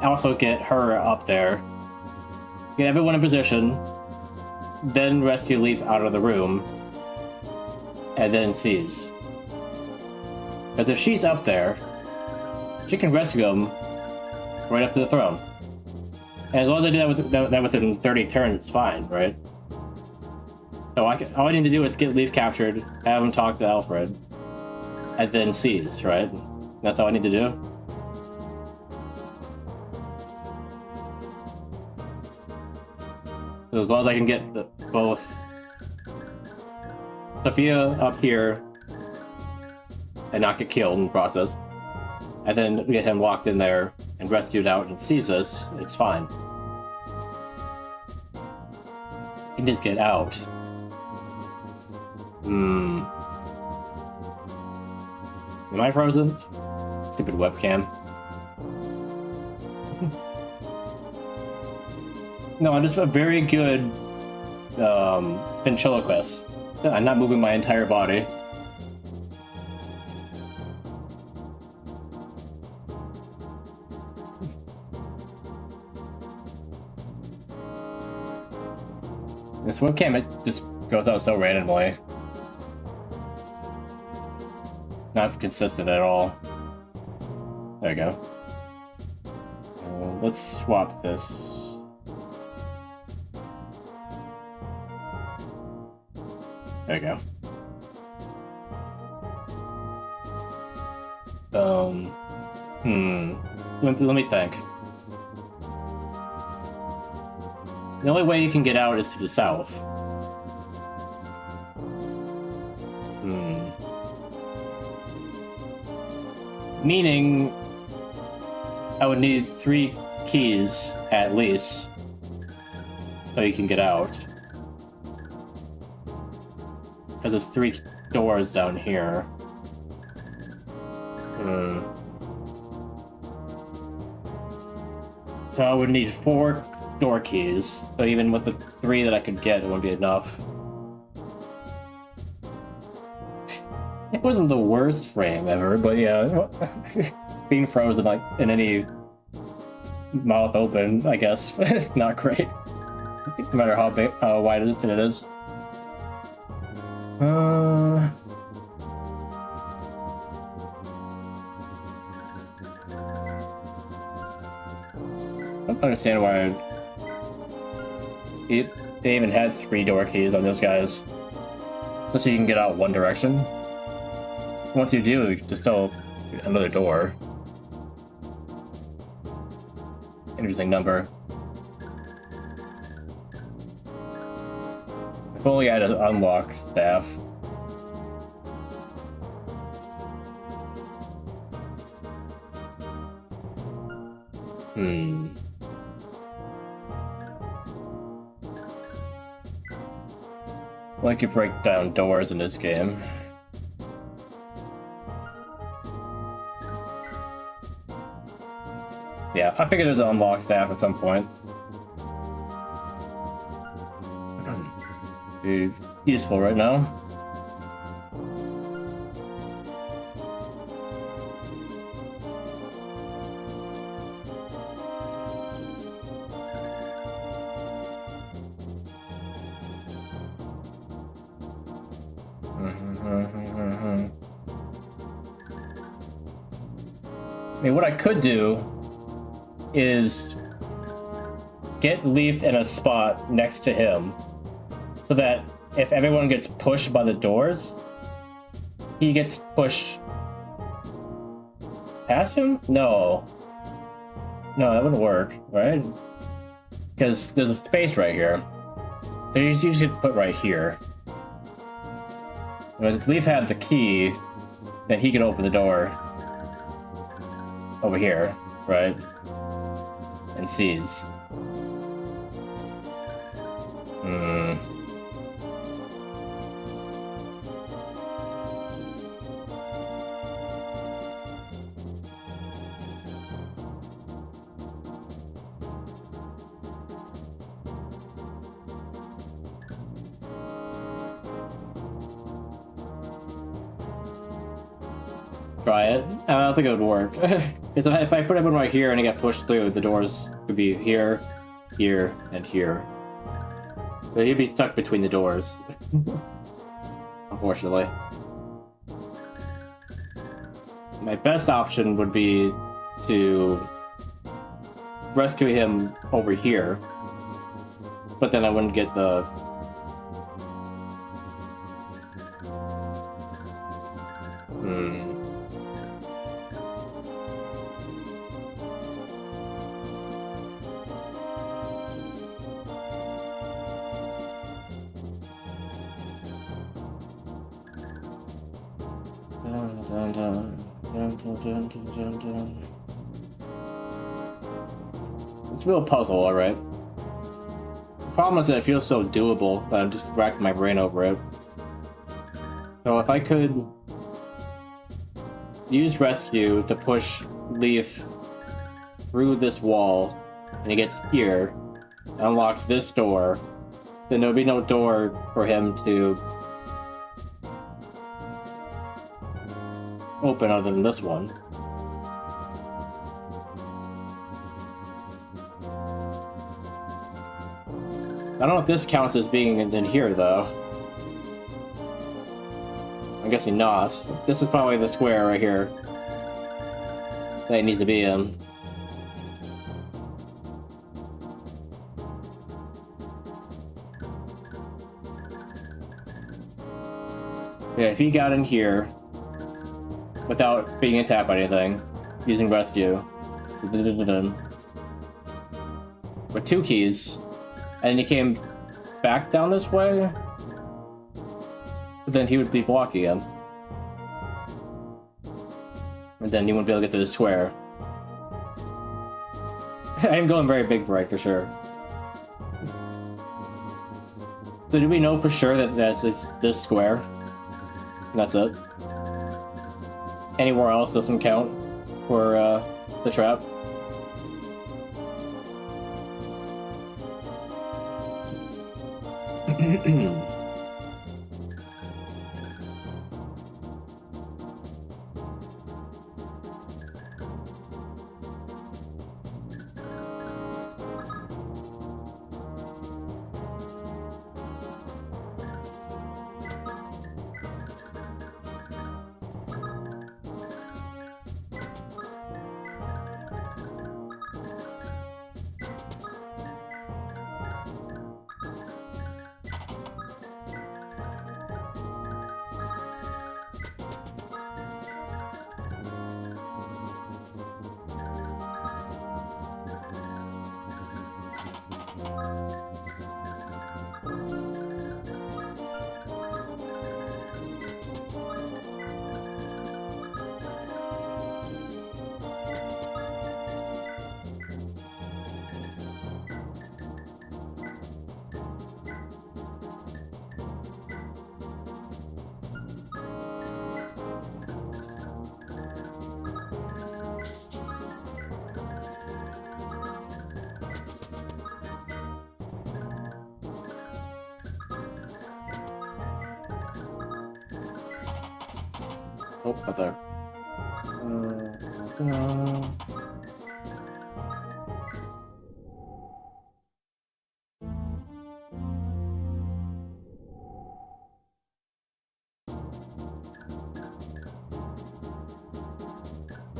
A: also get her up there. Get everyone in position. Then rescue Leif out of the room. And then seize. Because if she's up there, she can rescue him right up to the throne. And as long as I do that within 30 turns, it's fine, right? So all I need to do is get Leif captured, have him talk to Alfred, and then seize, right? That's all I need to do. So as long as I can get both Sophia up here and not get killed in the process, and then get him locked in there and rescued out and seize us, it's fine. He needs to get out. Am I frozen? Stupid webcam. No, I'm just a very good ventriloquist. I'm not moving my entire body. This webcam, it just goes out so randomly. Not consistent at all. There you go. Let's swap this. There you go. Let me think. The only way you can get out is to the south. Meaning, I would need 3 keys at least, so you can get out. Because there's 3 doors down here. So I would need 4 door keys. So even with the 3 that I could get, it wouldn't be enough. It wasn't the worst frame ever, but yeah, being frozen like in any mouth open, I guess, it's not great. No matter how big, how wide it is. I don't understand why they even had 3 door keys on those guys. Just so you can get out one direction. Once you do, just still another door. Interesting number. If only I had an unlock staff. Well, I could break down doors in this game. Yeah, I figured there's an unlock staff at some point. Be useful right now. I mean, what I could do is get Leif in a spot next to him so that if everyone gets pushed by the doors, he gets pushed past him? No. No, that wouldn't work, right? Because there's a space right here. So you should put right here. But if Leif had the key, then he could open the door over here, right? And seize. Hmm. Try it. I don't think it would work. If I put everyone right here and it got pushed through, the doors would be here, here, and here. But he'd be stuck between the doors. Unfortunately. My best option would be to rescue him over here. But then I wouldn't get the... It's a real puzzle, alright. The problem is that it feels so doable that I'm just racking my brain over it. So if I could use rescue to push Leif through this wall and he gets here, unlocks this door, then there'll be no door for him to open other than this one. I don't know if this counts as being in here, though. I'm guessing not. This is probably the square right here that I need to be in. Yeah, if he got in here without being attacked by anything, using rescue, with 2 keys, and he came back down this way, then he would be blocking him. And then he wouldn't be able to get to the square. I am going very big bright for sure. So do we know for sure that that's this square? And that's it? Anywhere else doesn't count for the trap? Oh, up there.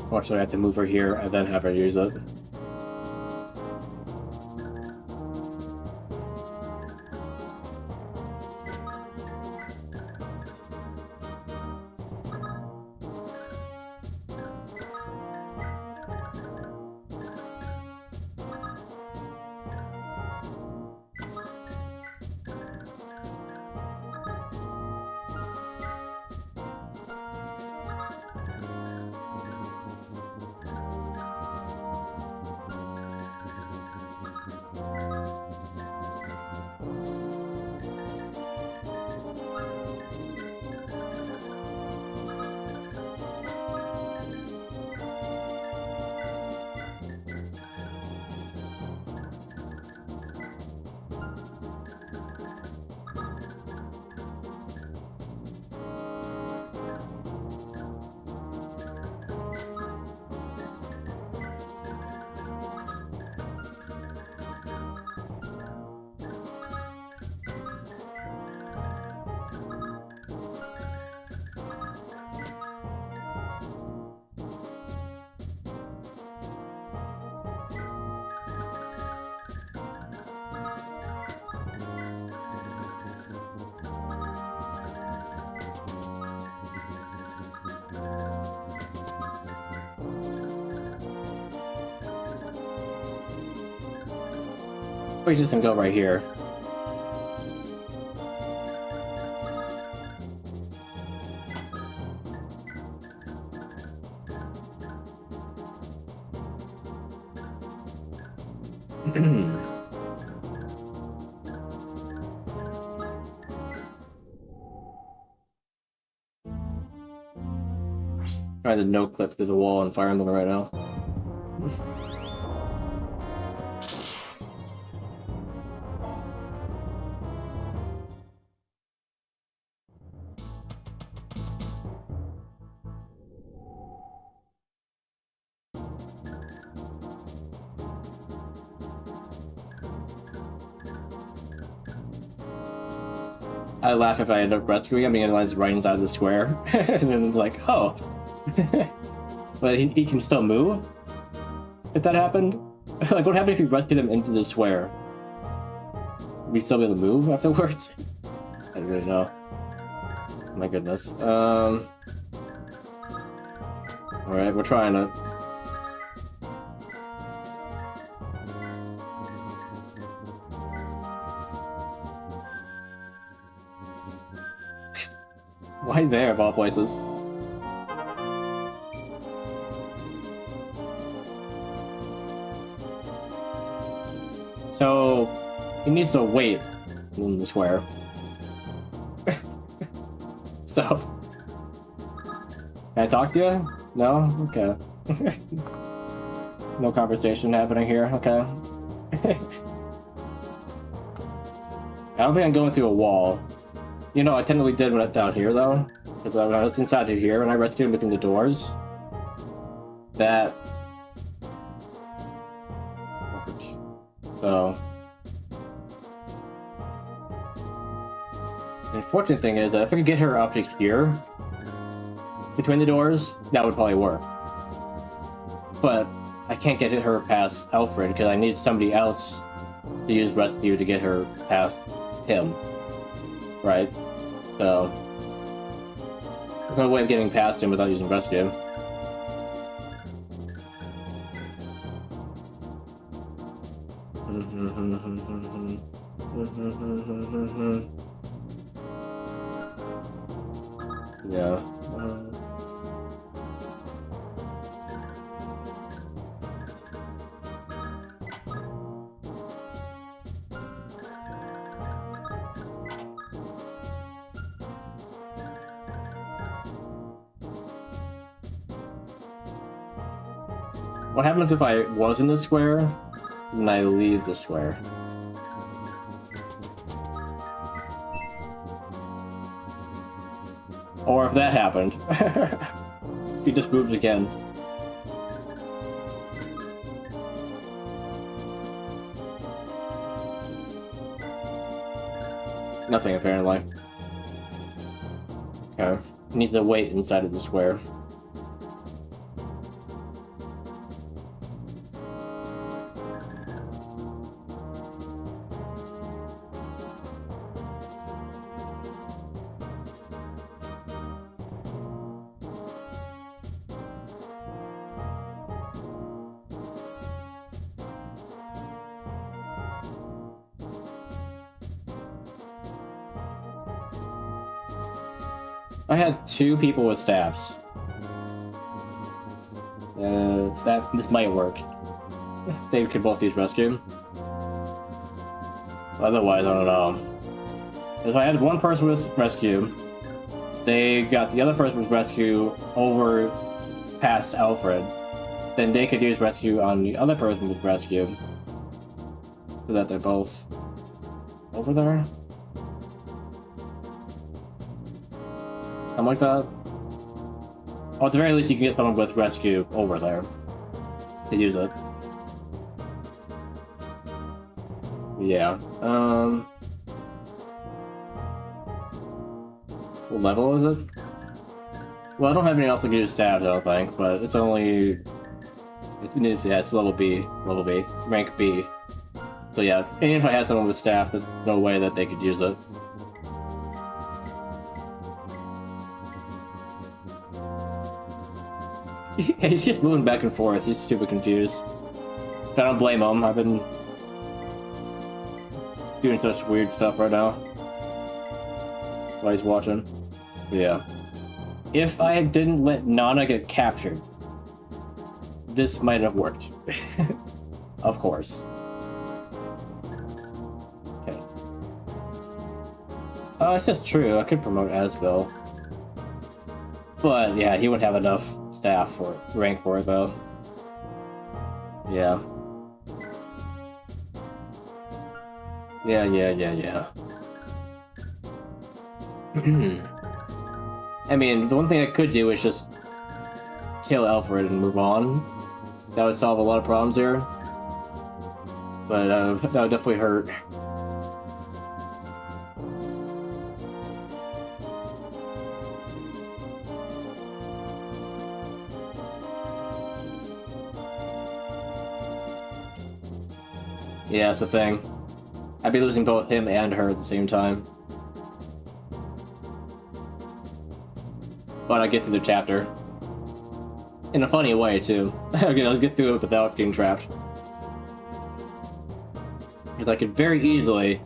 A: Or should I have to move her here and then have her use it? We just can go right here. Trying to no clip to the wall and Fire Emblem right now. I laugh if I end up rescuing him and he lands right inside the square. And then like, oh. But he can still move? If that happened? Like, what happened if you rescued him into the square? Would he still be able to move afterwards? I don't really know. My goodness. Alright, we're trying to... Why there, of all places? So, he needs to wait in the square. So, can I talk to you? No? Okay. No conversation happening here, okay. I don't think I'm going through a wall. You know, I technically did when I down here, though. Because when I was inside of here, and I rescued him within the doors. That... So... The unfortunate thing is that if I could get her up to here, between the doors, that would probably work. But I can't get her past Alfred, because I need somebody else to use rescue to get her past him. Right? So... There's no way of getting past him without using rescue. Yeah. What happens if I was in the square and I leave the square? Or if that happened. If he just moved again. Nothing, apparently. Okay. Needs to wait inside of the square. I had 2 people with staffs. This might work. They could both use rescue. Otherwise, I don't know. If I had one person with rescue, they got the other person with rescue over past Alfred, then they could use rescue on the other person with rescue. So that they're both over there. Something like that. Or at the very least, you can get someone with rescue over there to use it. Yeah. What level is it? Well, I don't have any else to use stabs, I don't think, but it's only... it's level B. Level B. Rank B. So yeah, even if I had someone with staff, there's no way that they could use it. He's just moving back and forth. He's super confused. I don't blame him. I've been doing such weird stuff right now while he's watching. Yeah. If I didn't let Nana get captured, this might have worked. Of course. Okay. It's just true. I could promote Asbel. But yeah, he wouldn't have enough staff for rank for it though. Yeah. Yeah. I mean, the one thing I could do is just kill Alfred and move on. That would solve a lot of problems here. But that would definitely hurt. Yeah, that's the thing. I'd be losing both him and her at the same time. But I get through the chapter. In a funny way, too. I'll get through it without getting trapped. Because I could very easily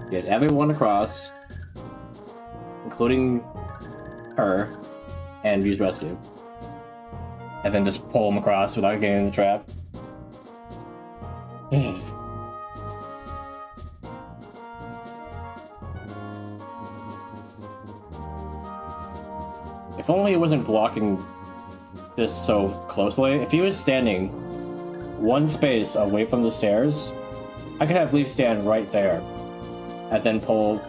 A: get everyone across, including her, and use rescue. And then just pull them across without getting in the trap. If only it wasn't blocking this so closely. If he was standing one space away from the stairs, I could have Leif stand right there and then pull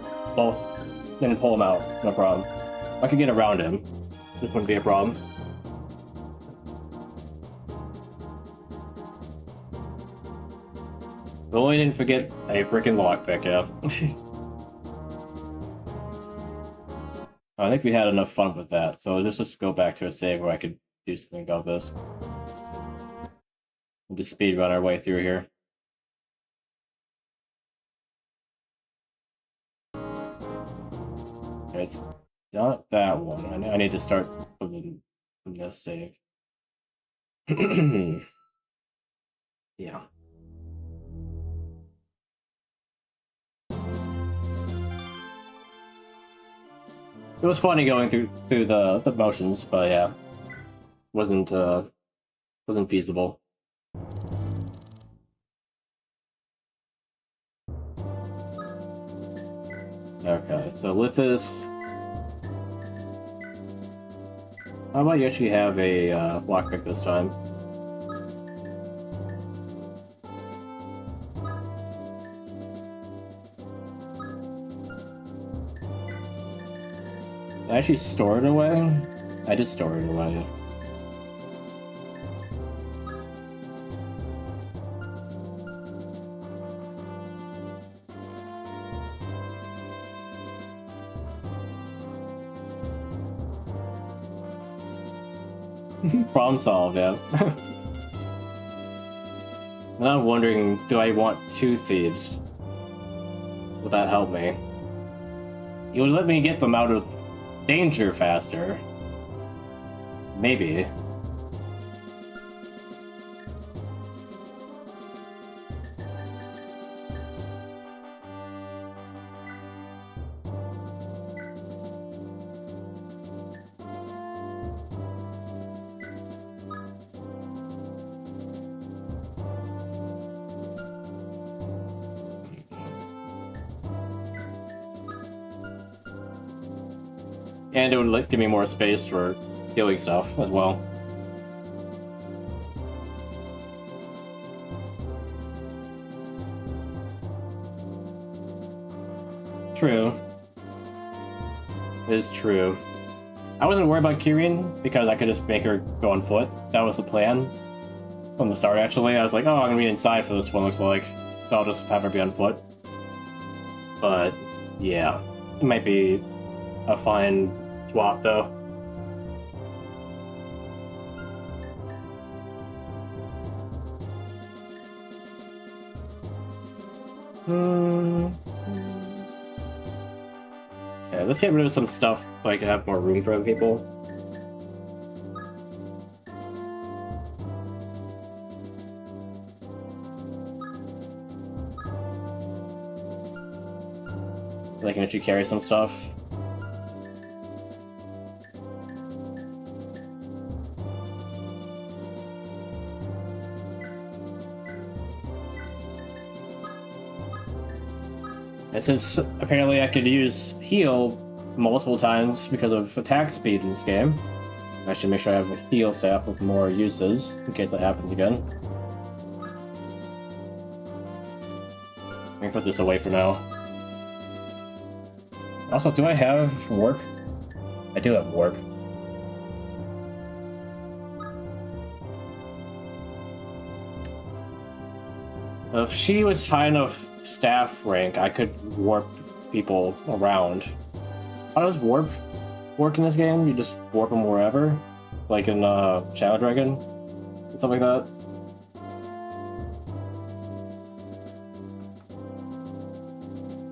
A: him out, no problem. I could get around him. This wouldn't be a problem. But only didn't forget a freaking lockpick, yeah. I think we had enough fun with that, so let's just go back to a save where I could do something about this. We'll just speed run our way through here. Okay, it's not that one. I need to start from this save. Yeah. It was funny going through the motions, but yeah, wasn't feasible. Okay, so with this, how about you actually have a lockpick this time? Did I actually store it away? I did store it away. Problem solved, yeah. And I'm wondering, do I want 2 thieves? Would that help me? It would let me get them out of danger faster. Maybe. And it would give me more space for stealing stuff as well. True. It is true. I wasn't worried about Kirin because I could just make her go on foot. That was the plan from the start, actually. I was like, oh, I'm gonna be inside for this one, looks like. So I'll just have her be on foot. But, yeah. It might be a fine swap, though. Okay, let's get rid of some stuff so I can have more room for other people. They can let you carry some stuff. And since apparently I could use heal multiple times because of attack speed in this game, I should make sure I have a heal staff with more uses in case that happens again. I'm gonna put this away for now. Also, do I have warp? I do have warp. If she was high enough staff rank, I could warp people around. How does warp work in this game? You just warp them wherever? Like in Shadow Dragon? Stuff like that?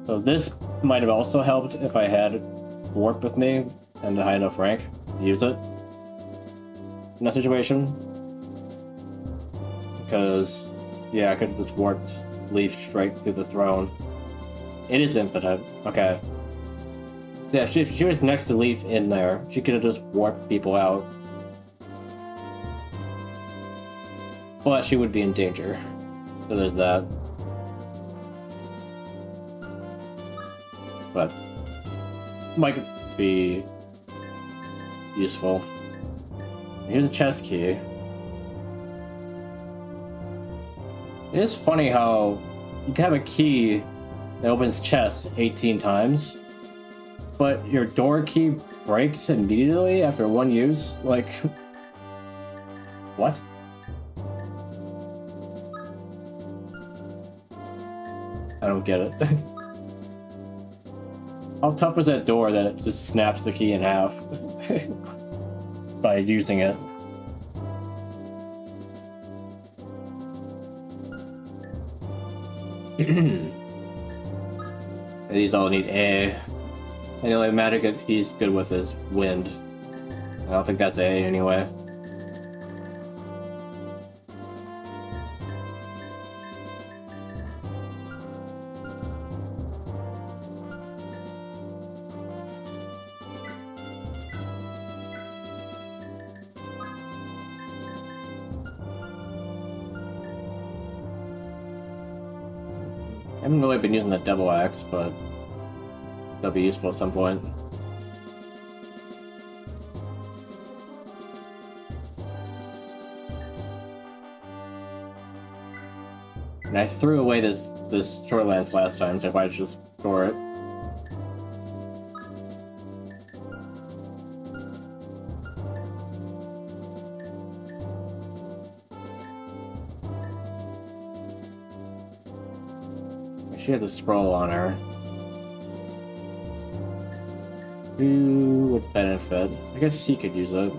A: So this might have also helped if I had warp with me and a high enough rank to use it in that situation. Because, yeah, I could have just warped Leif straight through the throne. It is infinite. Okay. Yeah, if she was next to Leif in there, she could have just warped people out. But she would be in danger. So there's that. But might be useful. Here's a chest key. It is funny how you can have a key that opens chests 18 times, but your door key breaks immediately after one use. Like, what? I don't get it. How tough is that door that it just snaps the key in half by using it? These all need A. And the only magic that he's good with is wind. I don't think that's A anyway. I haven't really been using the double axe, but that'll be useful at some point. And I threw away this short lance last time, so if I just store it. She has a scroll on her. Who would benefit? I guess he could use it.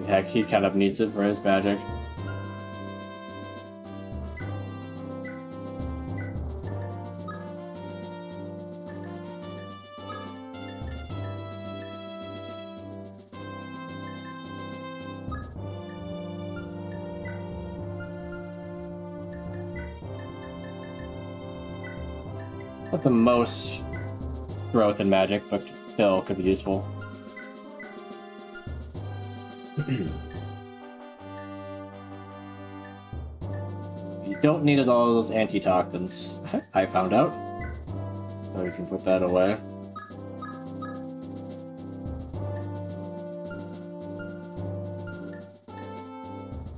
A: Heck, he kind of needs it for his magic. Not the most growth in magic, but still could be useful. You don't need all those antitoxins, I found out. So we can put that away.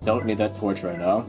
A: Don't need that torch right now.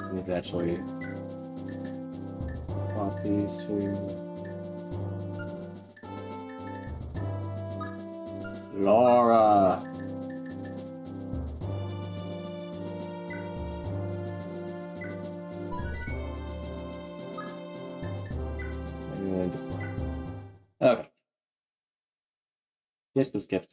A: I need to actually plot these two. Laura! And... okay. Skip.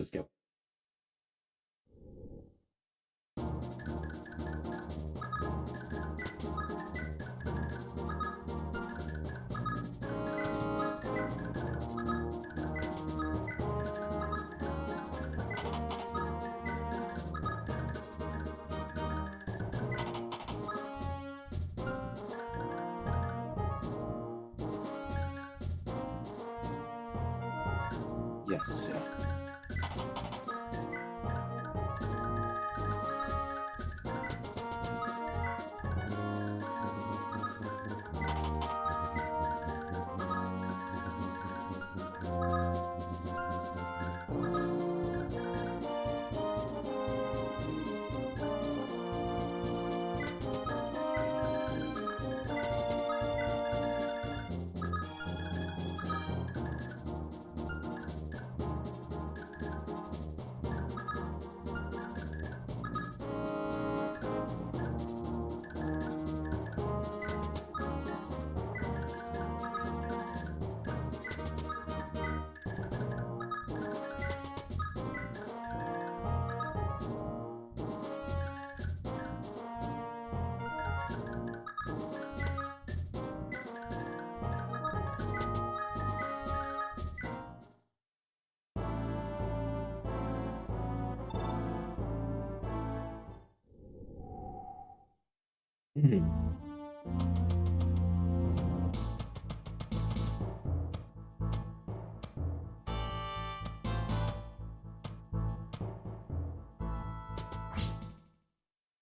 A: Yes, yeah.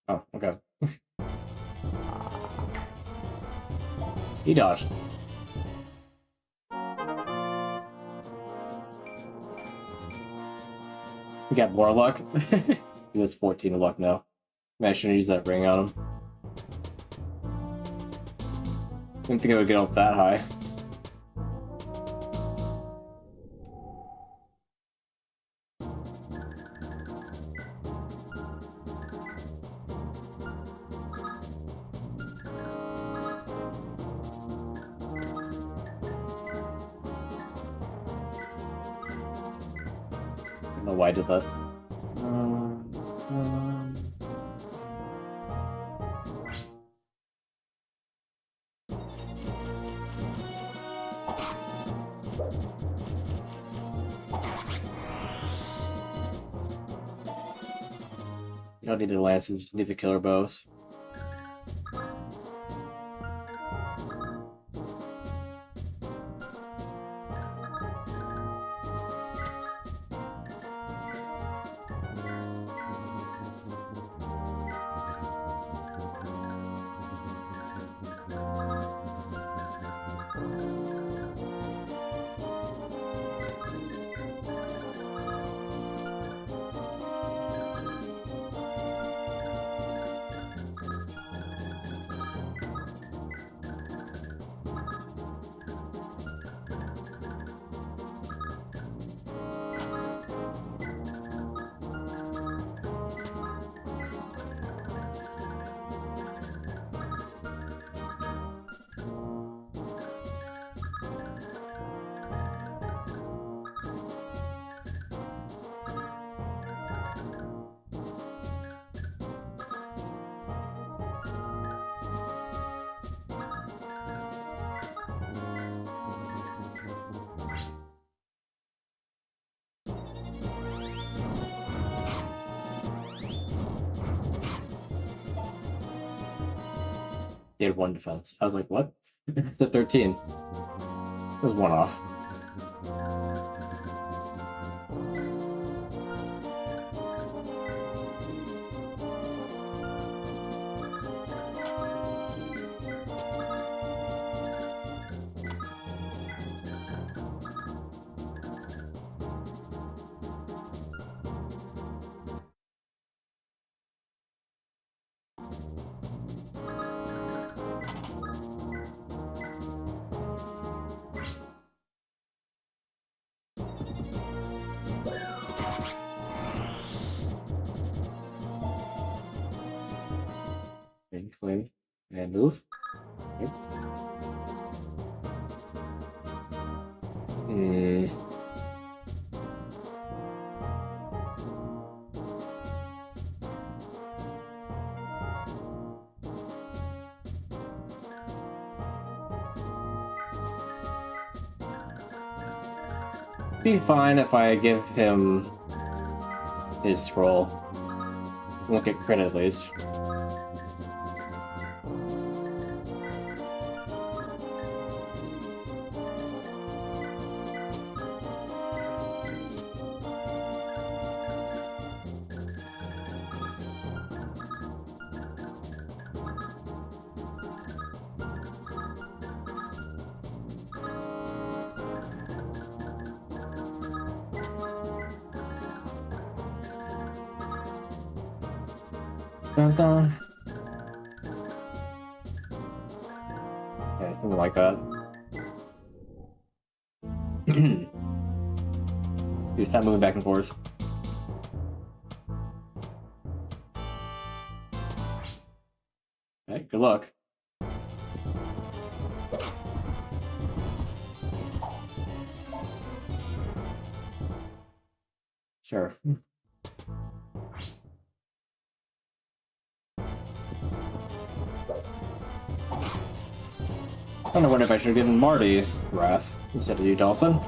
A: Oh, okay. He dodged. We got more luck. He has 14 luck now. Maybe I shouldn't use that ring on him. Didn't think I would get up that high. I don't know why I did that. You don't need the lances, you need the killer bows. He had 1 defense. I was like, what? It's at 13. It was 1 off. Swing. And move. Yep. Hmm. Be fine if I give him his scroll. Won't get credit at least. Dun dun. Yeah, something like that. Dude, stop moving back and forth. Okay, good luck. Sure. I wonder if I should have given Marty Wrath instead of you, Dawson.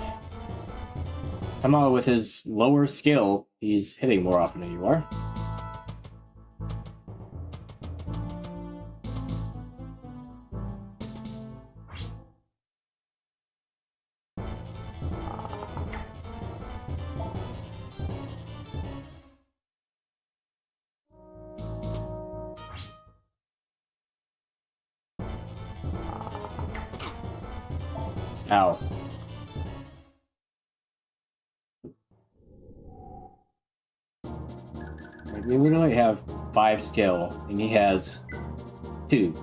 A: Somehow with his lower skill, he's hitting more often than you are. Ow. We literally have 5 skill, and he has 2.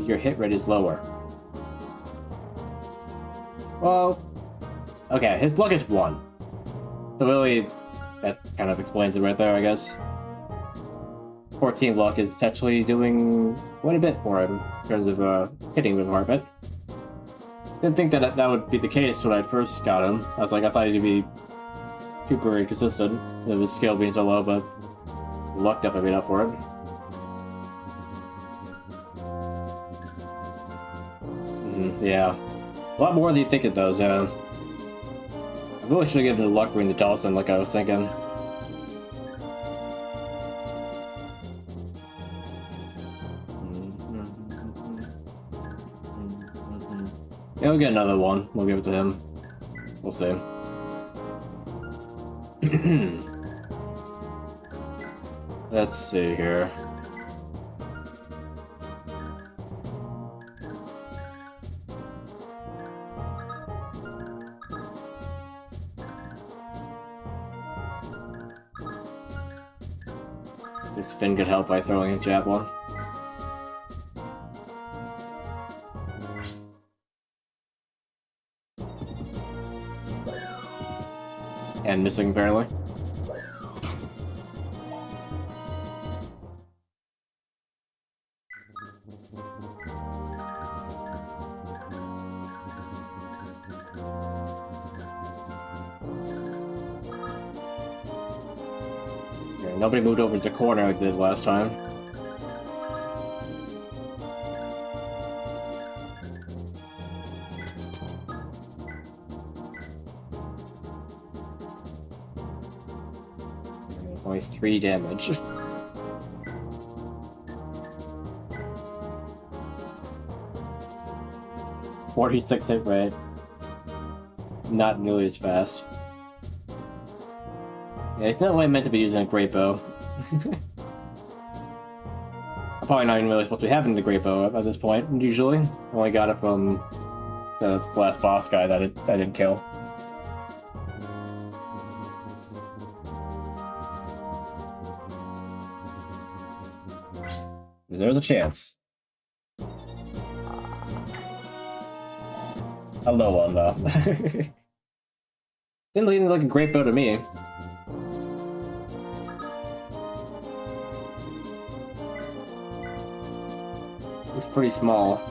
A: Your hit rate is lower. Well, okay, his luck is 1. So really, that kind of explains it right there, I guess. 14 luck is essentially doing quite a bit for him in terms of hitting the department. Didn't think that that would be the case when I first got him. I was like, I thought he'd be super inconsistent with his skill being so low, but luck definitely made up for it. Yeah. A lot more than you think it does, yeah. I really should have given the luck ring to Dawson like I was thinking. Yeah, we'll get another one. We'll give it to him. We'll see. Let's see here. This Finn could help by throwing his javelin. And missing, apparently. Yeah, nobody moved over to the corner like they did last time. Only 3 damage. .46 hit rate. Not nearly as fast. Yeah, it's not really meant to be using a great bow. I'm probably not even really supposed to be having the great bow at this point, usually. I only got it from the last boss guy that I didn't kill. There's a chance. A low one, though. Didn't look like a great bow to me. pretty small.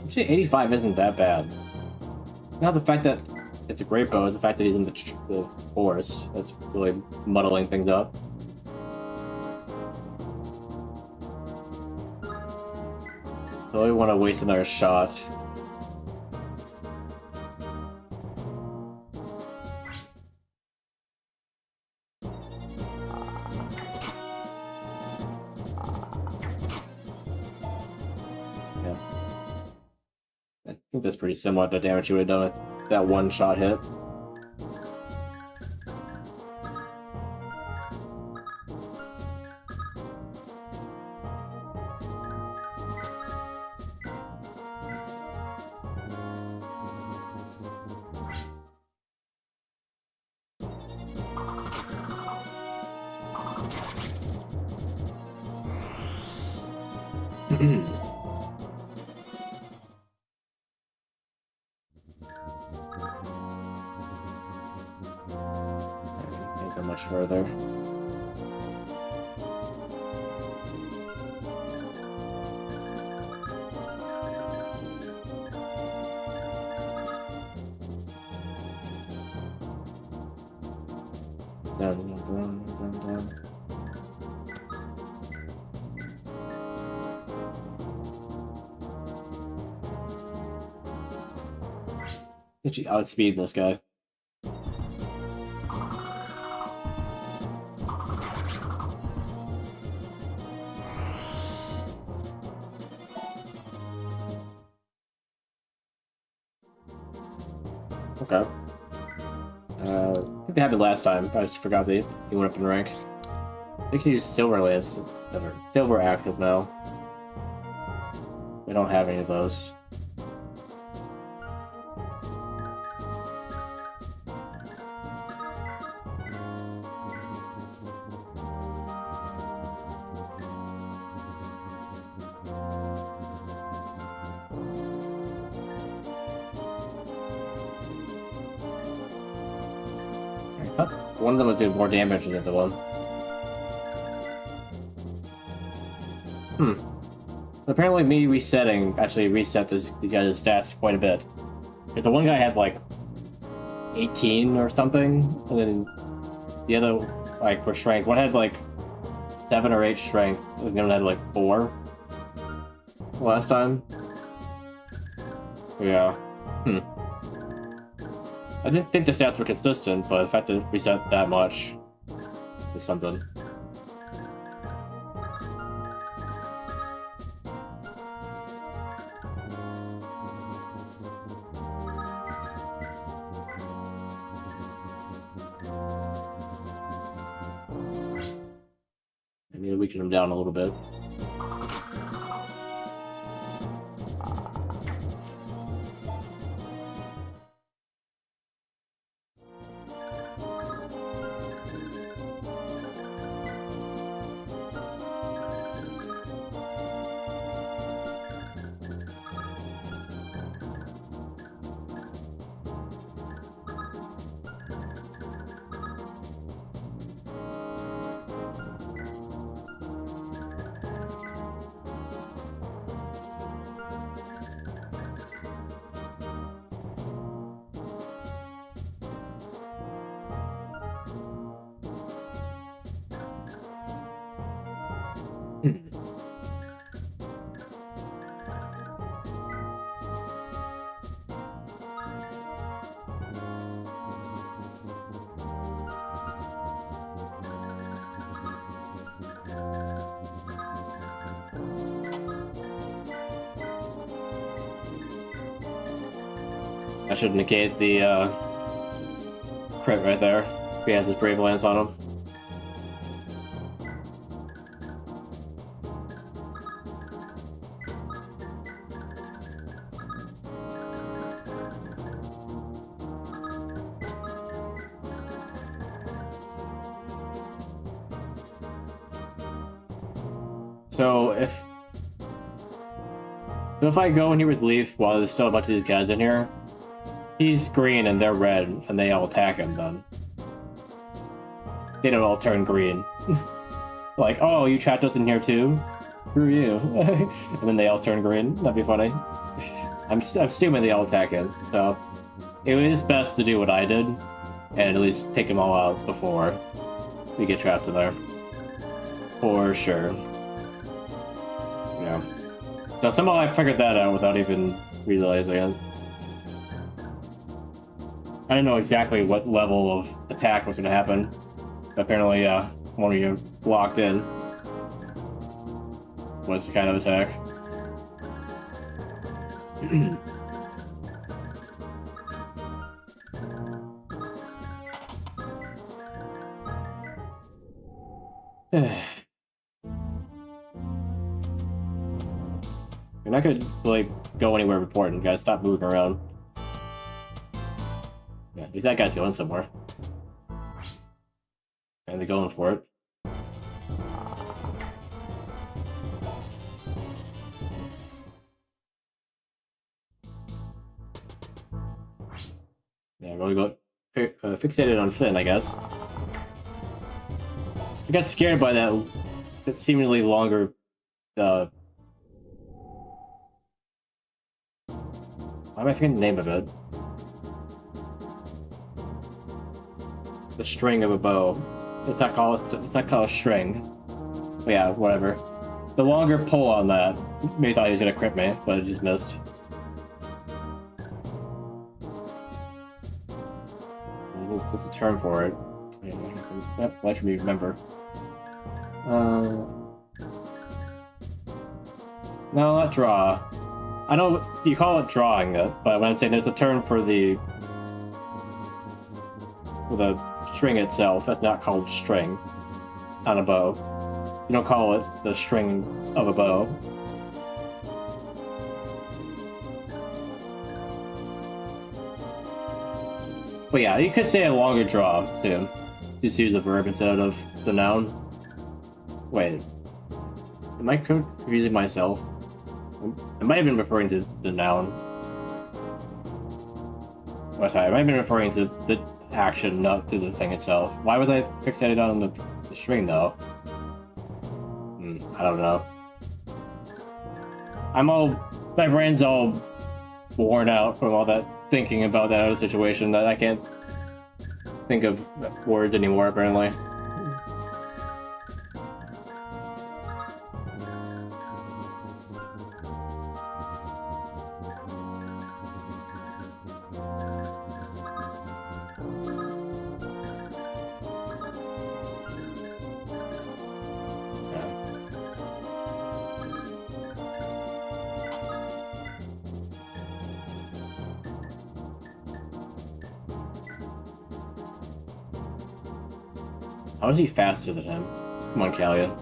A: Actually, 85 isn't that bad. Not the fact that it's a great bow, it's the fact that he's in the forest that's really muddling things up. I really want to waste another shot. Yeah. I think that's pretty similar to the damage you would have done with that one shot hit. Can't go much further. Dun. Actually, outspeed this guy. Okay. I think they had it last time. I just forgot that he went up in rank. They can use Silver Lance. Silver active now. We don't have any of those. I thought one of them would do more damage than the other one. Apparently me resetting actually reset these guys' stats quite a bit. If the one guy had like 18 or something, and then the other like for strength, one had like 7 or 8 strength, and the other had like 4 last time. Yeah. I didn't think the stats were consistent, but the fact that it reset that much is something. I need to weaken him down a little bit. I should negate the crit right there. He has his Brave Lance on him. So if I go in here with Leif while there's still a bunch of these guys in here, he's green and they're red, and they all attack him then. They don't all turn green. Like, oh, you trapped us in here too? Screw you. And then they all turn green. That'd be funny. I'm assuming they all attack in, so it is best to do what I did and at least take them all out before we get trapped in there. For sure. Yeah. So somehow I figured that out without even realizing it. I didn't know exactly what level of attack was going to happen. But apparently, when you're locked in, was the kind of attack. You're not gonna like go anywhere important. You gotta stop moving around. Yeah, at least that guy's going somewhere. And they're going for it. Yeah, really go fixated on Finn, I guess. I got scared by that seemingly longer. Why am I forgetting the name of it? The string of a bow. It's not called a string. But yeah, whatever. The longer pull on that. Maybe thought he was gonna crit me, but it just missed. What's the term for it? Let me remember. No, not draw. I know you call it drawing it, but when I'm saying there's a term for the string itself, that's not called string on a bow. You don't call it the string of a bow. But yeah, you could say a longer draw too. Just use the verb instead of the noun. Wait, am I confusing myself? I might have been referring to the noun. Oh, sorry, I might have been referring to the action, not to the thing itself. Why was I fixated on the string though? I don't know. My brain's all worn out from all that thinking about that other situation that I can't think of words anymore, apparently. How is he faster than him? Come on, Callion.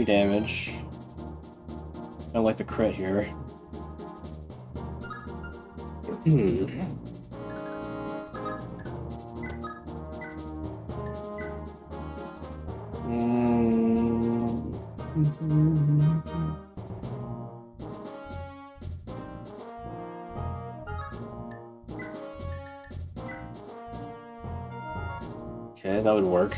A: Damage. I don't like the crit here. Okay, that would work.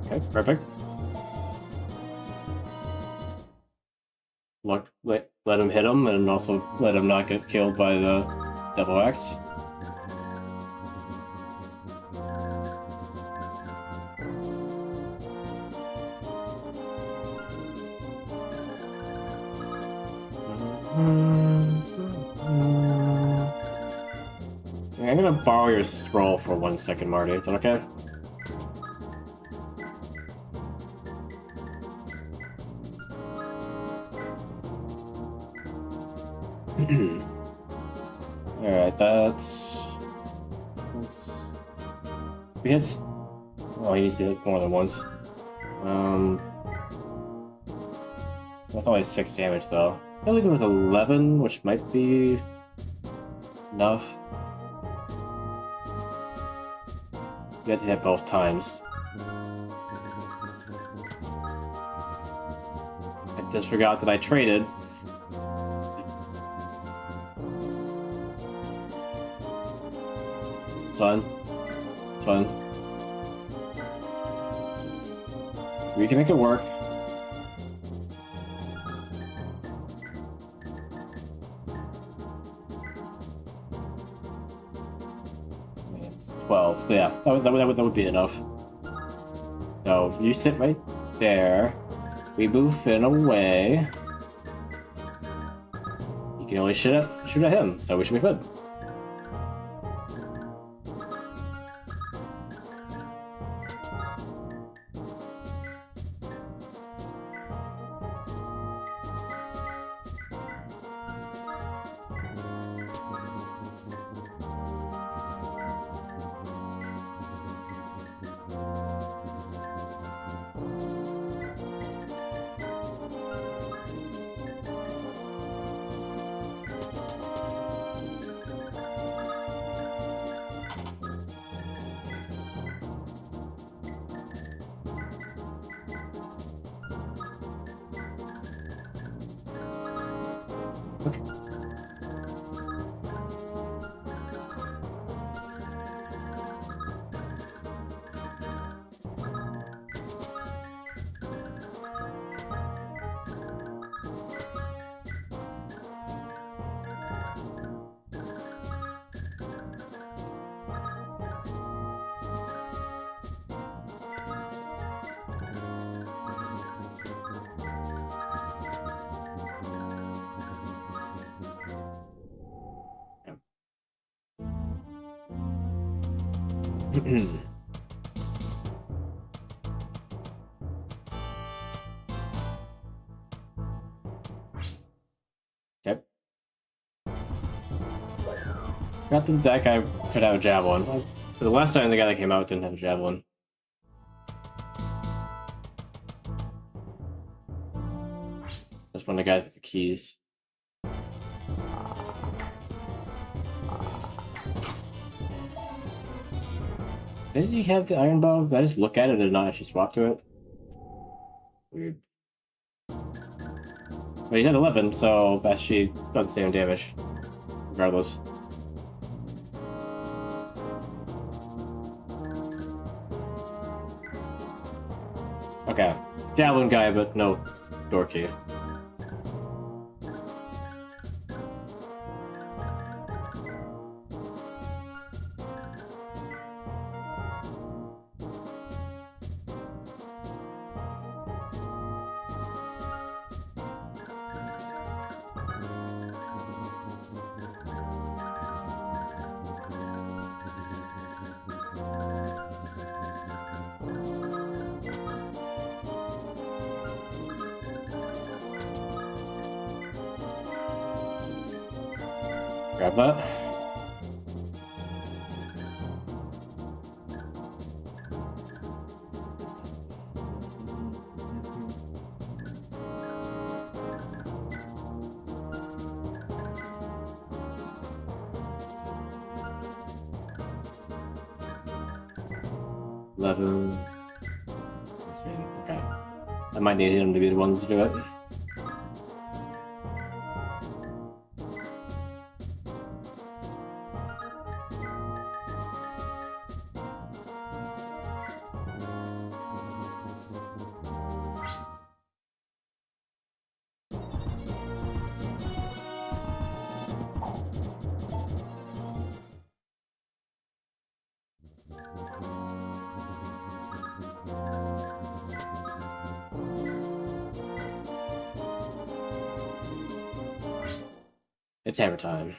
A: Okay, perfect. Let him hit him, and also let him not get killed by the Devil Axe. Yeah, I'm gonna borrow your scroll for 1 second, Marty. Is that okay? Alright, that's... We hit... Oh, he needs to hit more than once. That's only 6 damage, though. I feel like it was 11, which might be... enough. You had to hit both times. I just forgot that I traded. It's fun. It's fun. We can make it work. It's 12. So yeah, that would be enough. So you sit right there. We move Finn away. You can only shoot at him, so we should be good. Yep. Got the deck, I could have a javelin. The last time the guy that came out didn't have a javelin. Just when the guy with the keys. Did he have the iron bow? Did I just look at it and not actually swap to it? Weird. But he's at 11, so that she does the same damage. Regardless. Okay. Javelin guy, but no door key. Grab that. Okay. I might need him to be the one to do it. It's hammer time.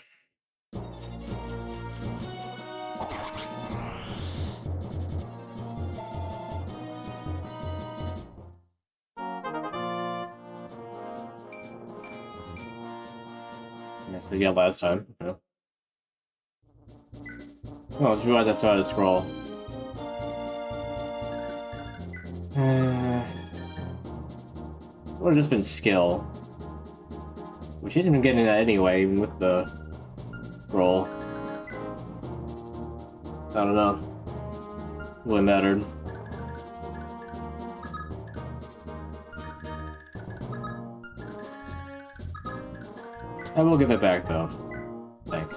A: Yes, we got last time. Okay. Oh, I just realized I still had to scroll. Would have just been skill. Which he isn't getting that anyway, even with the roll. I don't know. Really mattered. I will give it back though. I think.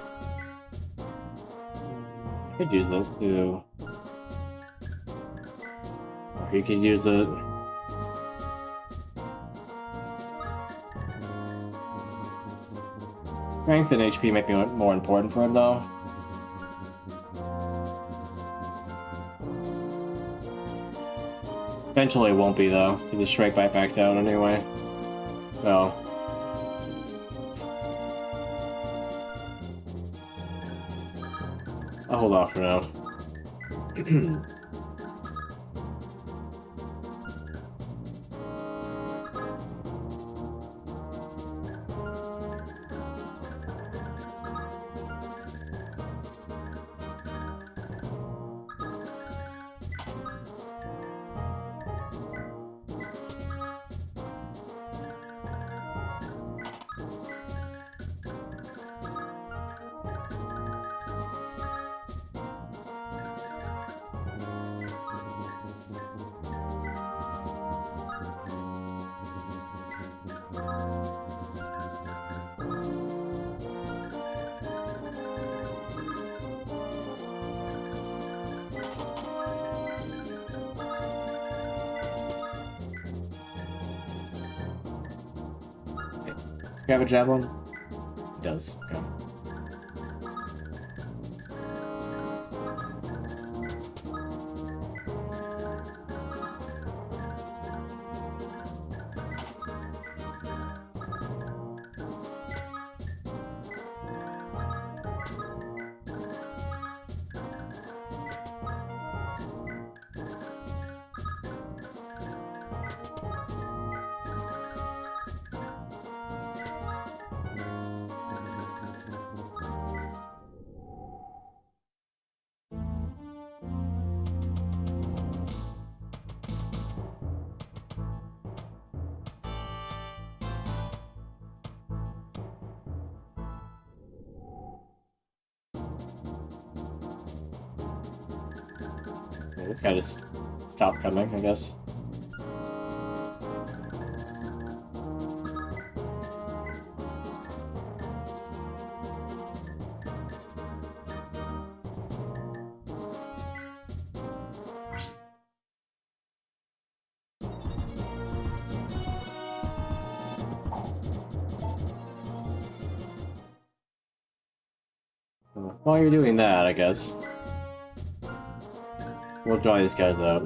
A: I could use it too. Or he could use it. Strength and HP might be more important for him though. Eventually it won't be though. He just strike backs out anyway. So I'll hold off for now. You have a javelin? It does. Okay. Yeah, this guy just stopped coming, I guess. While you're doing that, I guess we'll draw these guys out.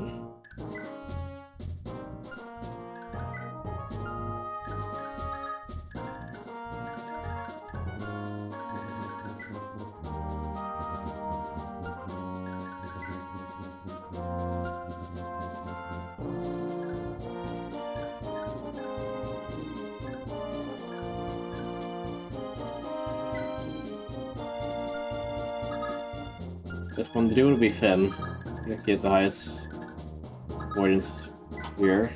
A: This one to do would be Finn. He has the highest avoidance here.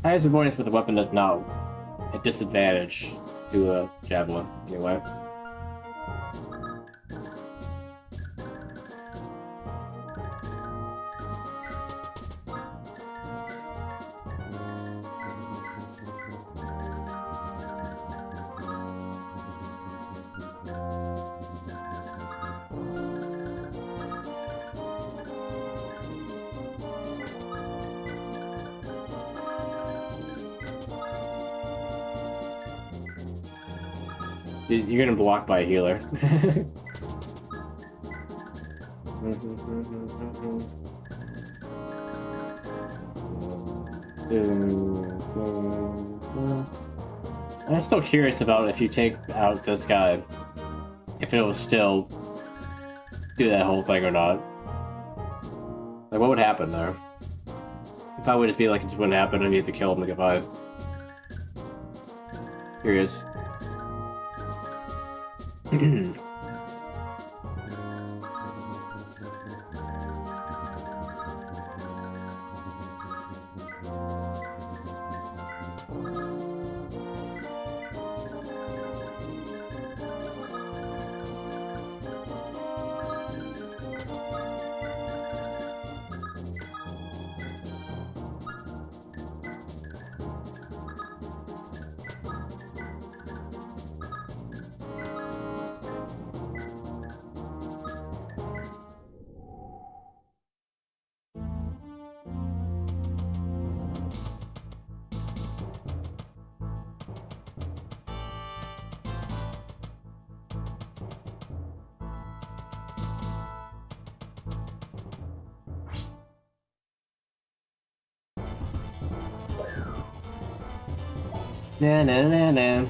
A: Highest avoidance with the weapon is not a disadvantage to a javelin, anyway. You're getting blocked by a healer. I'm still curious about if you take out this guy, if it will still do that whole thing or not. Like, what would happen there? It probably would just be like it just wouldn't happen and you have to kill him to get by. Curious. Na na na na.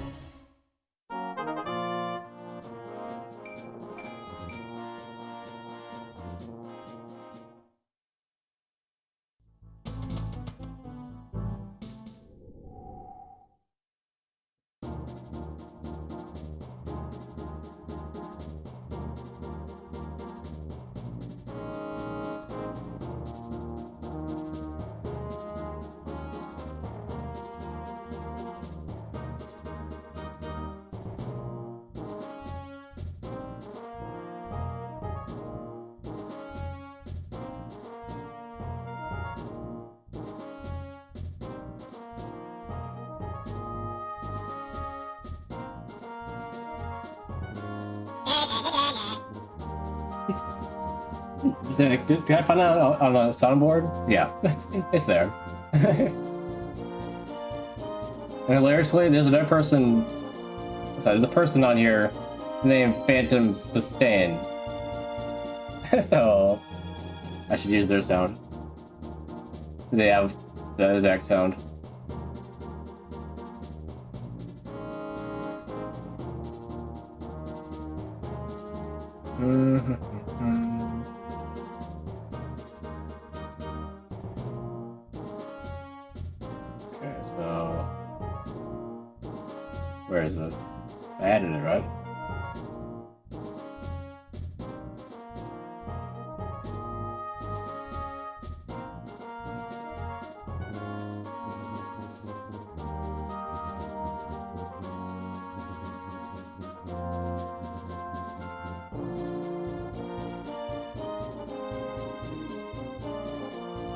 A: Is it, can I find that on a soundboard? Yeah, it's there. And hilariously, there's another person. Sorry, there's a person on here named Phantom Sustain. So I should use their sound. They have the exact sound. Okay, so where is it? I added it, right?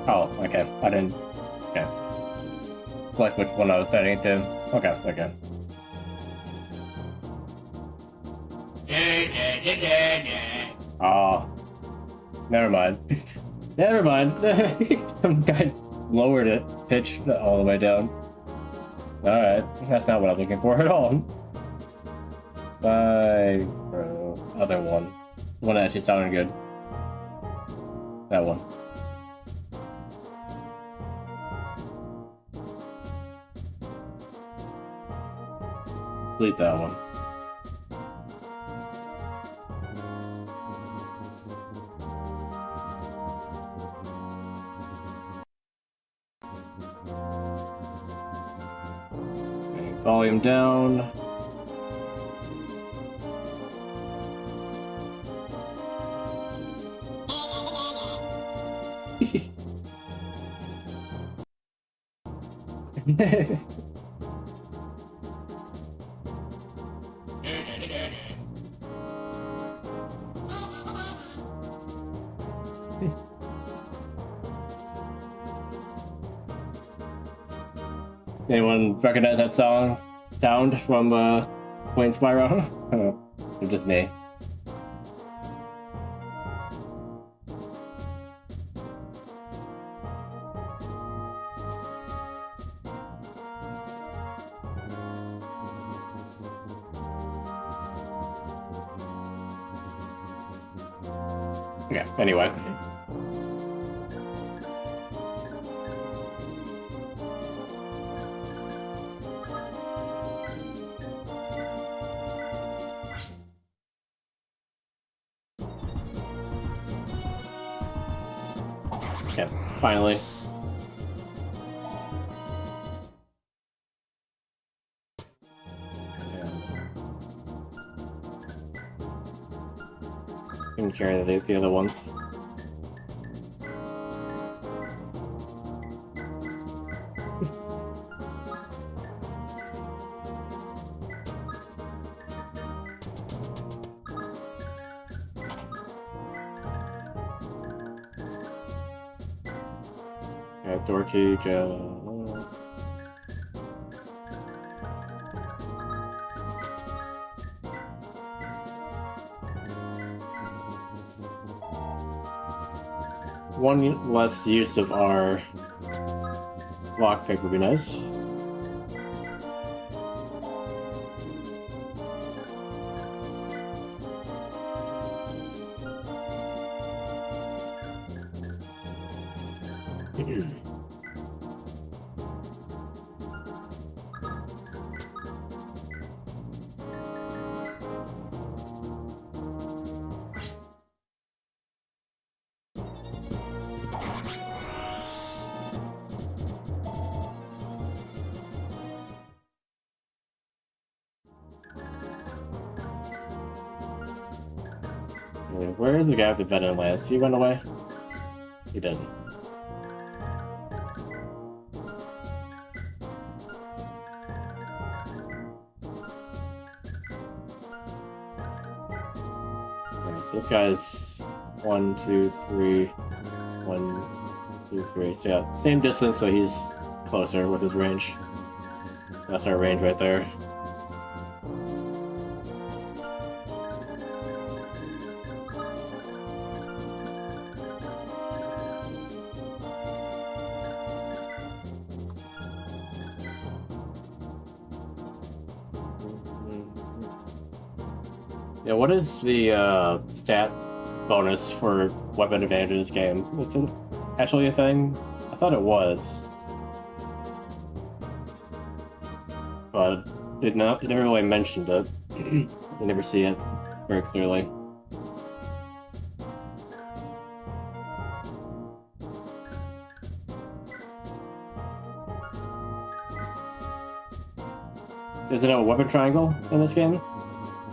A: Oh, okay. I didn't. Okay. Like which one I was setting it to. Okay, okay. Oh. Never mind. Never mind. Some guy lowered it, pitched all the way down. Alright. That's not what I'm looking for at all. Bye, bro. Other one. One that actually sounded good. That one. Delete that one. Okay, volume down. Anyone recognize that sound from playing Spyro? Or just me? Yeah, anyway. Yeah, finally. Can carry the other ones. Yeah, door key, jail. One less use of our lockpick would be nice. Where did the guy with the venom last? He run away? He didn't. Okay, so this guy's 1, 2, 3. 1, 2, 3. So yeah, same distance, so he's closer with his range. That's our range right there. Yeah, what is the stat bonus for weapon advantage in this game? It's actually a thing? I thought it was. But it never really mentioned it. You never see it very clearly. Isn't it a weapon triangle in this game?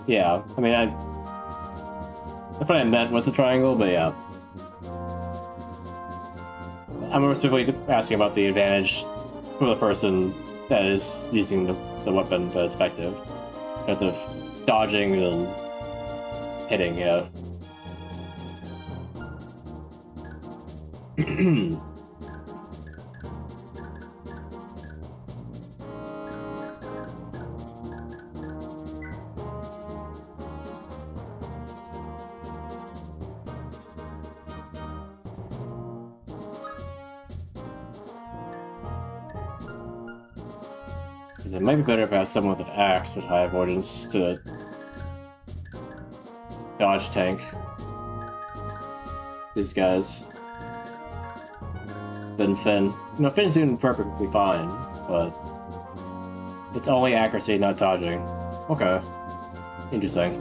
A: Yeah, I mean, that's what I meant was a triangle, but yeah. I'm more specifically asking about the advantage for the person that is using the weapon that is effective. In terms of dodging and hitting, yeah. It might be better if I have someone with an axe with high avoidance to dodge tank these guys than Finn. You know, Finn's doing perfectly fine, but it's only accuracy, not dodging. Okay. Interesting.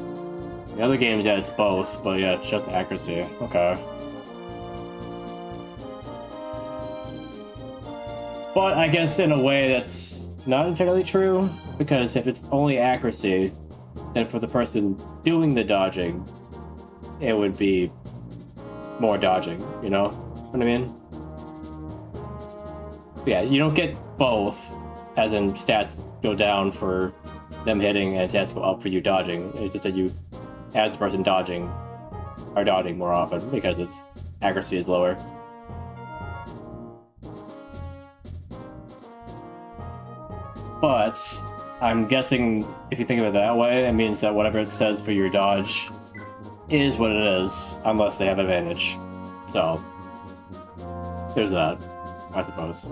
A: The other games, yeah, it's both, but yeah, it's just accuracy. Okay. But I guess in a way that's not entirely true, because if it's only accuracy, then for the person doing the dodging, it would be more dodging, you know what I mean? Yeah, you don't get both, as in stats go down for them hitting and stats go up for you dodging. It's just that you, as the person dodging, are dodging more often because its accuracy is lower. But I'm guessing if you think of it that way, it means that whatever it says for your dodge is what it is, unless they have advantage. So, there's that, I suppose.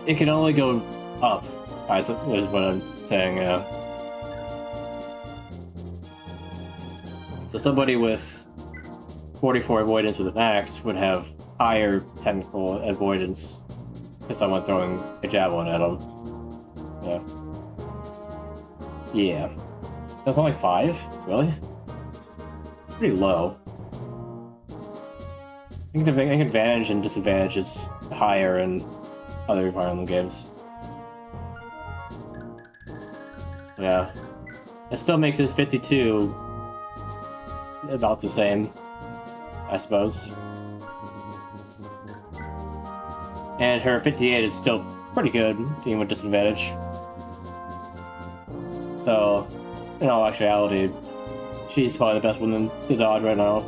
A: It can only go up, is what I'm saying, yeah. somebody with 44 avoidance with an axe would have higher technical avoidance to someone throwing a javelin at them. Yeah. Yeah. That's only 5? Really? Pretty low. I think the advantage and disadvantage is higher in other Fire Emblem games. Yeah. It still makes his 52 about the same, I suppose. And her 58 is still pretty good, even with disadvantage. So, in all actuality, she's probably the best one to dodge right now.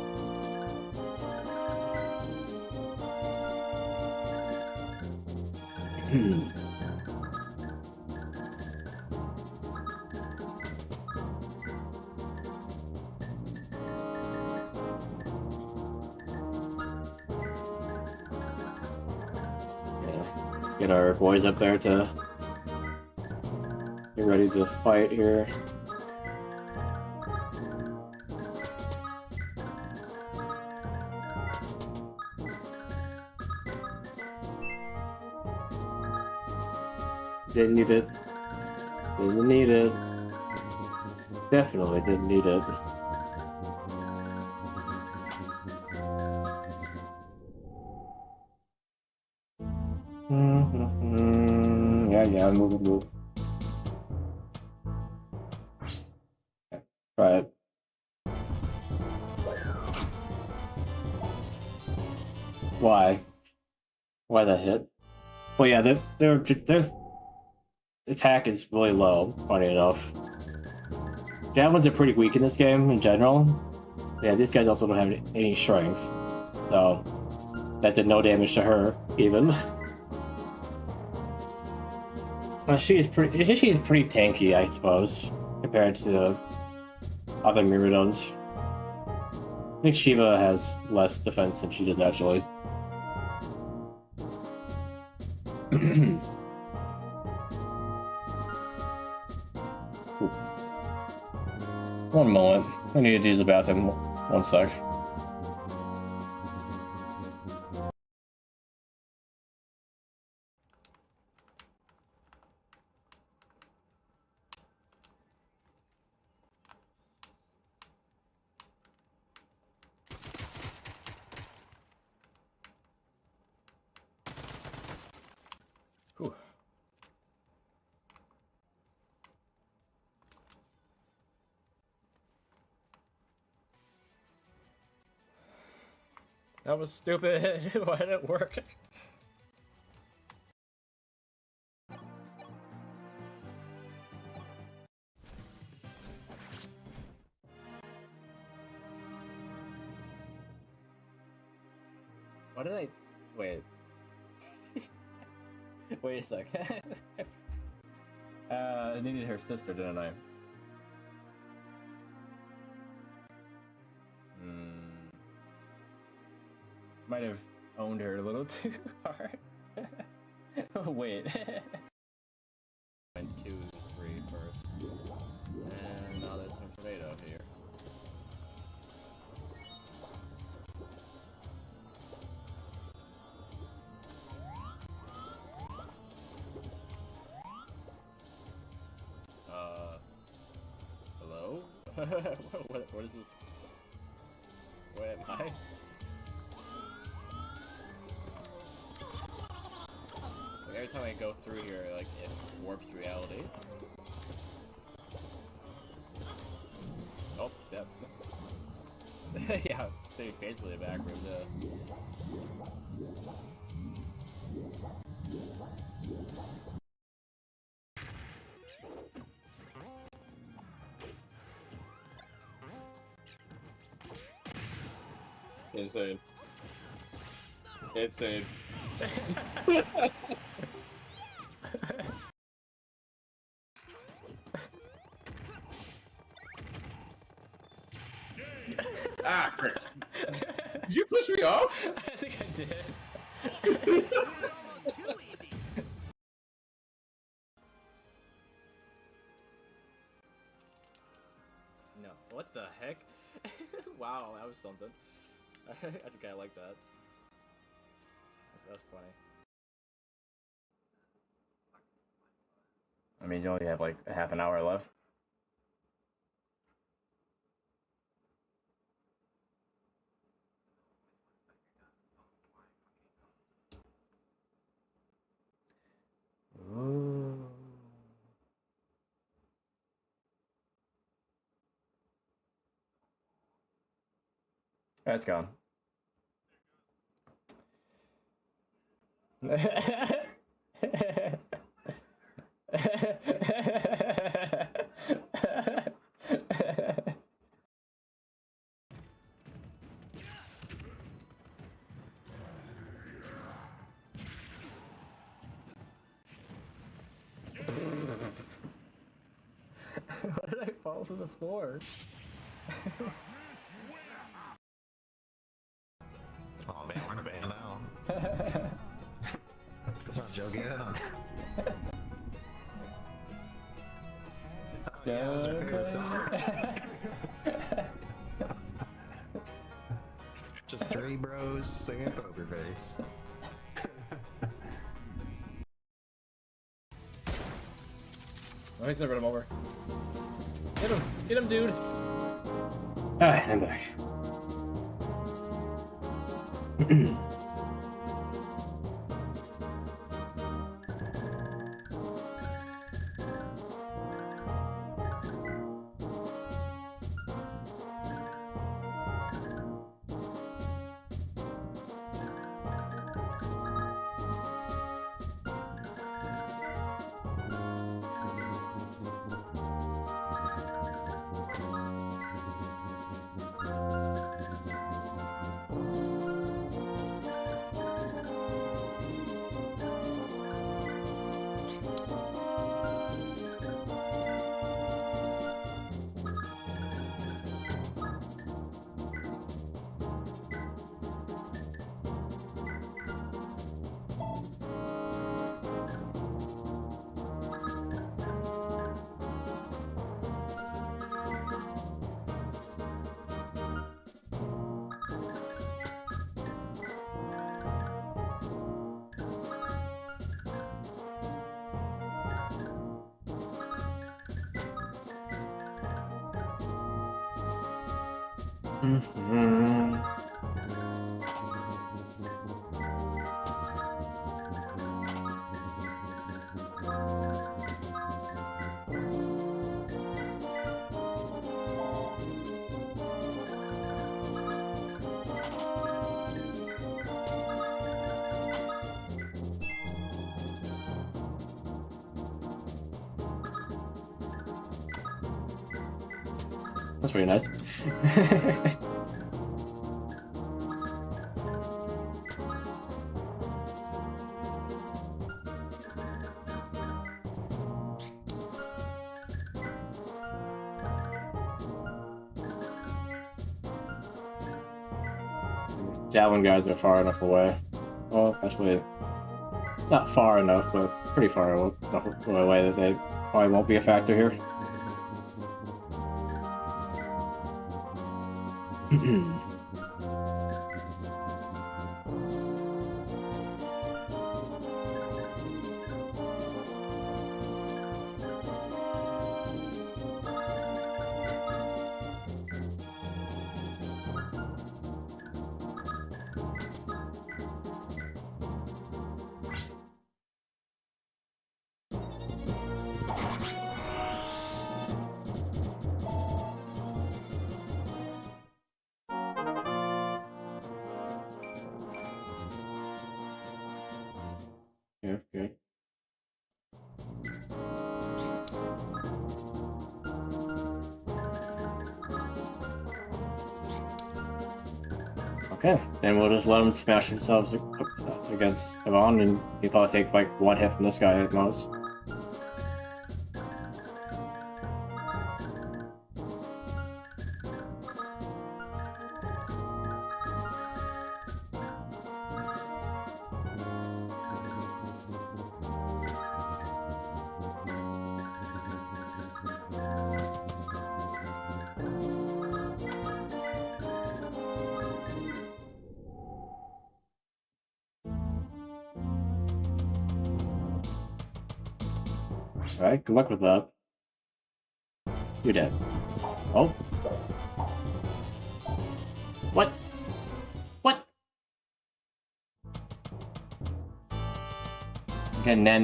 A: Get our boys up there to get ready to fight here. Didn't need it. Didn't need it. Definitely didn't need it. Yeah, move. Okay, try it. Why? Why that hit? Well, yeah, their attack is really low, funny enough. Javelins are pretty weak in this game in general. Yeah, these guys also don't have any strength, so that did no damage to her, even. She's pretty tanky, I suppose, compared to other Myrmidons. I think Shiva has less defense than she does naturally. One moment. I need to use the bathroom. One sec. Whew. That was stupid. Why did it work? Why did I... Wait. Wait a sec. I needed her sister, didn't I? Might have owned her a little too hard. Wait. 1, 2, 3 first. And now there's some tomato here. Hello? what is this? Where am I? Like every time I go through here, like it warps reality. Oh, yep. Yeah, basically a back room, yeah. Insane. Insane. Ah! Did you push me off? I think I did. No, what the heck? Wow, that was something. I think I like that. That's funny. I mean, you only have like a half an hour left. Ooh. That's gone. Why did I fall to the floor?
B: Oh man, we're in a band now. Come on, Joe, get in on. Yeah, that's our favorite song. Just three bros singing Poker Face.
A: Oh, he's never run him over. Get him, dude. Alright, I'm back. That's pretty nice. Javelin guys are far enough away. Well, actually, not far enough, but pretty far enough away that they probably won't be a factor here. Okay. Okay, then we'll just let them smash themselves against Yvonne, and he'll probably take like one hit from this guy at most. Alright, good luck with that. You're dead. Oh. What? What? Okay, na.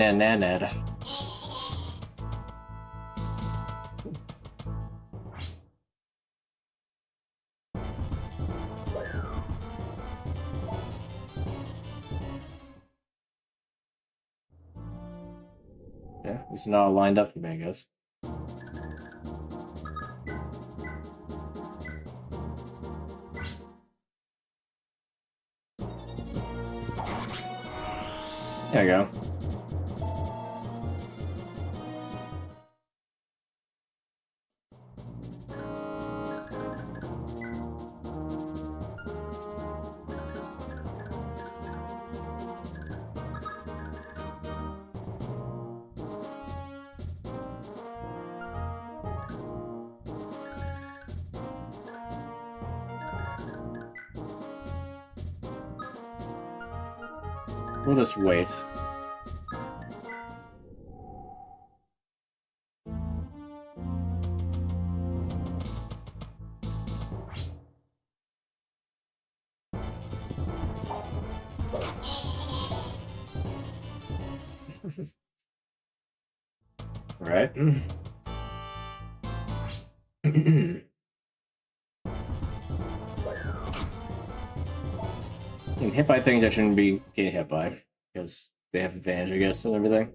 A: Yeah, it's not all lined up for me, I guess. There you go. We'll just wait. Right. And hit by things I shouldn't be getting hit by, because they have advantage, I guess, and everything.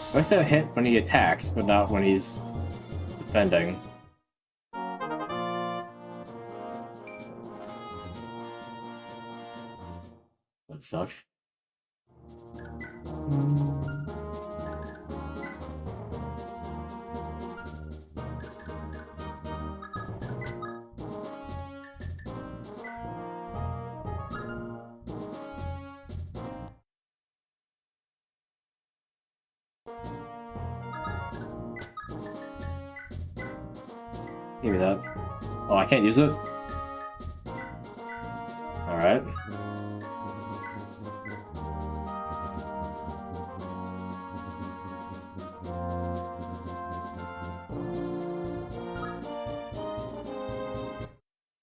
A: I always have hit when he attacks, but not when he's defending. That sucks. Give me that. Oh, I can't use it? Alright.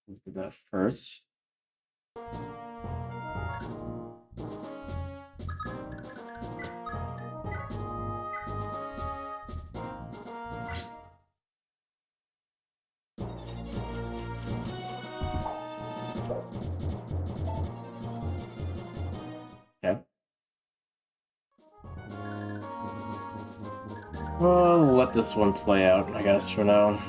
A: Let's do that first. Okay. Well, we'll let this one play out, I guess, for now.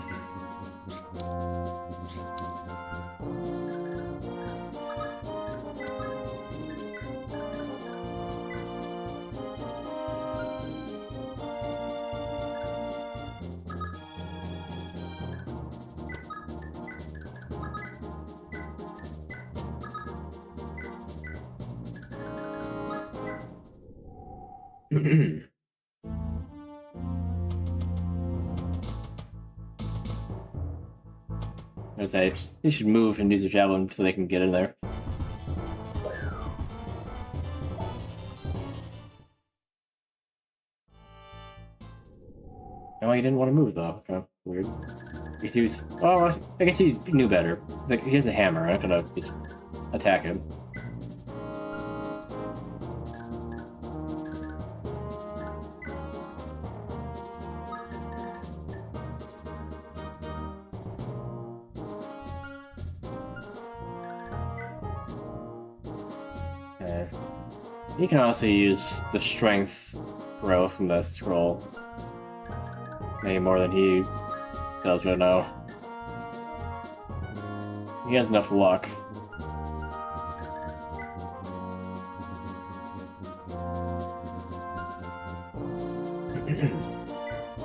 A: I say they should move and use their javelin so they can get in there. No, he didn't want to move though. Okay, weird. If he was, oh, I guess he knew better. Like he has a hammer. I'm not gonna just attack him. You can also use the strength growth from the scroll. Maybe more than he does right now. He has enough luck.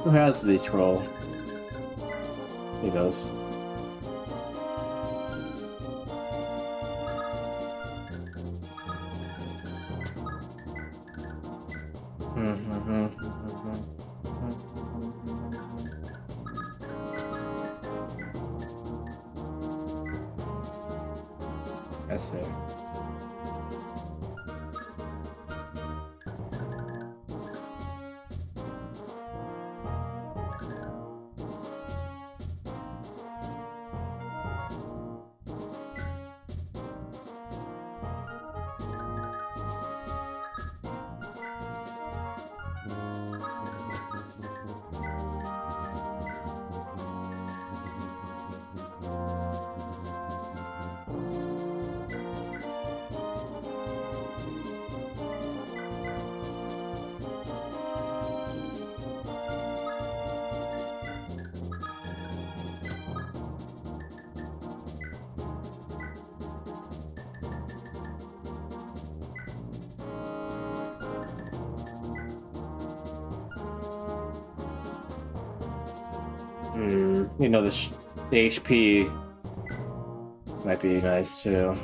A: Who has the scroll? He does. I see. You know, the HP might be nice too.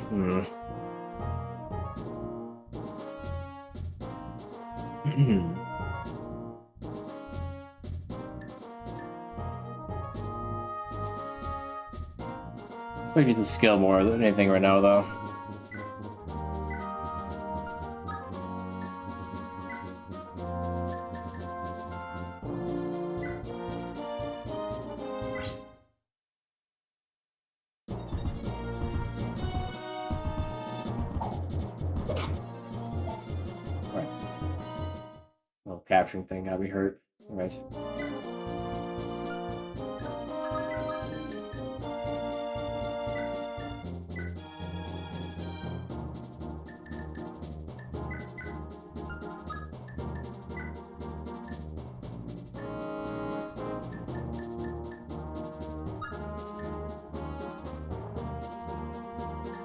A: We're using skill more than anything right now, though. Right. Little capturing thing got me hurt. Right.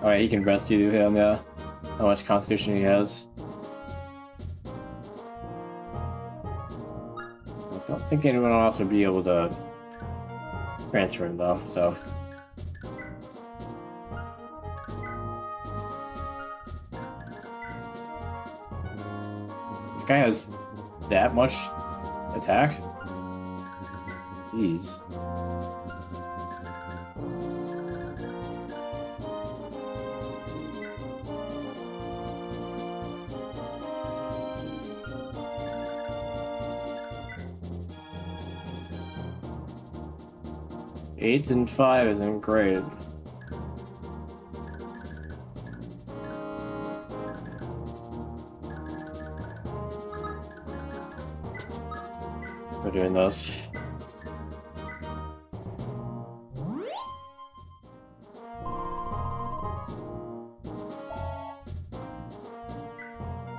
A: Alright, he can rescue him, yeah. How much constitution he has. I don't think anyone else would be able to transfer him, though, so... This guy has that much attack? Jeez. Eight and 5 isn't great. We're doing this.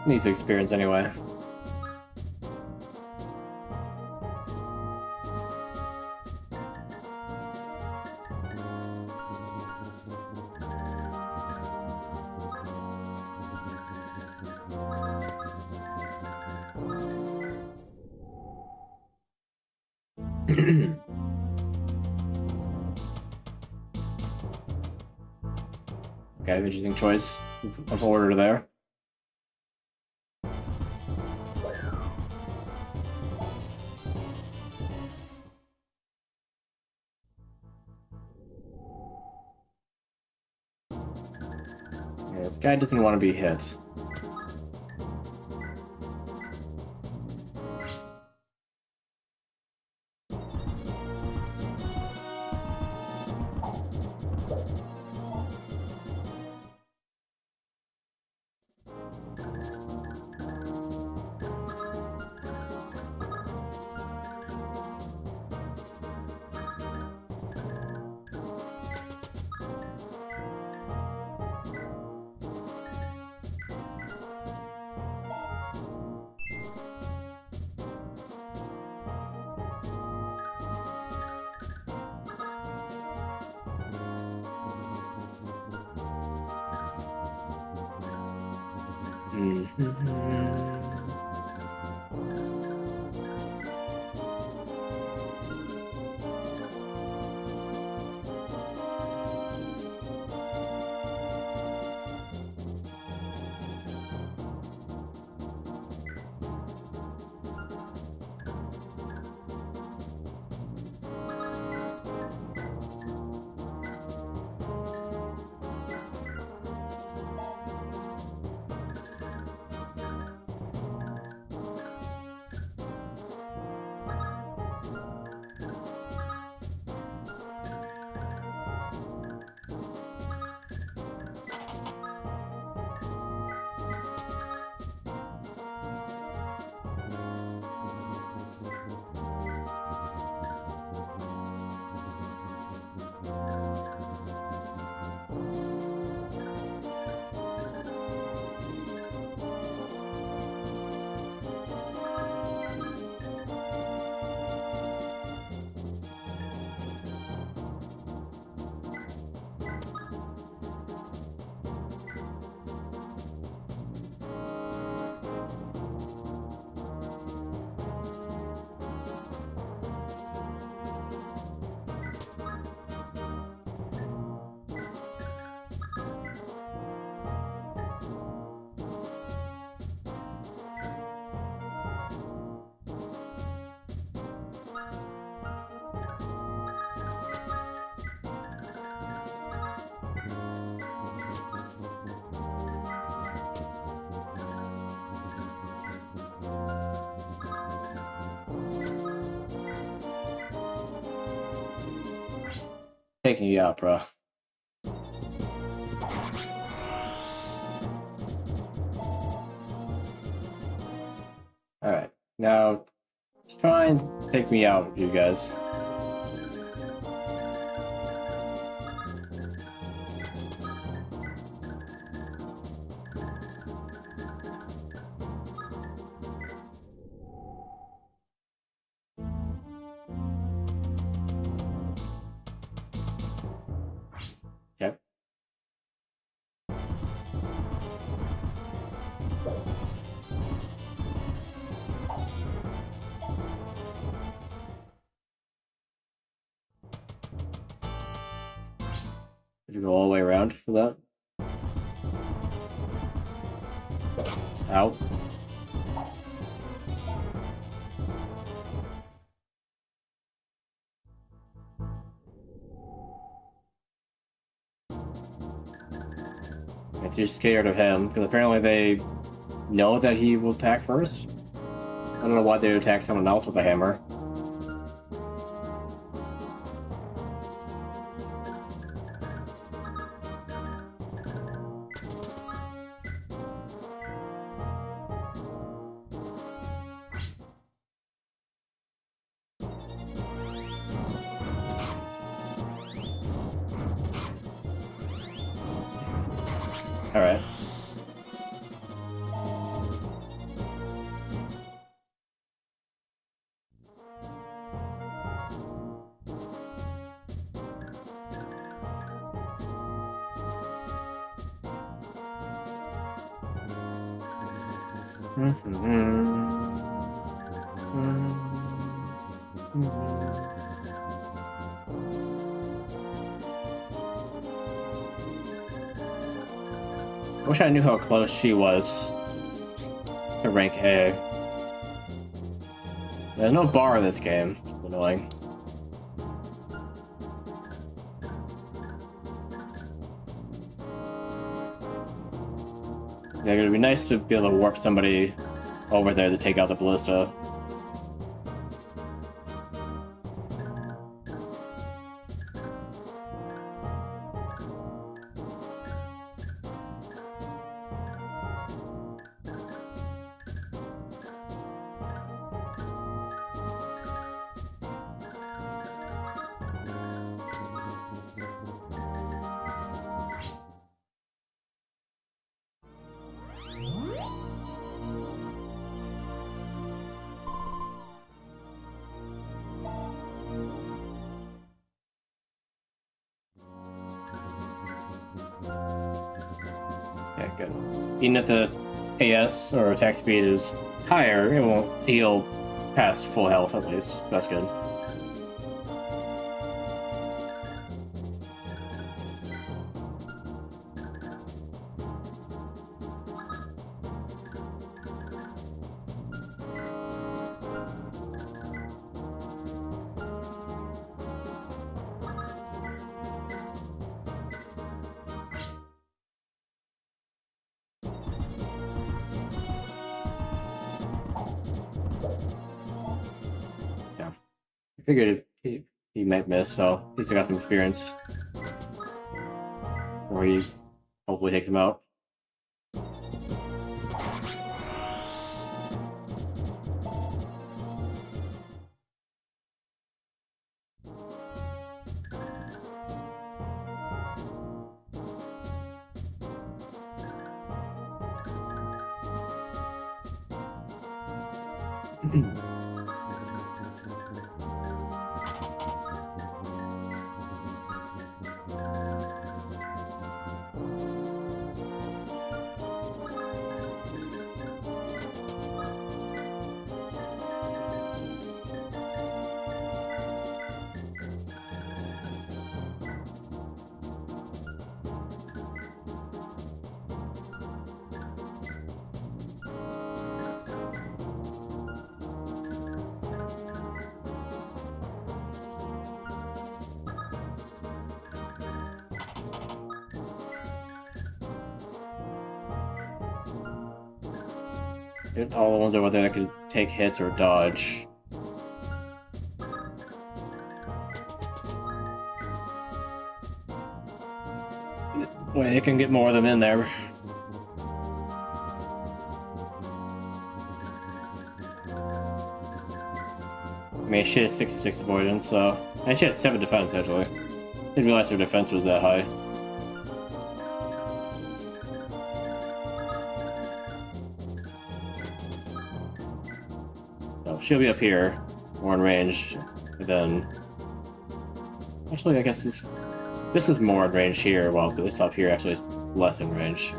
A: Needs experience anyway. Okay, interesting choice of order there. Yeah, this guy doesn't want to be hit. taking you out, bro. Alright, now just try and take me out, you guys. Okay. Did you go all the way around for that? Out. I'm too scared of him, because apparently they know that he will attack first. I don't know why they would attack someone else with a hammer. Alright. I wish I knew how close she was to rank A. There's no bar in this game. It's annoying. Yeah, it'd be nice to be able to warp somebody over there to take out the ballista. Okay, good. Even if the AS or attack speed is higher, it won't heal past full health at least. That's good. I figured he might miss, so at least I got some experience. Or he hopefully takes him out. All the ones over there that can take hits or dodge. way they can get more of them in there. I mean, she had 66 avoidance, so... And she had 7 defense, actually. Didn't realize her defense was that high. So she'll be up here, more in range, and then... Actually, I guess this is more in range here, while this up here actually is less in range.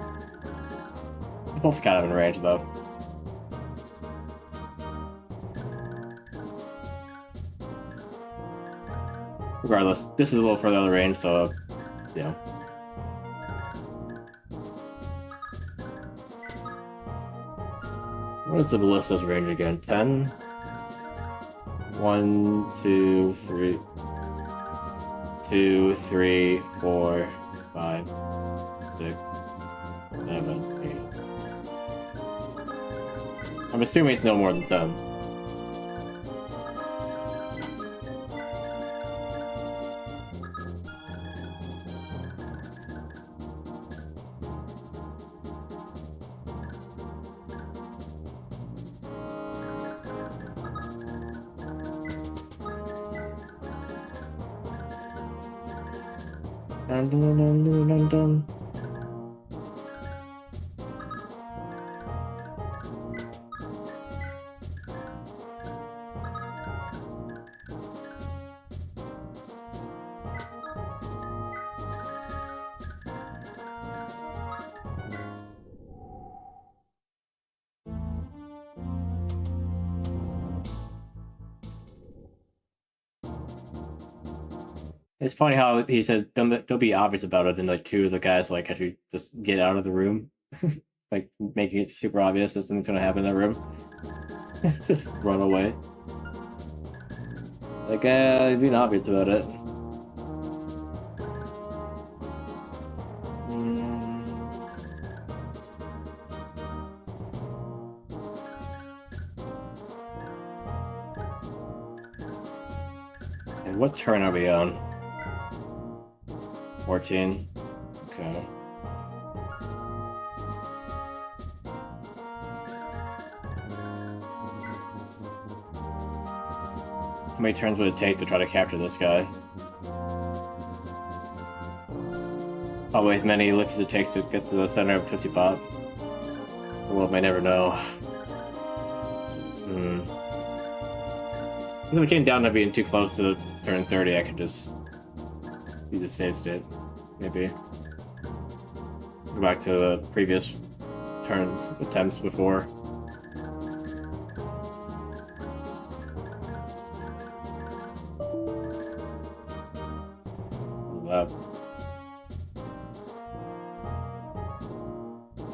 A: They're both kind of in range, though. Regardless, this is a little further out of range, so yeah. What is the ballista's range again? 10? 1, 2, 3. 2, 3, 4, 5, 6, 7, 8. I'm assuming it's no more than 10. Dun, dun, dun, dun, dun, dun. It's funny how he said don't be obvious about it, and like 2 of the guys like actually just get out of the room, like making it super obvious that something's gonna happen in that room. Just run away. Like being obvious about it. And what turn are we on? 14. Okay. How many turns would it take to try to capture this guy? Probably as many licks as it takes to get to the center of Tootsie Pop. The world may never know. If it came down to being too close to turn 30, I could just use a save state. Maybe. Go back to the previous turns, attempts before. That.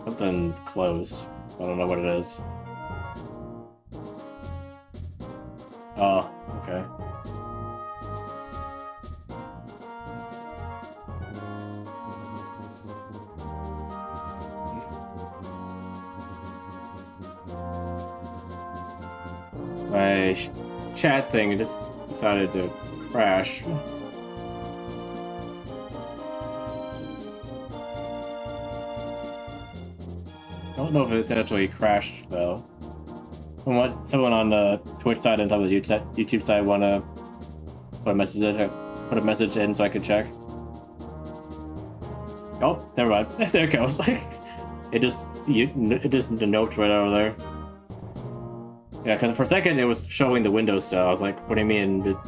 A: Something closed. I don't know what it is. Oh, okay. My chat thing just decided to crash. I don't know if it's actually crashed though. From what someone on the Twitch side and on the YouTube side want to put a message in so I could check. Oh, never mind. There it goes. it just denotes right over there. Yeah, because for a second it was showing the window still. I was like, what do you mean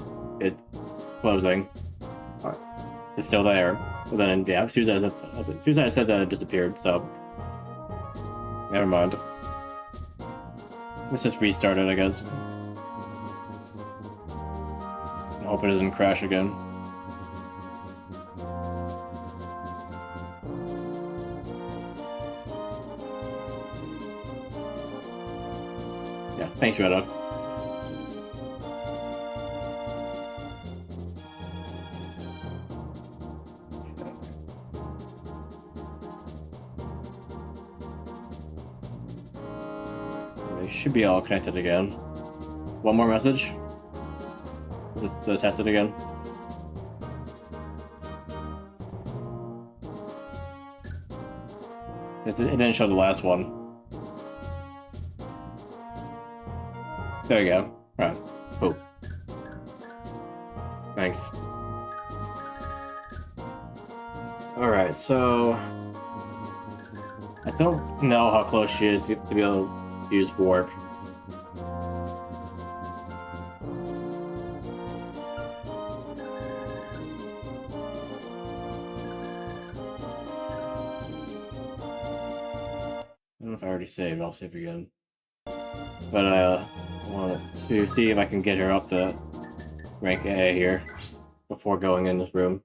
A: it closing? It's still there. But then, yeah, as soon as I said that, it disappeared, so... Never mind. Let's just restart it, I guess. I hope it doesn't crash again. Yeah, thanks, Redo. They should be all connected again. One more message. Let's test it again. It didn't show the last one. There you go. Right. Cool. Thanks. Alright, so... I don't know how close she is to be able to use warp. I don't know if I already saved, I'll save again. But I want to see if I can get her up to rank A here before going in this room.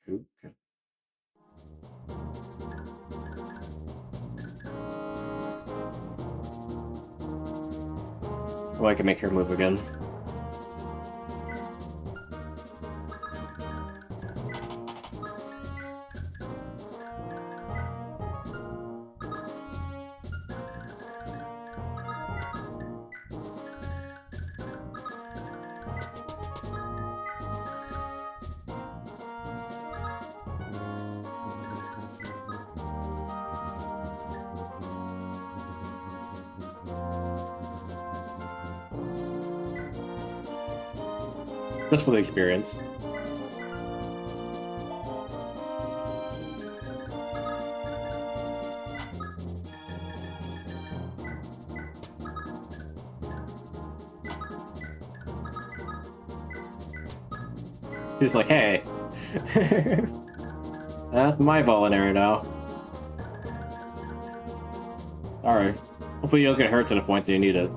A: Okay. Oh, I can make her move again. Just for the experience. He's like, hey, that's my voluntary now. Alright. Hopefully you don't get hurt to the point that you need it.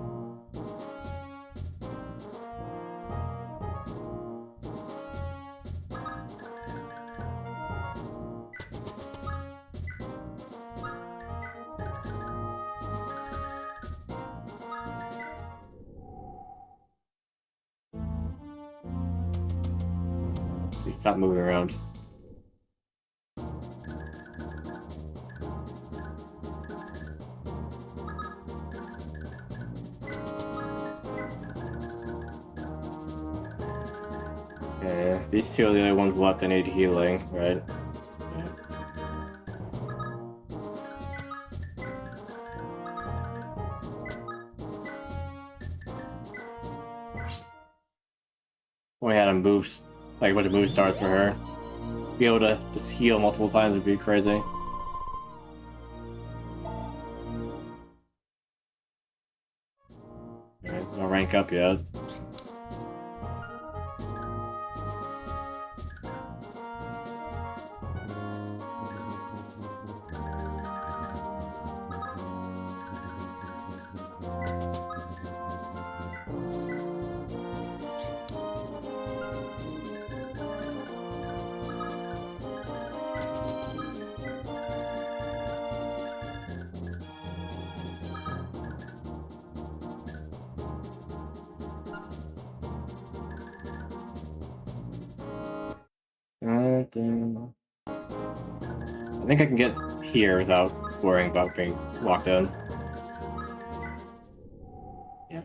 A: Stop moving around. Okay, these two are the only ones left that need healing, right? Yeah. We had him moves. Like, what the move starts for her. Be able to just heal multiple times would be crazy. Alright, no rank up yet. I think I can get here without worrying about being locked in. Yeah.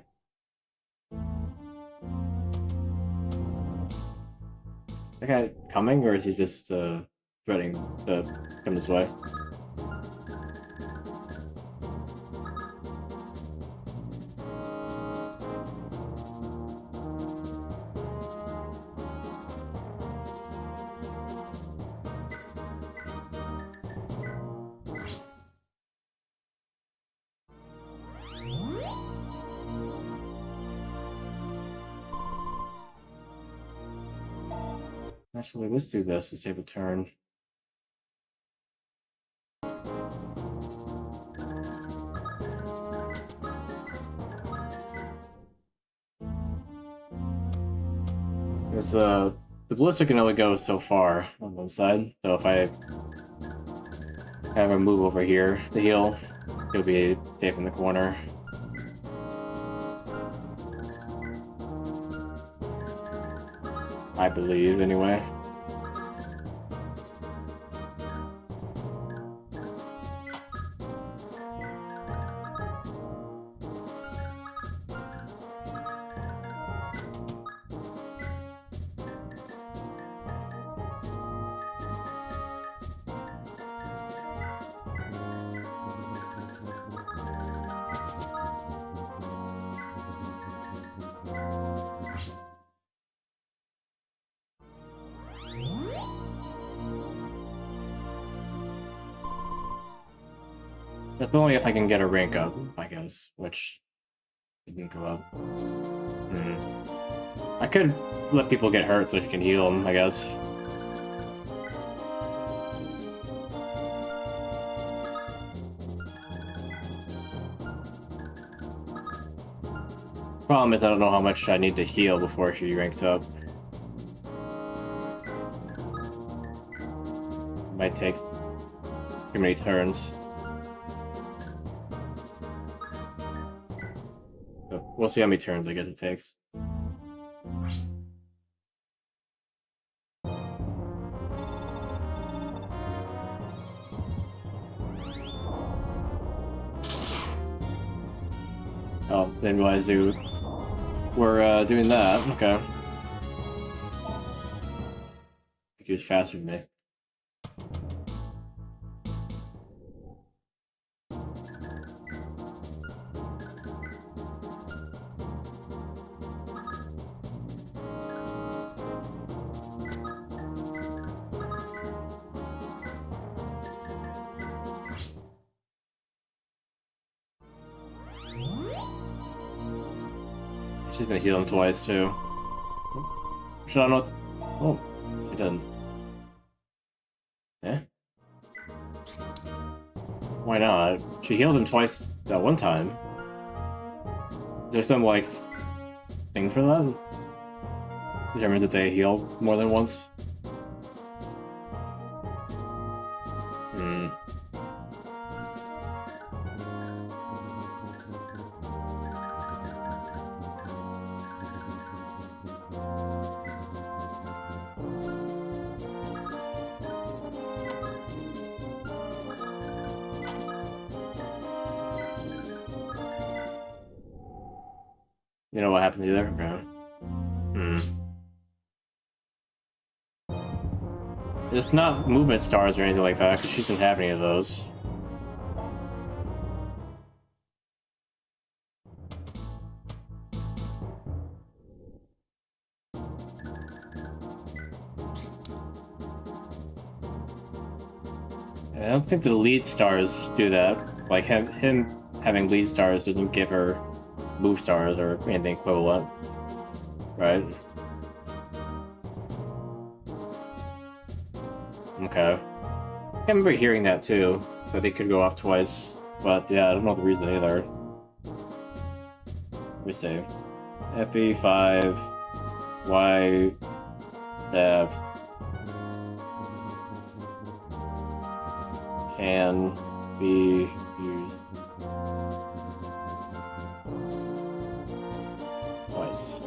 A: Is that guy coming, or is he just threatening to come this way? Actually, let's do this to save a turn. Because the ballista can only go so far on one side, so if I have her move over here to heal, he'll be safe in the corner. I believe, anyway. That's only if I can get a rank up, I guess, which didn't go up. I could let people get hurt so she can heal them, I guess. Problem is I don't know how much I need to heal before she ranks up. Might take too many turns. So we'll see how many turns I guess it takes. Oh, didn't realize you were doing that. Okay. I think he was faster than me. She's gonna heal him twice too. Should I not? Oh, she didn't. Eh? Why not? She healed him twice that one time. Is there some like thing for that? Determines that they heal more than once. You know what happened to there? It's not movement stars or anything like that, because she doesn't have any of those. I don't think the lead stars do that. Like him having lead stars doesn't give her move stars or anything equivalent, right? Okay. I remember hearing that too, that they could go off twice, but yeah, I don't know the reason either. Let me see. FE5, Y, F, can be used twice.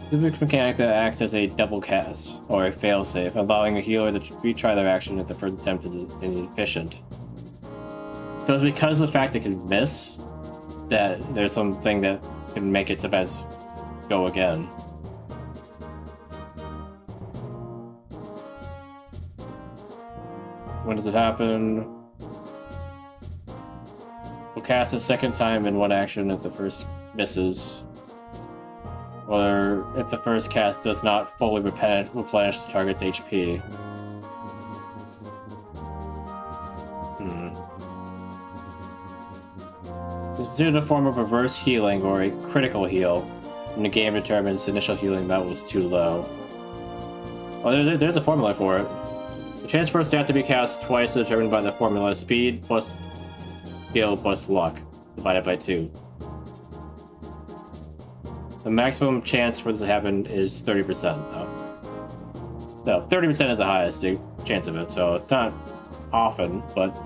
A: Specific mechanic that acts as a double cast, or a failsafe, allowing a healer to retry their action if the first attempt is inefficient. So it's because of the fact it can miss, that there's something that can make it sometimes go again. When does it happen? We'll cast a second time in one action if the first misses. Or if the first cast does not fully replenish the target's HP. It's considered a form of reverse healing or a critical heal when the game determines the initial healing amount was too low. Well, there's a formula for it. The chance for a stat to be cast twice is determined by the formula speed plus skill plus luck, divided by 2. The maximum chance for this to happen is 30%, though. So 30% is the highest chance of it, so it's not often, but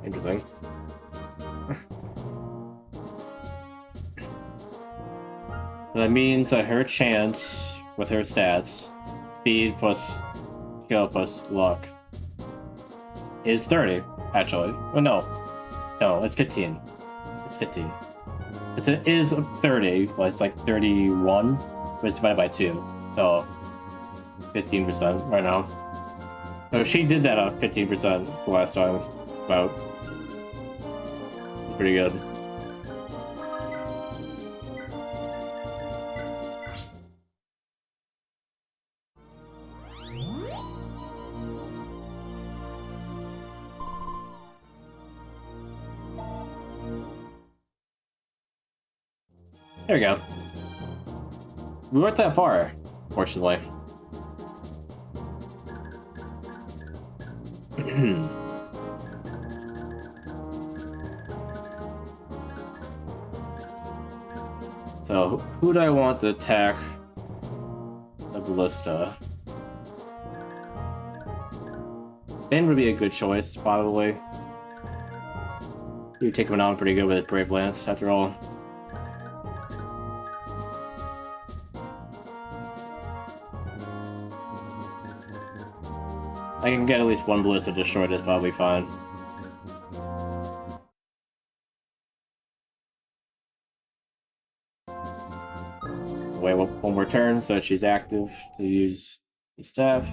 A: interesting. So that means that her chance with her stats, speed plus skill plus luck, is 30, actually. Well, no, it's 15. It's 15. It is 30, well, it's like 31, but it's divided by 2, so 15% right now. So she did that on 15% last time, about. Pretty good. There we go. We weren't that far, fortunately. So, who do I want to attack the ballista? Ben would be a good choice, probably. You take him down pretty good with his Brave Lance, after all. I can get at least one ballista destroyed, it's probably fine. Wait one more turn so she's active to use the staff.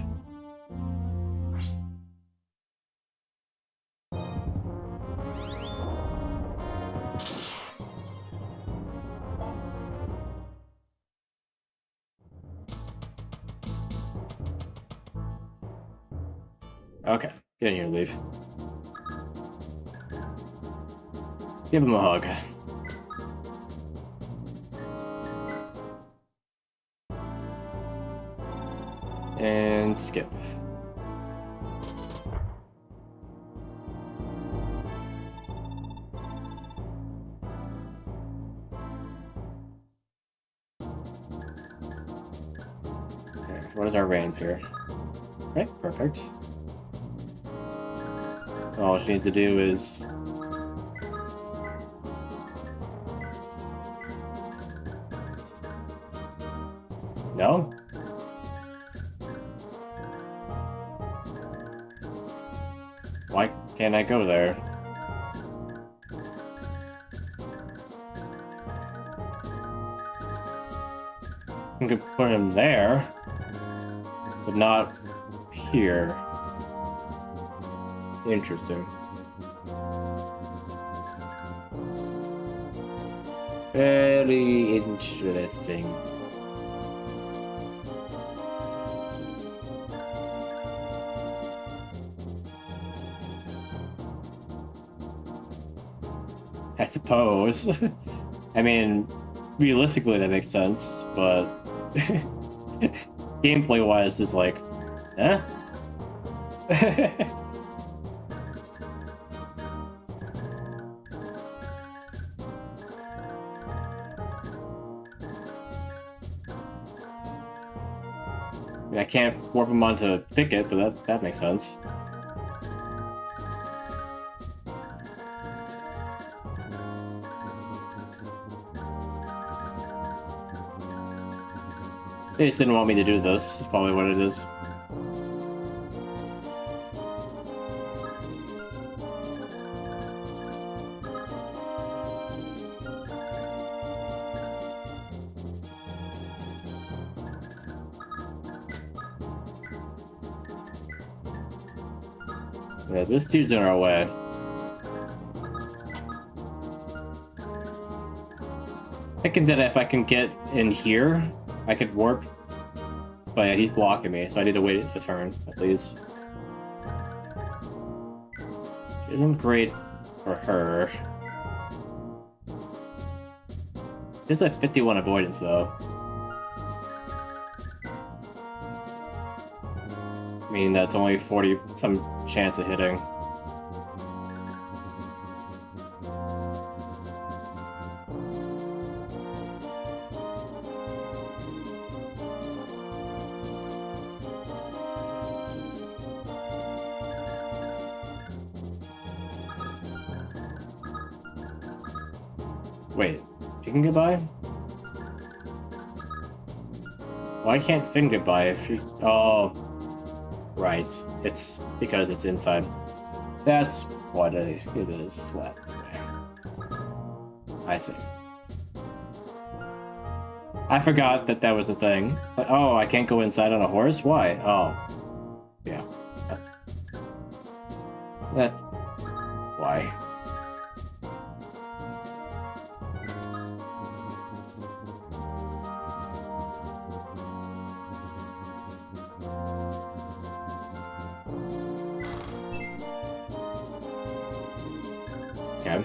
A: Okay, get in here, Leif. Give him a hug. And skip. Okay, what is our range here? Okay, perfect. All she needs to do is... No? Why can't I go there? I could put him there, but not here. Interesting. Very interesting. I suppose. I mean, realistically that makes sense, but gameplay-wise, it's like, eh? I mean, I can't warp him onto Thicket, but that makes sense. They just didn't want me to do this, is probably what it is. Yeah, this dude's in our way. Thinking that if I can get in here, I could warp. But yeah, he's blocking me, so I need to wait a turn, at least. Isn't great for her. There's a 51 avoidance, though. I mean, that's only 40 some chance of hitting. Wait, she can get by? Why can't Finn get by if she... Oh, right. It's because it's inside. That's what it is that way. I see. I forgot that was the thing. But, oh, I can't go inside on a horse? Why? Oh. Yeah. That's... Why? Okay.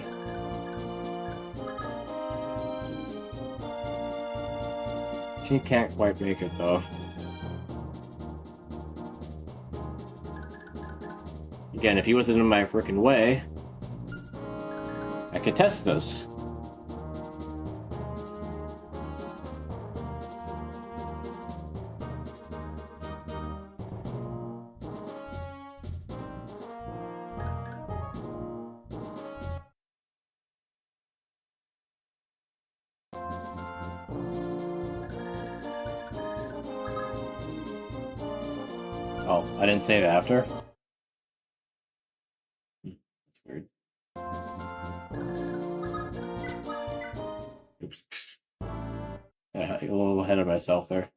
A: She can't quite make it though. Again, if he wasn't in my freaking way, I could test this. Oh, I didn't save it after? That's weird. Oops. Yeah, a little ahead of myself there.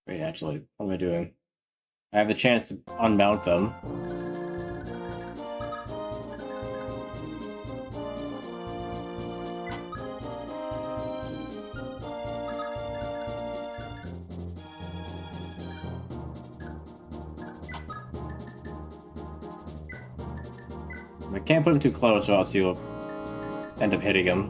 A: Wait, actually, what am I doing? I have the chance to unmount them. I can't put him too close or else you'll end up hitting him.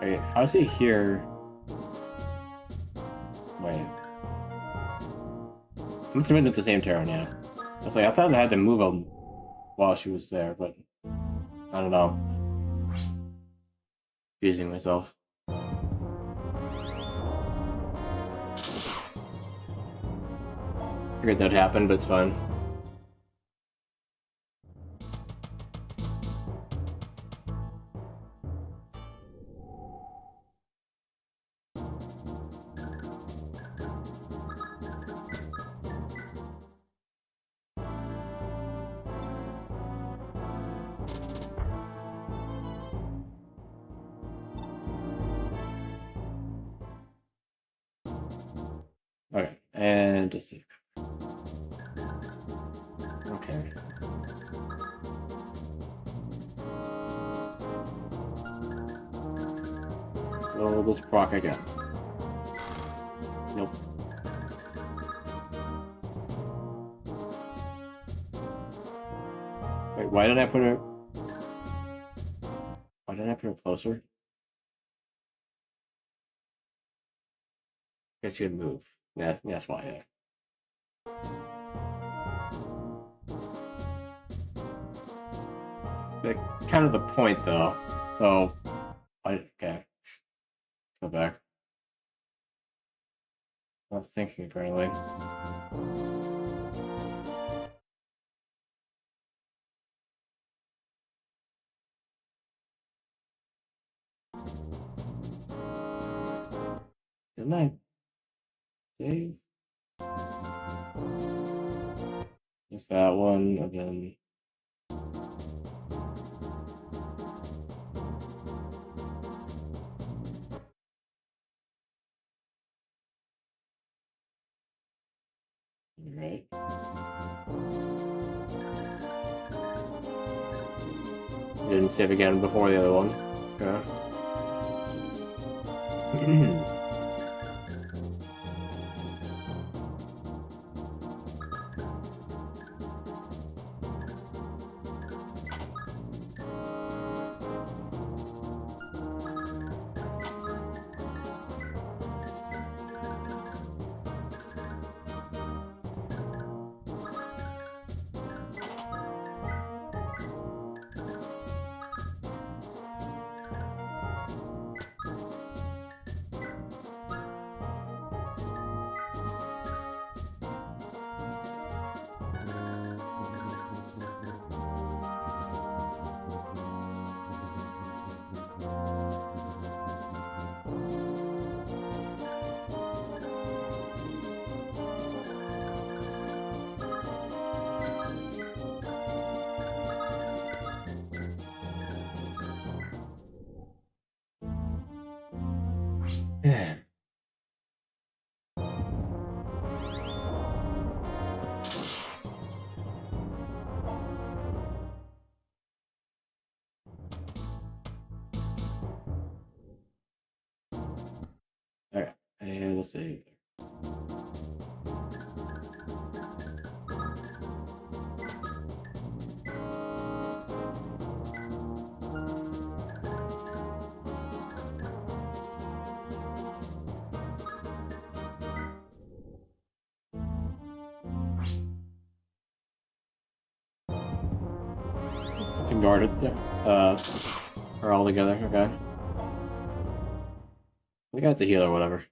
A: Wait, how's he here? Wait. I'm submitting at the same turn, yeah. I was like, I thought I had to move him while she was there, but I don't know. Confusing myself. Figured that'd happen, but it's fine. Okay, and let's see. Okay. So let's proc again. Nope. Wait, why did I put her? Why did I put her closer? Guess she would move. Yeah, that's why. Yeah. That's kind of the point, though. So, okay. Go back. Not thinking apparently. Didn't I save? Just that one, and then. Right. Didn't save again before the other one. Okay. Alright, and let's see. To guard it there. Are all together, okay. I think it's a healer or whatever.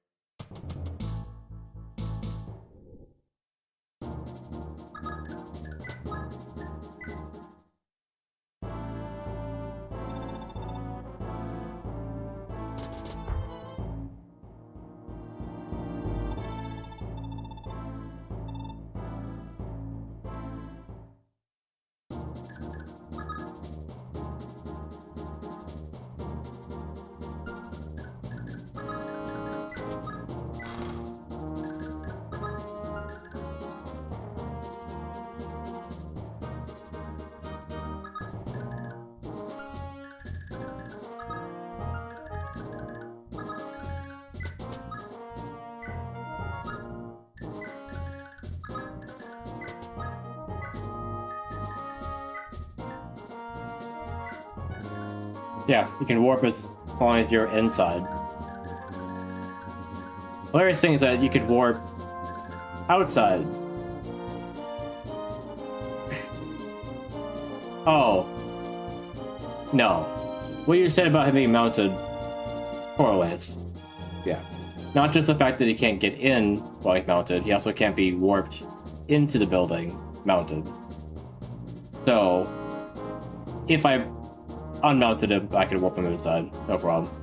A: Yeah, you can warp as long as you're inside. Hilarious thing is that you could warp outside. Oh. No. What you said about him being mounted correlates. Yeah. Not just the fact that he can't get in while he's mounted, he also can't be warped into the building mounted. So, if I unmounted him, I could warp him inside. No problem.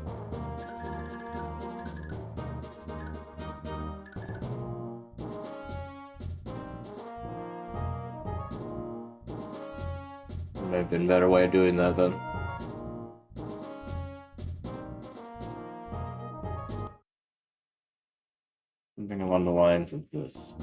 A: Might have been a better way of doing that then. Something along the lines of this.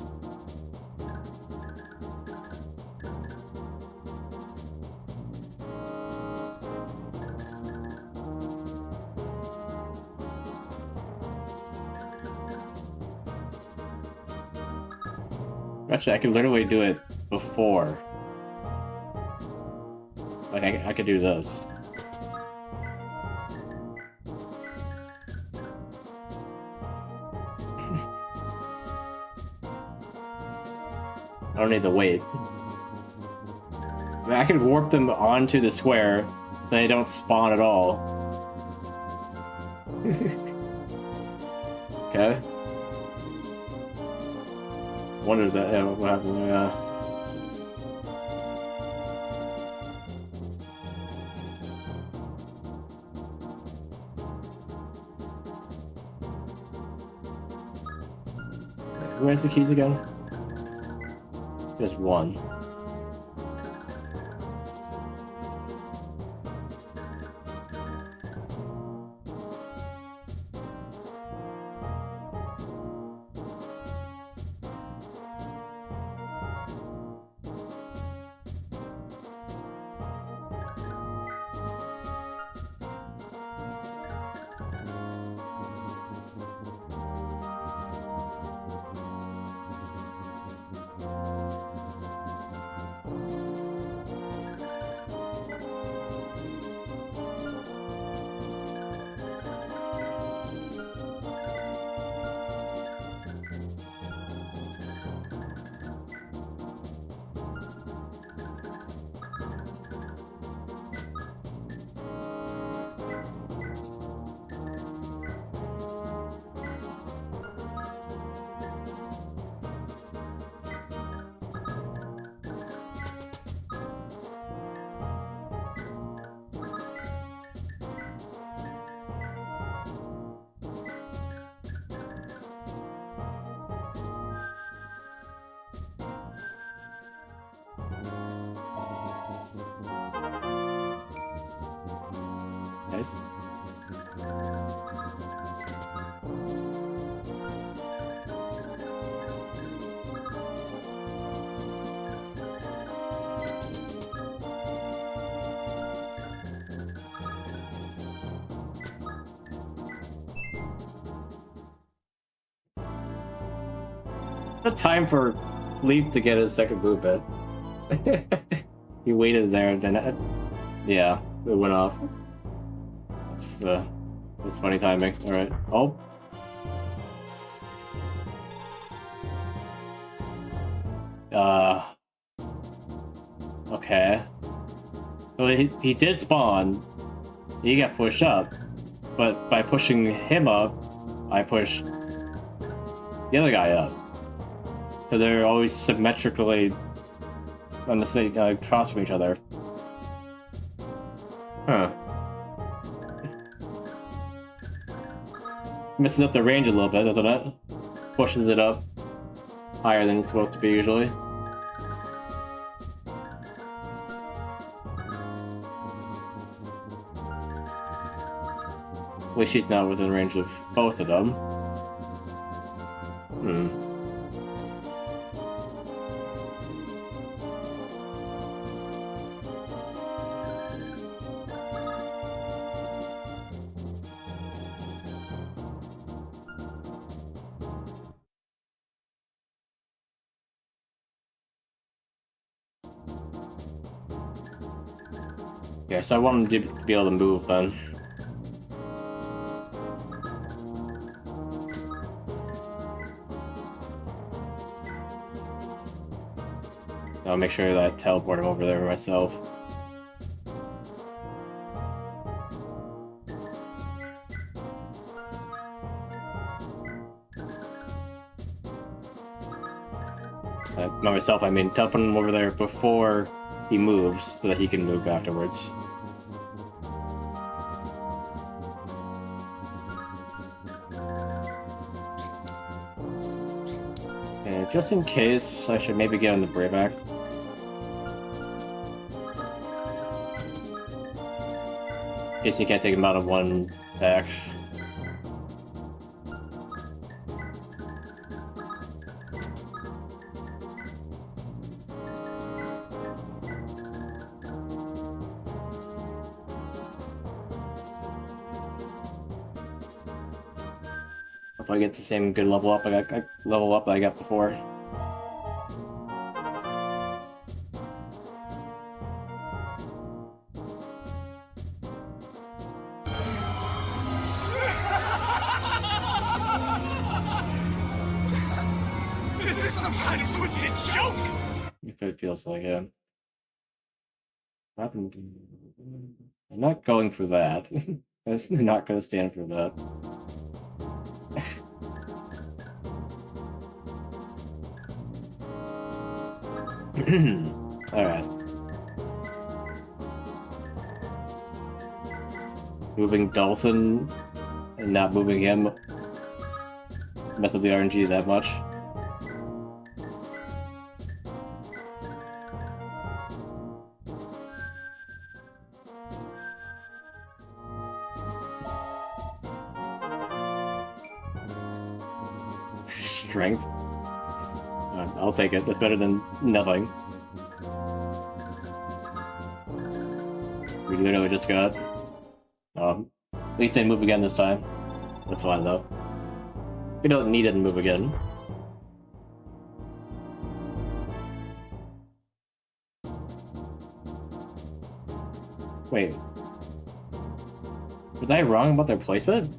A: Actually, I could literally do it before. Like, I could do this. I don't need to wait. I mean, I could warp them onto the square, then they don't spawn at all. Okay. Wondered that, yeah, what happened, yeah. Who has the keys again? Just one. Nice. The time for Leif to get his second movement. He waited there, and then yeah, it went off. It's funny timing. All right. Oh. Okay. So he did spawn. He got pushed up, but by pushing him up, I pushed the other guy up. So they're always symmetrically on the same across from each other. Huh. Misses up the range a little bit, doesn't it? Pushes it up higher than it's supposed to be usually. At least she's not within range of both of them. Yeah, so I want him to be able to move then. I'll make sure that I teleport him over there myself. Not myself, I mean teleport him over there before he moves so that he can move afterwards. And just in case, I should maybe get on the Brave Act. In case you can't take him out of one attack. If I get the same good level up that I got before.
D: This is some kind of twisted joke!
A: If it feels like it. I'm not going for that. I'm not going to stand for that. Alright. Moving Dawson and not moving him mess up the RNG that much. Strength. I'll take it. That's better than nothing. We literally just got... at least they move again this time. That's fine, though. We don't need it to move again. Wait. Was I wrong about their placement?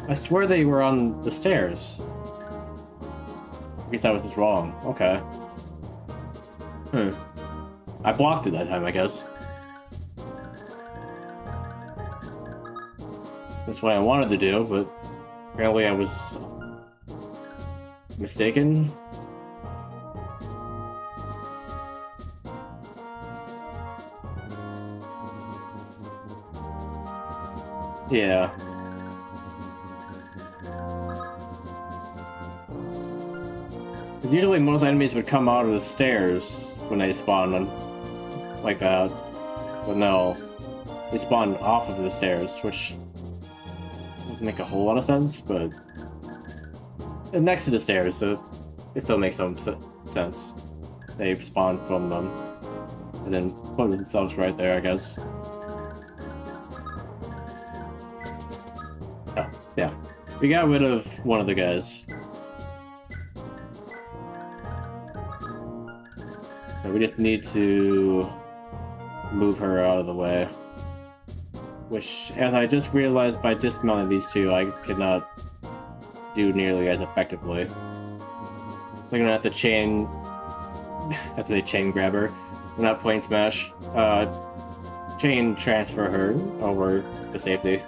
A: I swear they were on the stairs. I guess I was just wrong. Okay. I blocked it that time, I guess. That's what I wanted to do, but apparently I was mistaken. Yeah. Because usually most enemies would come out of the stairs when they spawn on like that. But no. They spawn off of the stairs, which doesn't make a whole lot of sense, but and next to the stairs, so it still makes some sense. They spawn from them and then put themselves right there, I guess. Oh, yeah. We got rid of one of the guys. So we just need to move her out of the way. Which, as I just realized by dismounting these two, I could not do nearly as effectively. We're gonna have to chain... That's a chain grabber. We're not playing Smash. Chain transfer her over to safety.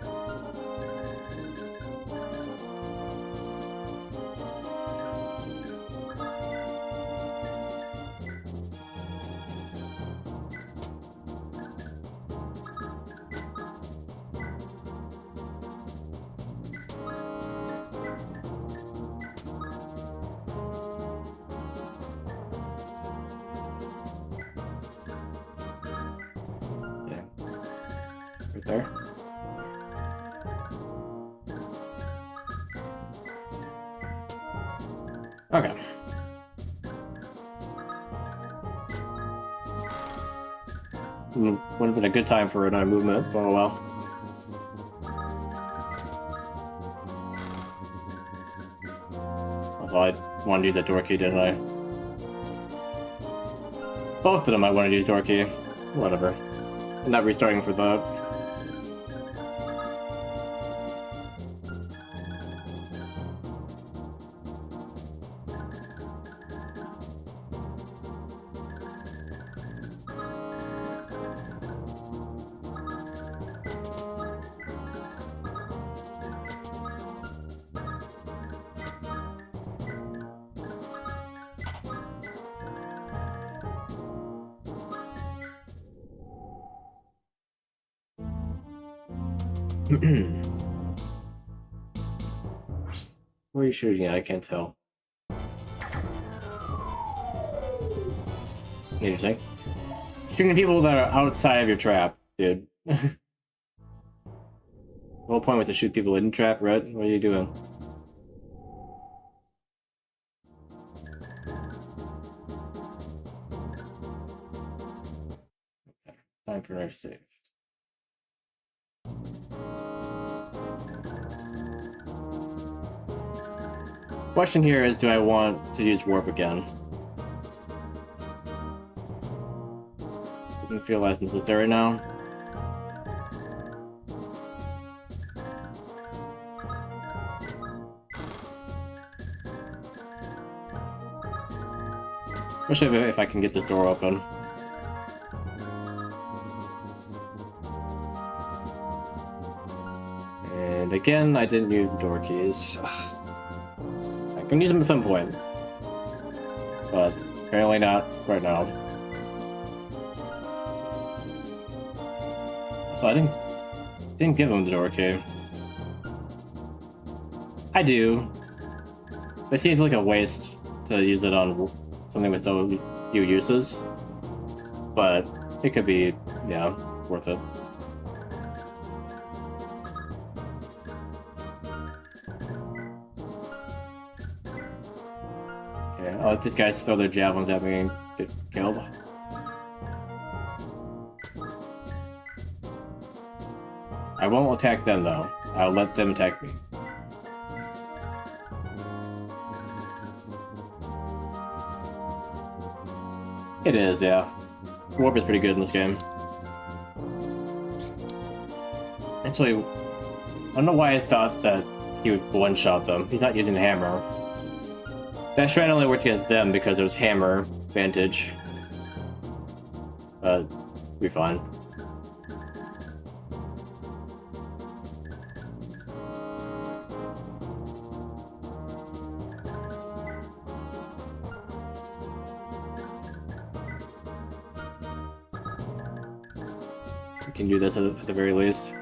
A: Right there. Okay. Would have been a good time for another movement, but oh well. Although I wanted to use that door key, didn't I? Both of them I wanted to use door key. Whatever. I'm not restarting for that. Where are you shooting at? I can't tell. Interesting. Shooting people that are outside of your trap, dude. The whole point was to shoot people in the trap, Red. What are you doing? Okay. Time for our save. Question here is, do I want to use warp again? Doesn't feel as necessary now. Especially if I can get this door open. And again, I didn't use the door keys. I can use them at some point, but apparently not right now. So I didn't give him the door key. I do. It seems like a waste to use it on something with so few uses, but it could be, yeah, worth it. Okay, I'll let these guys throw their javelins at me and get killed. I won't attack them though. I'll let them attack me. It is, yeah. Warp is pretty good in this game. Actually, I don't know why I thought that he would one-shot them. He's not using the hammer. That shrine only worked against them because it was hammer advantage. Be fine. We can do this at the very least.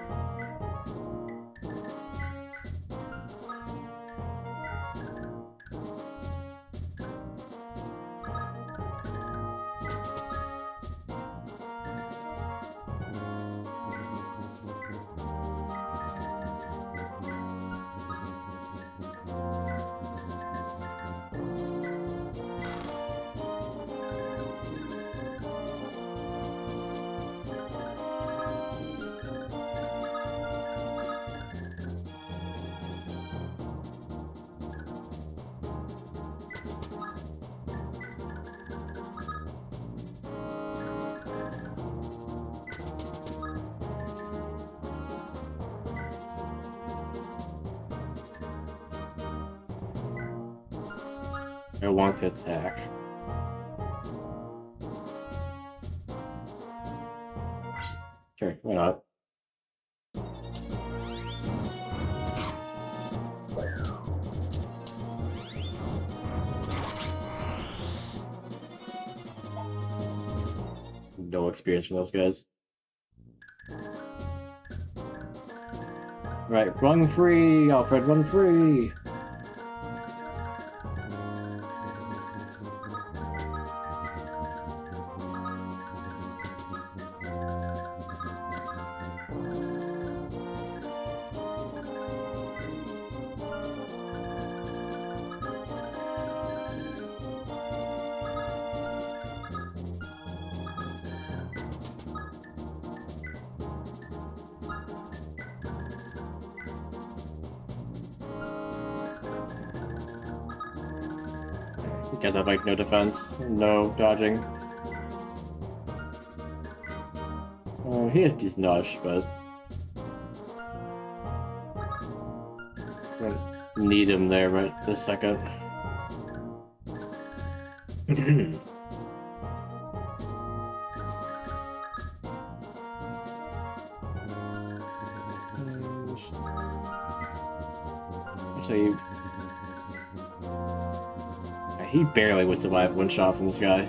A: I want to attack. Sure, why not? No experience from those guys. Right, run free, Alfred, run free! Guys have like no defense, no dodging. He has decent dodge, but I don't need him there right this second. Actually, he barely would survive one shot from this guy.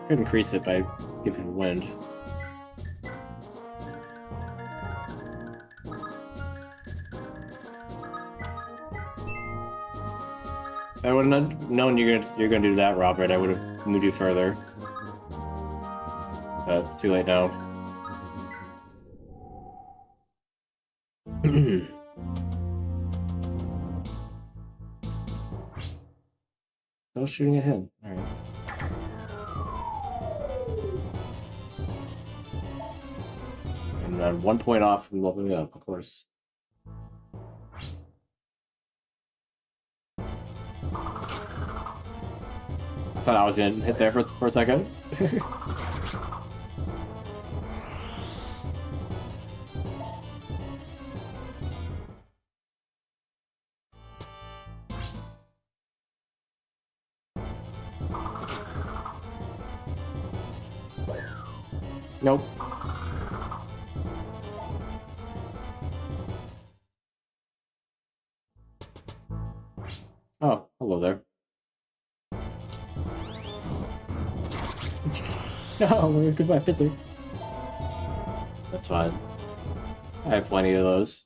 A: Could increase it by giving wind. If I wouldn't have known you're gonna do that, Robert, I would have moved you further. But too late now. Still shooting at him. Alright. And then 1 point off from leveling up, of course. I thought I was gonna hit there for a second. Nope. Oh, hello there. No, goodbye, Pizzy. That's fine. I have plenty of those.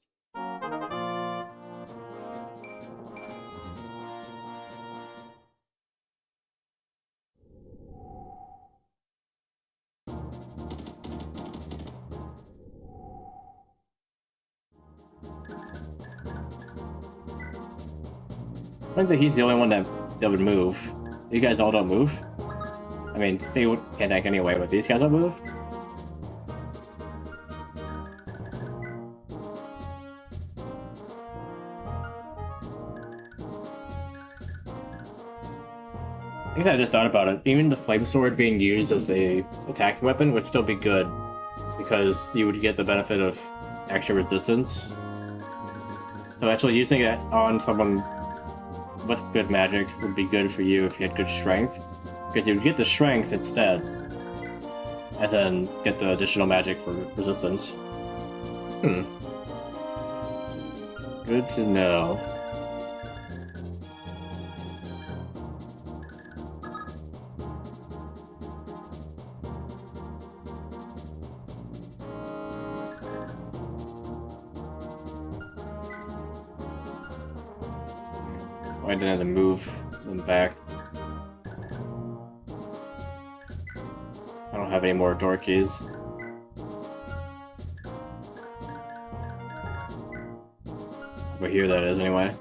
A: I think that he's the only one that would move. You guys all don't move? I mean, stay with Kandak anyway, but these guys don't move? I guess I just thought about it. Even the flame sword being used as a attacking weapon would still be good, because you would get the benefit of extra resistance. So actually using it on someone with good magic would be good for you if you had good strength, because you would get the strength instead, and then get the additional magic for resistance. Good to know. I didn't have to move them back. I don't have any more door keys. Over here, that is, anyway.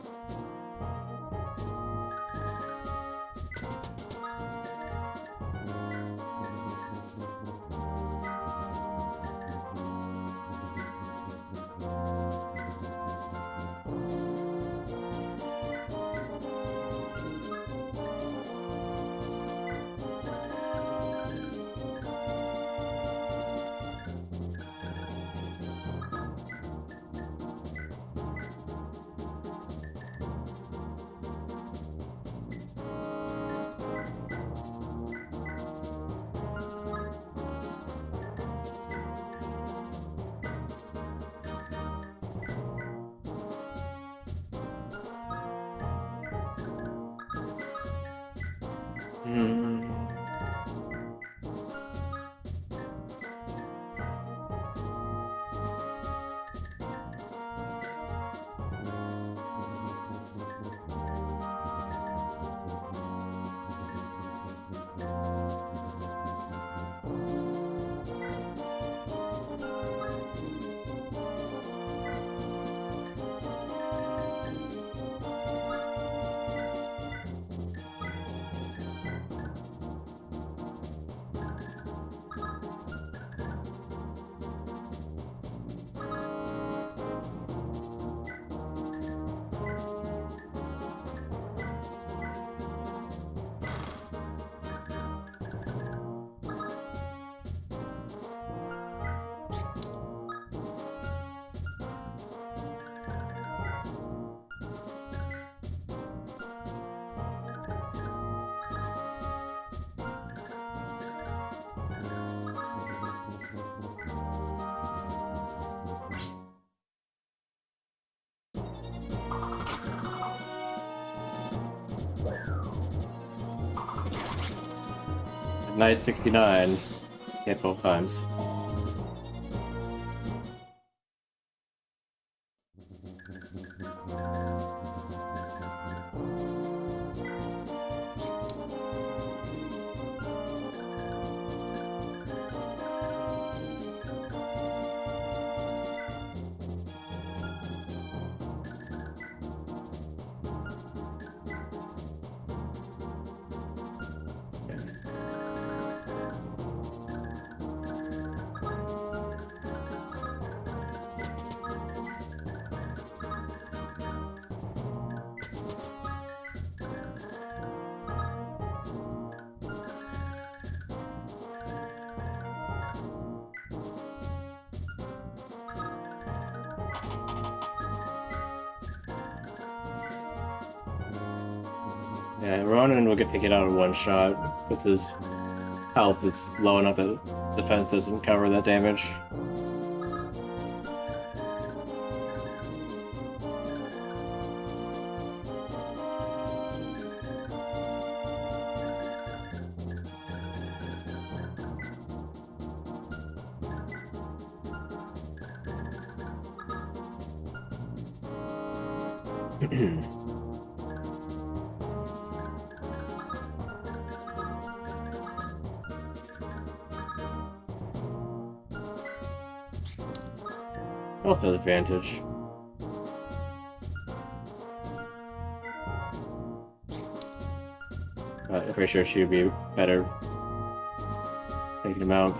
A: Nice 69. Hit both times. Yeah, Ronan will get to get out in one shot because his health is low enough that defense doesn't cover that damage. Health advantage. I'm pretty sure she would be better taking him out.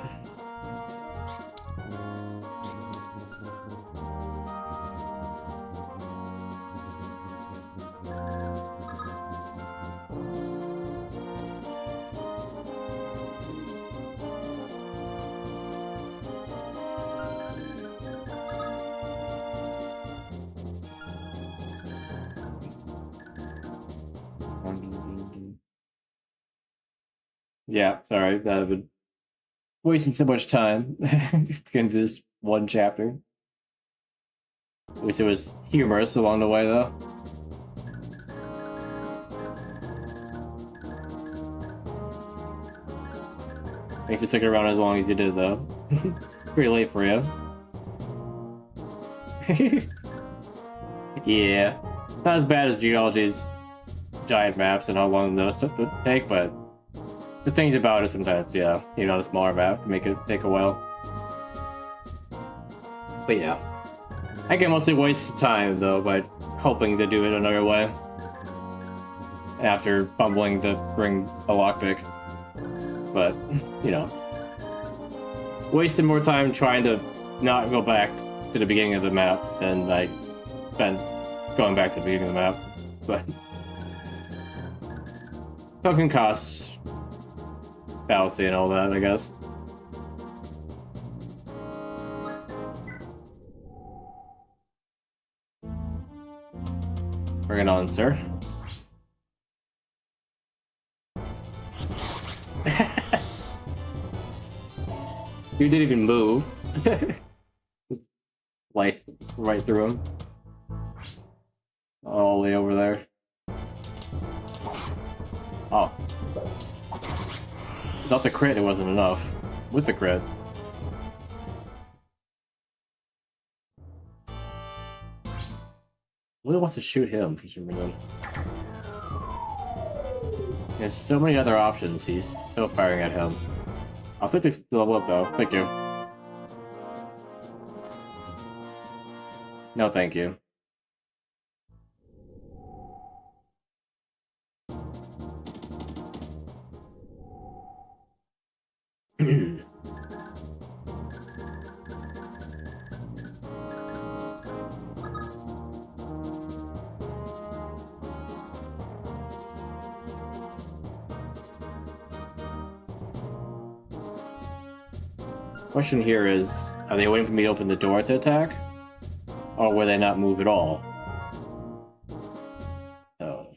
A: Yeah, sorry, that would been wasting so much time to get into this one chapter. At least it was humorous along the way, though. Thanks for sticking around as long as you did, though. Pretty late for you. Yeah, not as bad as Geology's giant maps and how long those stuff would take, but the things about it sometimes, yeah, even on a smaller map, make it take a while. But yeah, I can mostly waste time though by hoping to do it another way after fumbling to bring a lockpick. But you know, wasted more time trying to not go back to the beginning of the map than I spent going back to the beginning of the map. But token costs. Fallacy and all that, I guess. Bring it on, sir. You didn't even move. Life right through him. All the way over there. Oh. Without the crit, it wasn't enough. With the crit. Really wants to shoot him for some reason. There's so many other options, he's still firing at him. I'll take this level up though, thank you. No thank you. Question here is, are they waiting for me to open the door to attack? Or will they not move at all? So.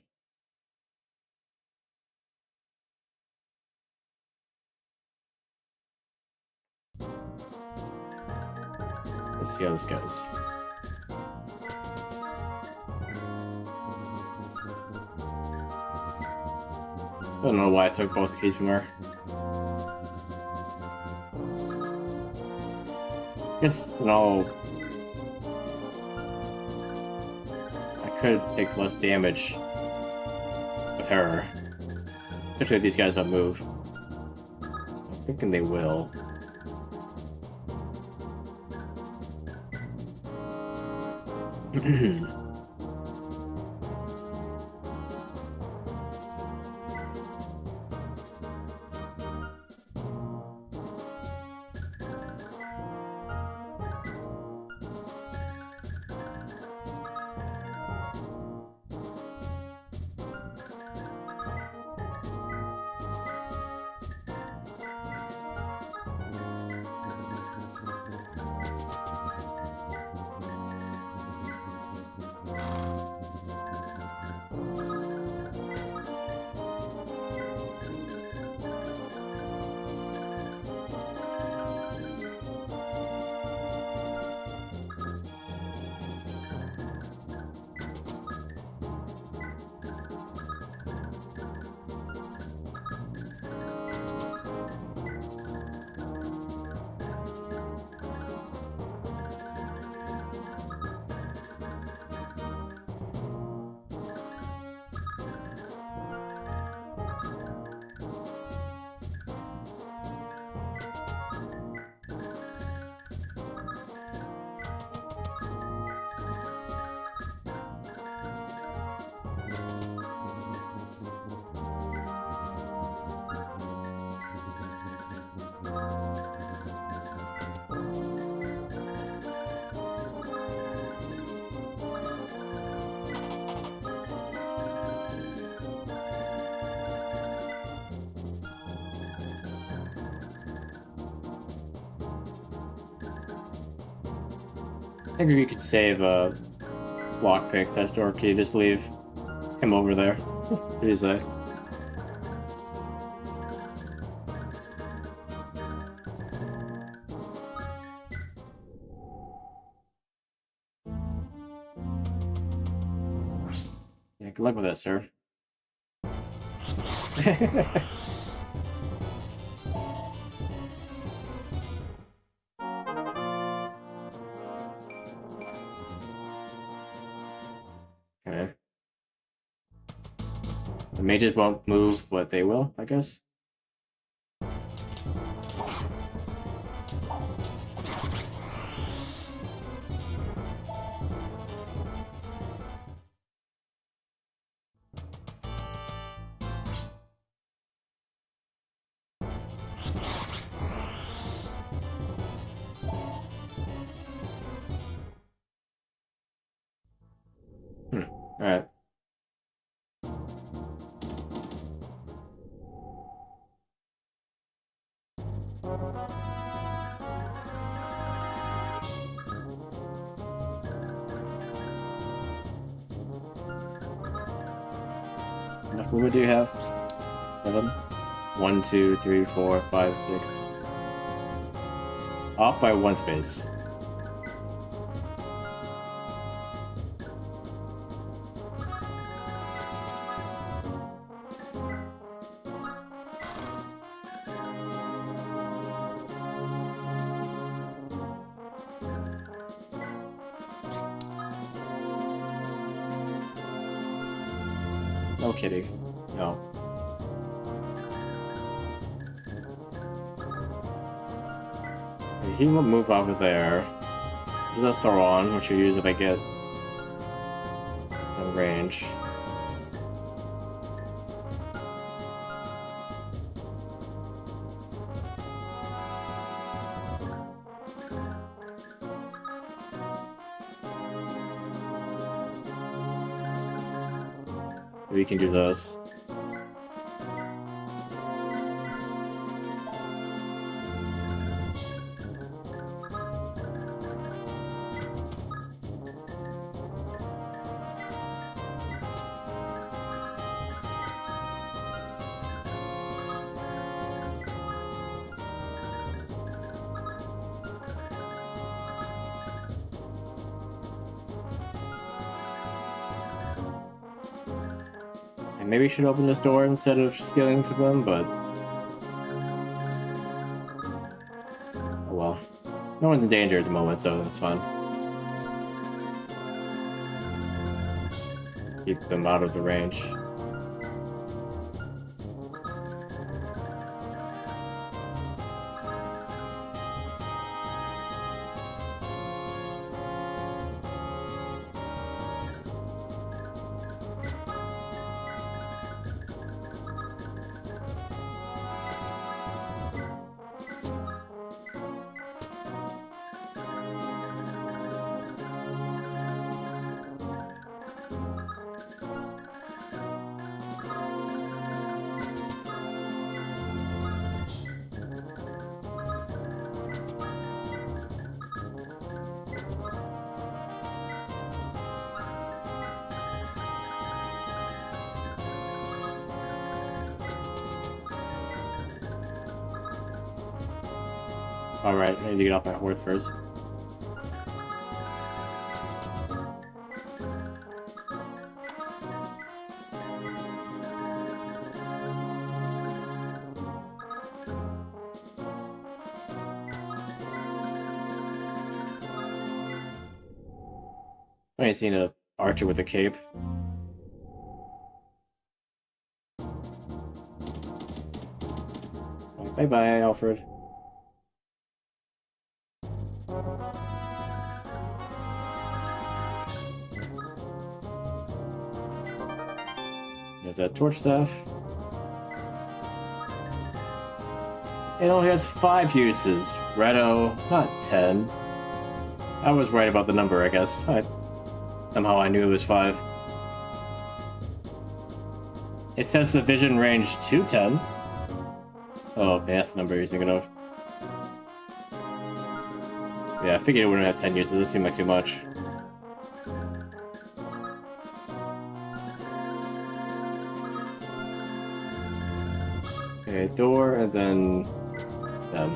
A: Let's see how this goes. I don't know why I took both keys from her. guess, no. I could take less damage with her. Especially if these guys don't move. I'm thinking they will. I think we could save a lockpick that door key. Just leave him over there. What do you say? Yeah, good luck with that, sir. Okay. The mages won't move, but they will, I guess. Alright. How much movement do you have? 7? 1, 2, 3, 4, 5, 6. Off by 1 space. No kidding. No. He will move over there. There's a throw on, which you use if I get in range. We can do those. Maybe we should open this door instead of stealing from them, but... oh well. No one's in danger at the moment, so that's fine. Keep them out of the range. Alright, I need to get off my horse first. I ain't seen a archer with a cape. Bye bye, Alfred. There's that torch staff. It only has 5 uses. Redo, not 10. I was right about the number, I guess. Somehow I knew it was 5. It sets the vision range to 10. Oh, that's the number you're thinking of. Yeah, I figured it wouldn't have 10 uses. This seemed like too much. Okay, door, and then them.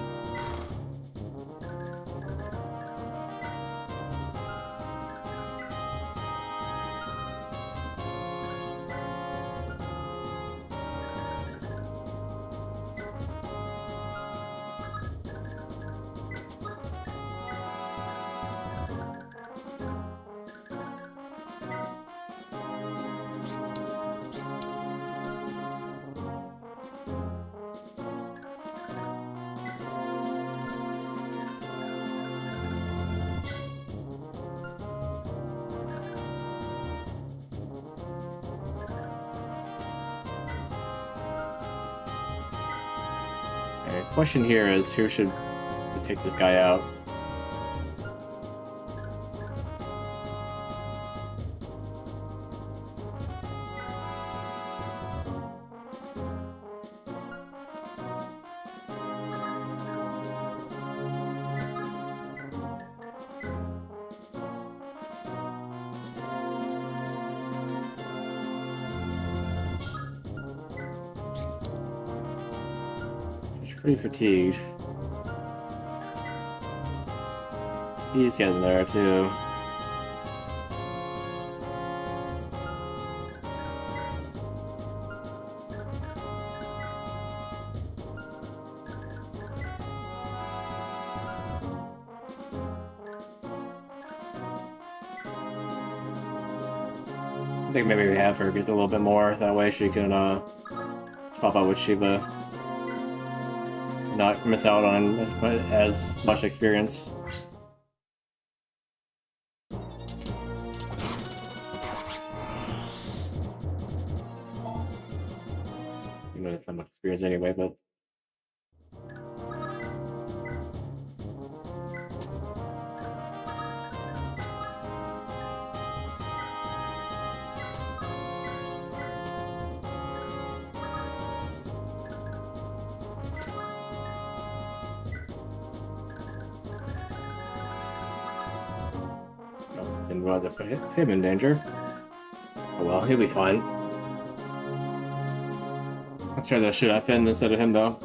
A: The question here is, who should we take this guy out? Pretty fatigued. He's getting there too. I think maybe we have her get a little bit more, that way she can swap out with Shiva. Not miss out on as much experience. You know, it's not much experience anyway, but didn't rather put him in danger. Oh well, he'll be fine. I'll try to shoot at Finn instead of him though.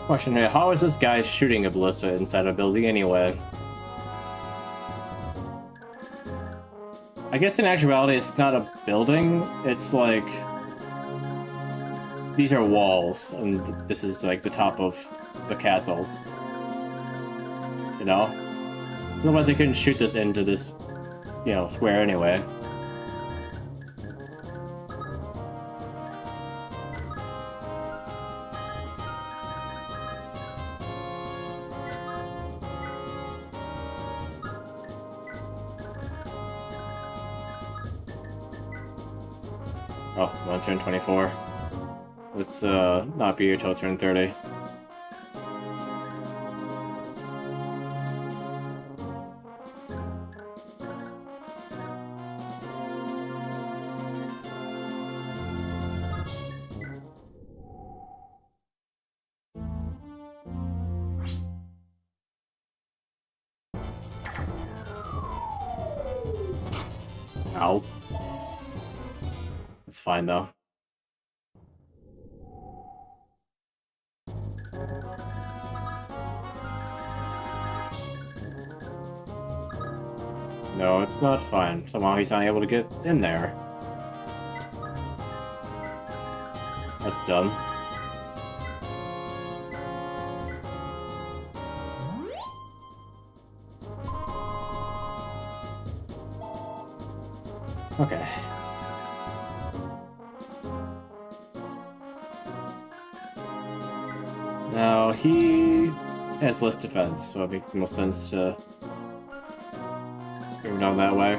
A: Question here, how is this guy shooting a ballista inside a building anyway? I guess in actuality it's not a building, it's like... These are walls, and this is like the top of the castle. You know? Otherwise they couldn't shoot this into this, you know, square anyway. Oh, I'm on turn 24. Let's not be here till turn 30. Ow. It's fine though. No, it's not fine. Somehow he's not able to get in there. That's dumb. Okay. Now, he has less defense, so it makes more sense to go down that way.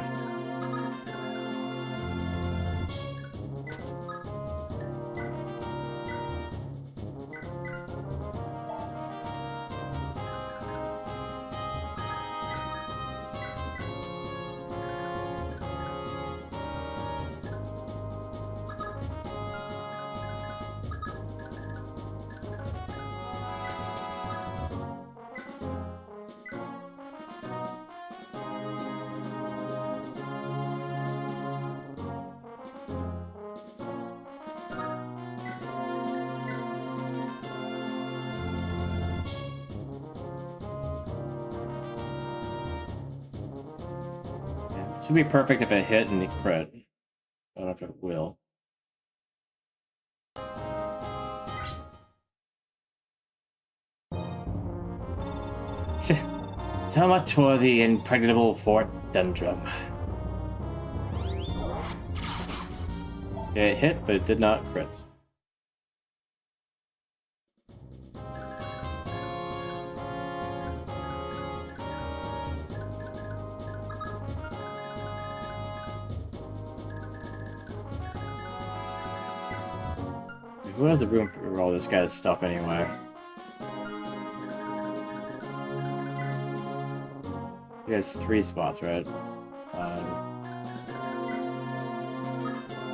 A: Should be perfect if it hit and it crit. I don't know if it will. So much for the impregnable fort dendrum. It hit, but it did not crit. Who has the room for all this guy's stuff anyway? He has 3 spots, right?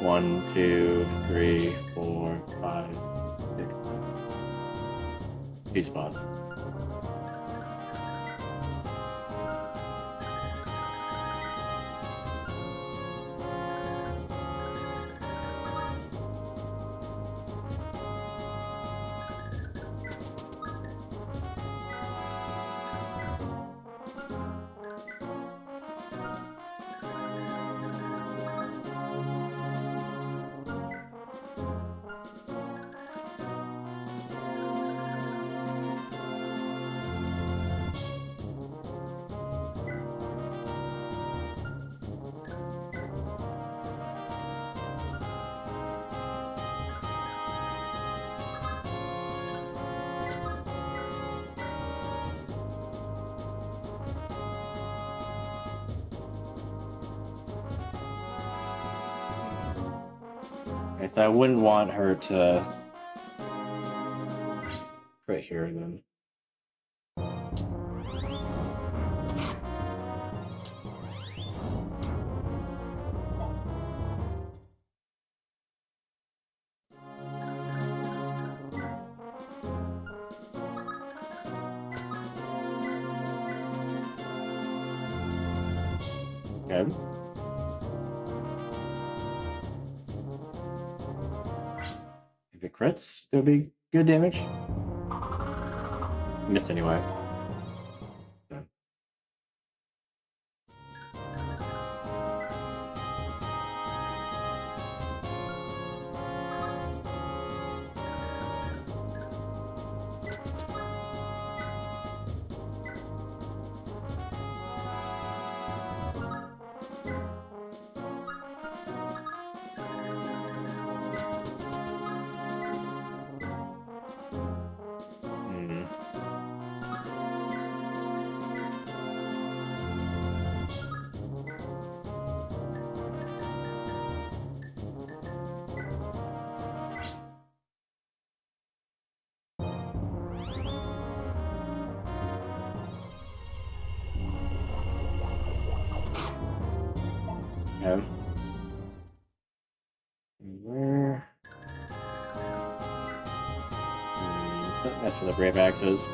A: 1, 2, 3, 4, 5, 6, 7. 2 spots. I wouldn't want her to right here then. Okay. If it crits, it'll be good damage. Missed anyway. Okay. Where? That's for the brave axes.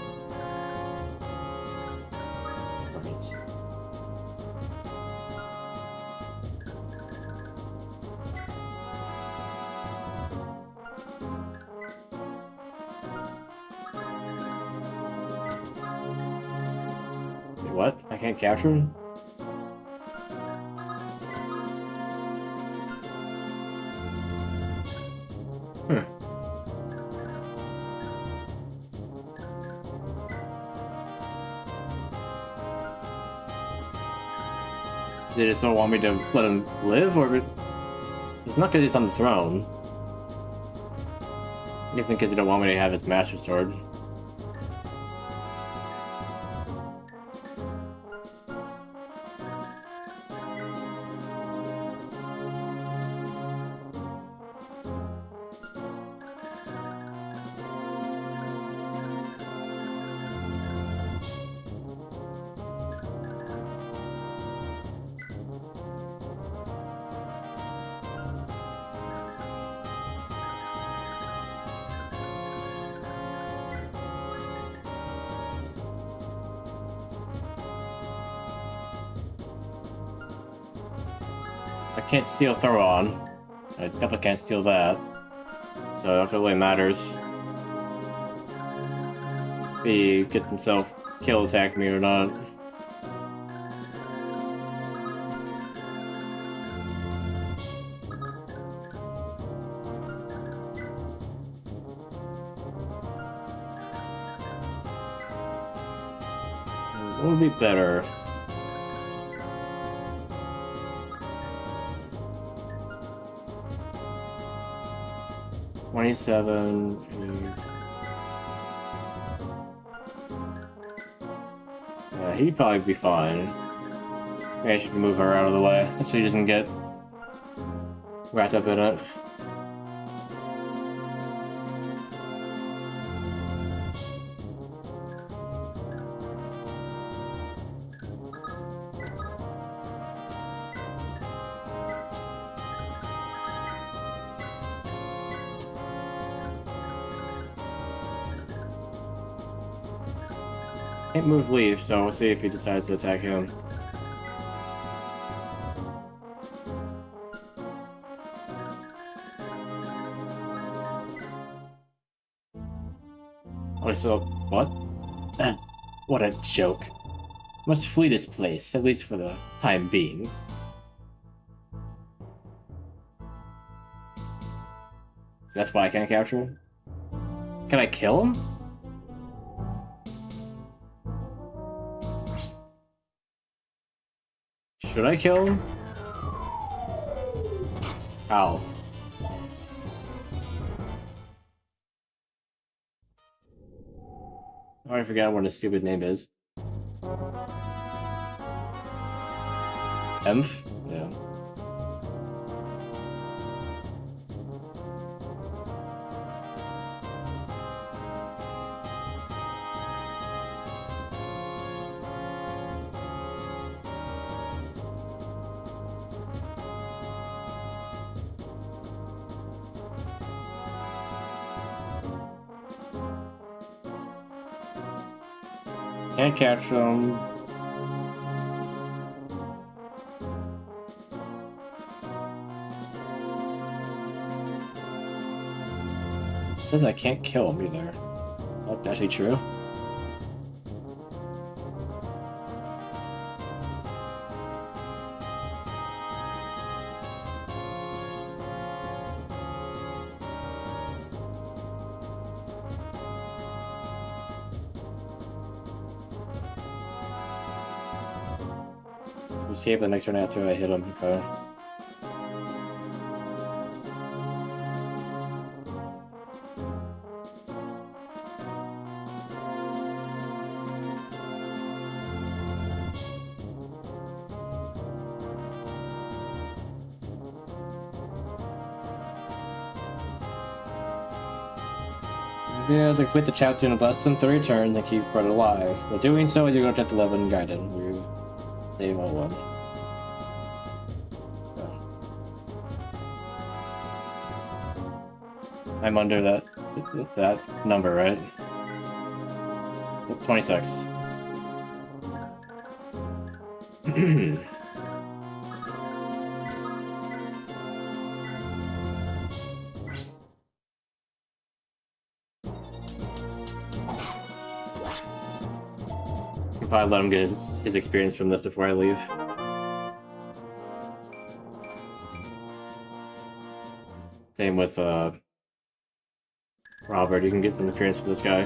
A: Right. Wait, what? I can't capture him? They just don't want me to let him live, or it's not because he's on the throne. I think because they don't want me to have his master sword. I can't steal Thoron. I definitely can't steal that. So I don't feel it really matters if he gets himself kill attack me or not. What would be better? Yeah, he'd probably be fine. Maybe I should move her out of the way so he doesn't get wrapped up in it. Can't move Leif, so we'll see if he decides to attack him. Oh, so what? What a joke. Must flee this place, at least for the time being. That's why I can't capture him? Can I kill him? Should I kill him? How? I already forgot what his stupid name is. Emph? Yeah. Can't capture him. Says I can't kill him either. That's actually true. escape the next turn after I hit him. Okay. Yeah, as I quit the chapter in less than 3 turns and keep Fred alive. While doing so, you go to chapter 11 guided. You save all one. Oh. I'm under that number, right? 26. Probably let him get his experience from this before I leave. Same with Robert, you can get some experience with this guy.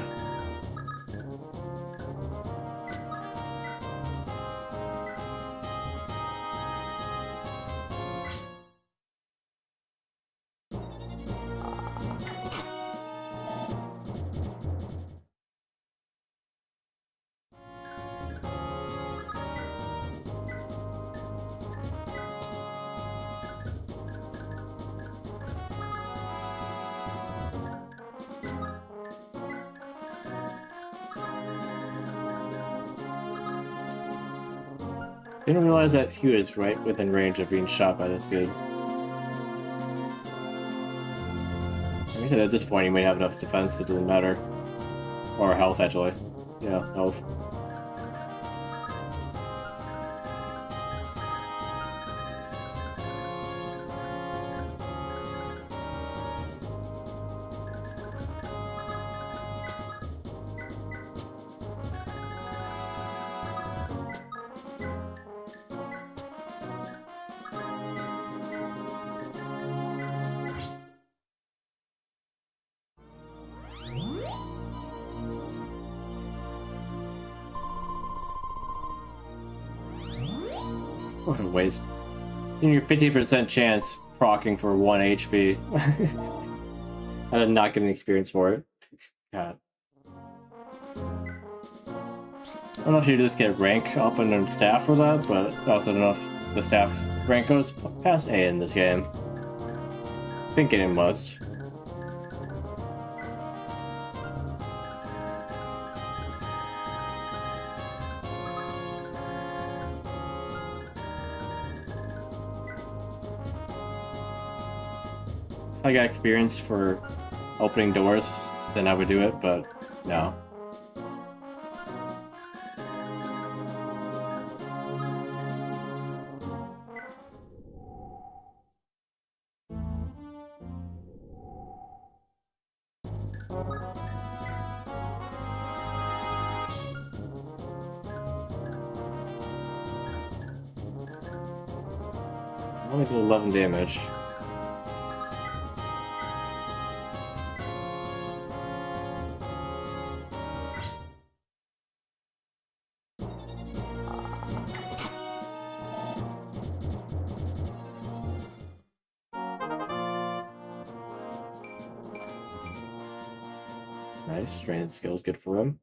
A: Didn't realize that he was right within range of being shot by this dude. Like I said, at this point, he may have enough defense, it doesn't matter. Or health, actually. Yeah, health. What a waste. In your 50% chance proccing for 1 HP. I did not get an experience for it. God. I don't know if you just get rank up in staff for that, but I also don't know if the staff rank goes past A in this game. I think it must. If I got experience for opening doors, then I would do it, but no. I only did 11 damage. Nice, strand skills, good for him.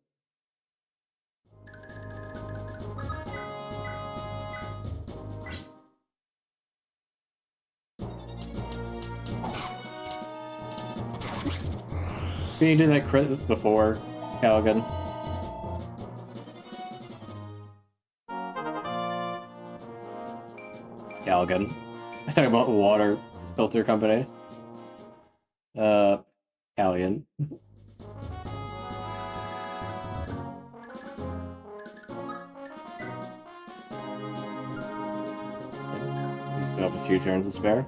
A: Can you do that crit before, Callaghan? Callaghan. I talking about water filter company. Callaghan. We still have a few turns to spare.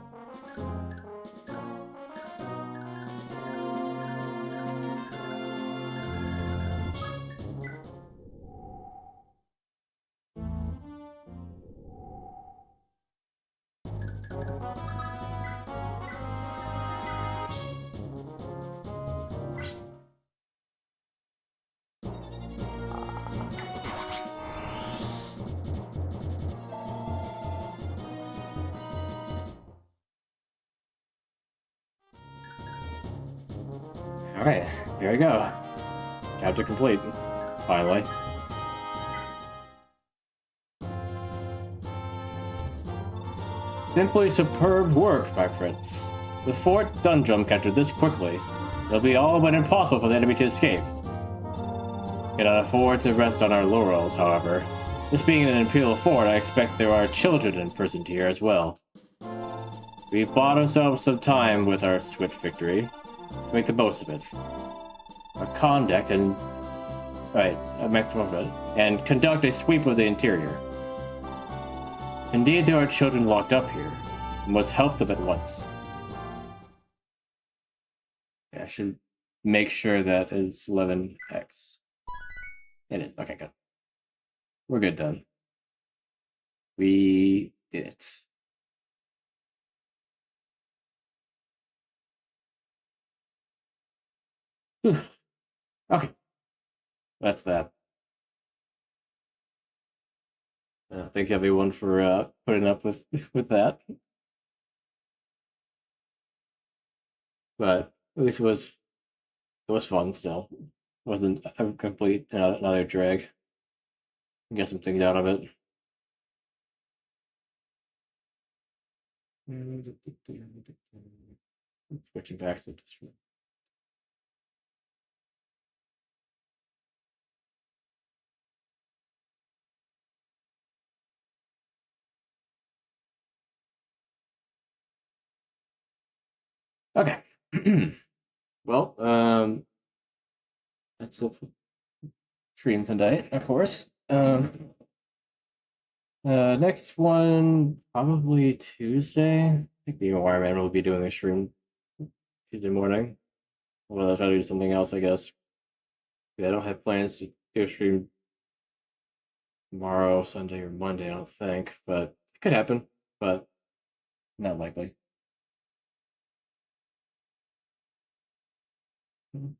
A: Alright, here we go. Chapter complete. Finally. Simply superb work, my prince. With Fort Dundrum captured this quickly, it'll be all but impossible for the enemy to escape. Cannot afford to rest on our laurels, however. This being an imperial fort, I expect there are children imprisoned here as well. We bought ourselves some time with our swift victory. Let's make the most of it. Our conduct and and conduct a sweep of the interior. Indeed, there are children locked up here. We must help them at once. Yeah, I should make sure that is 11x. It is. Okay, good. We're good then. We did it. Whew. Okay. That's that. Thanks everyone for putting up with that. But at least it was fun still. It wasn't a complete another drag. Get some things out of it. Switching back to just okay. Well, that's it for stream tonight, of course. Next one probably Tuesday. I think the Wireman will be doing a stream Tuesday morning. Well, I'll try to do something else, I guess. Yeah, I don't have plans to do a stream tomorrow, Sunday, or Monday, I don't think, but it could happen, but not likely.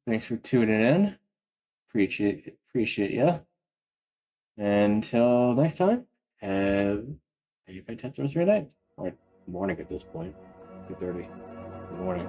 A: Thanks for tuning in. Appreciate you. Until next time, have a fantastic rest of your night. Or morning at this point. 2:30 in the morning.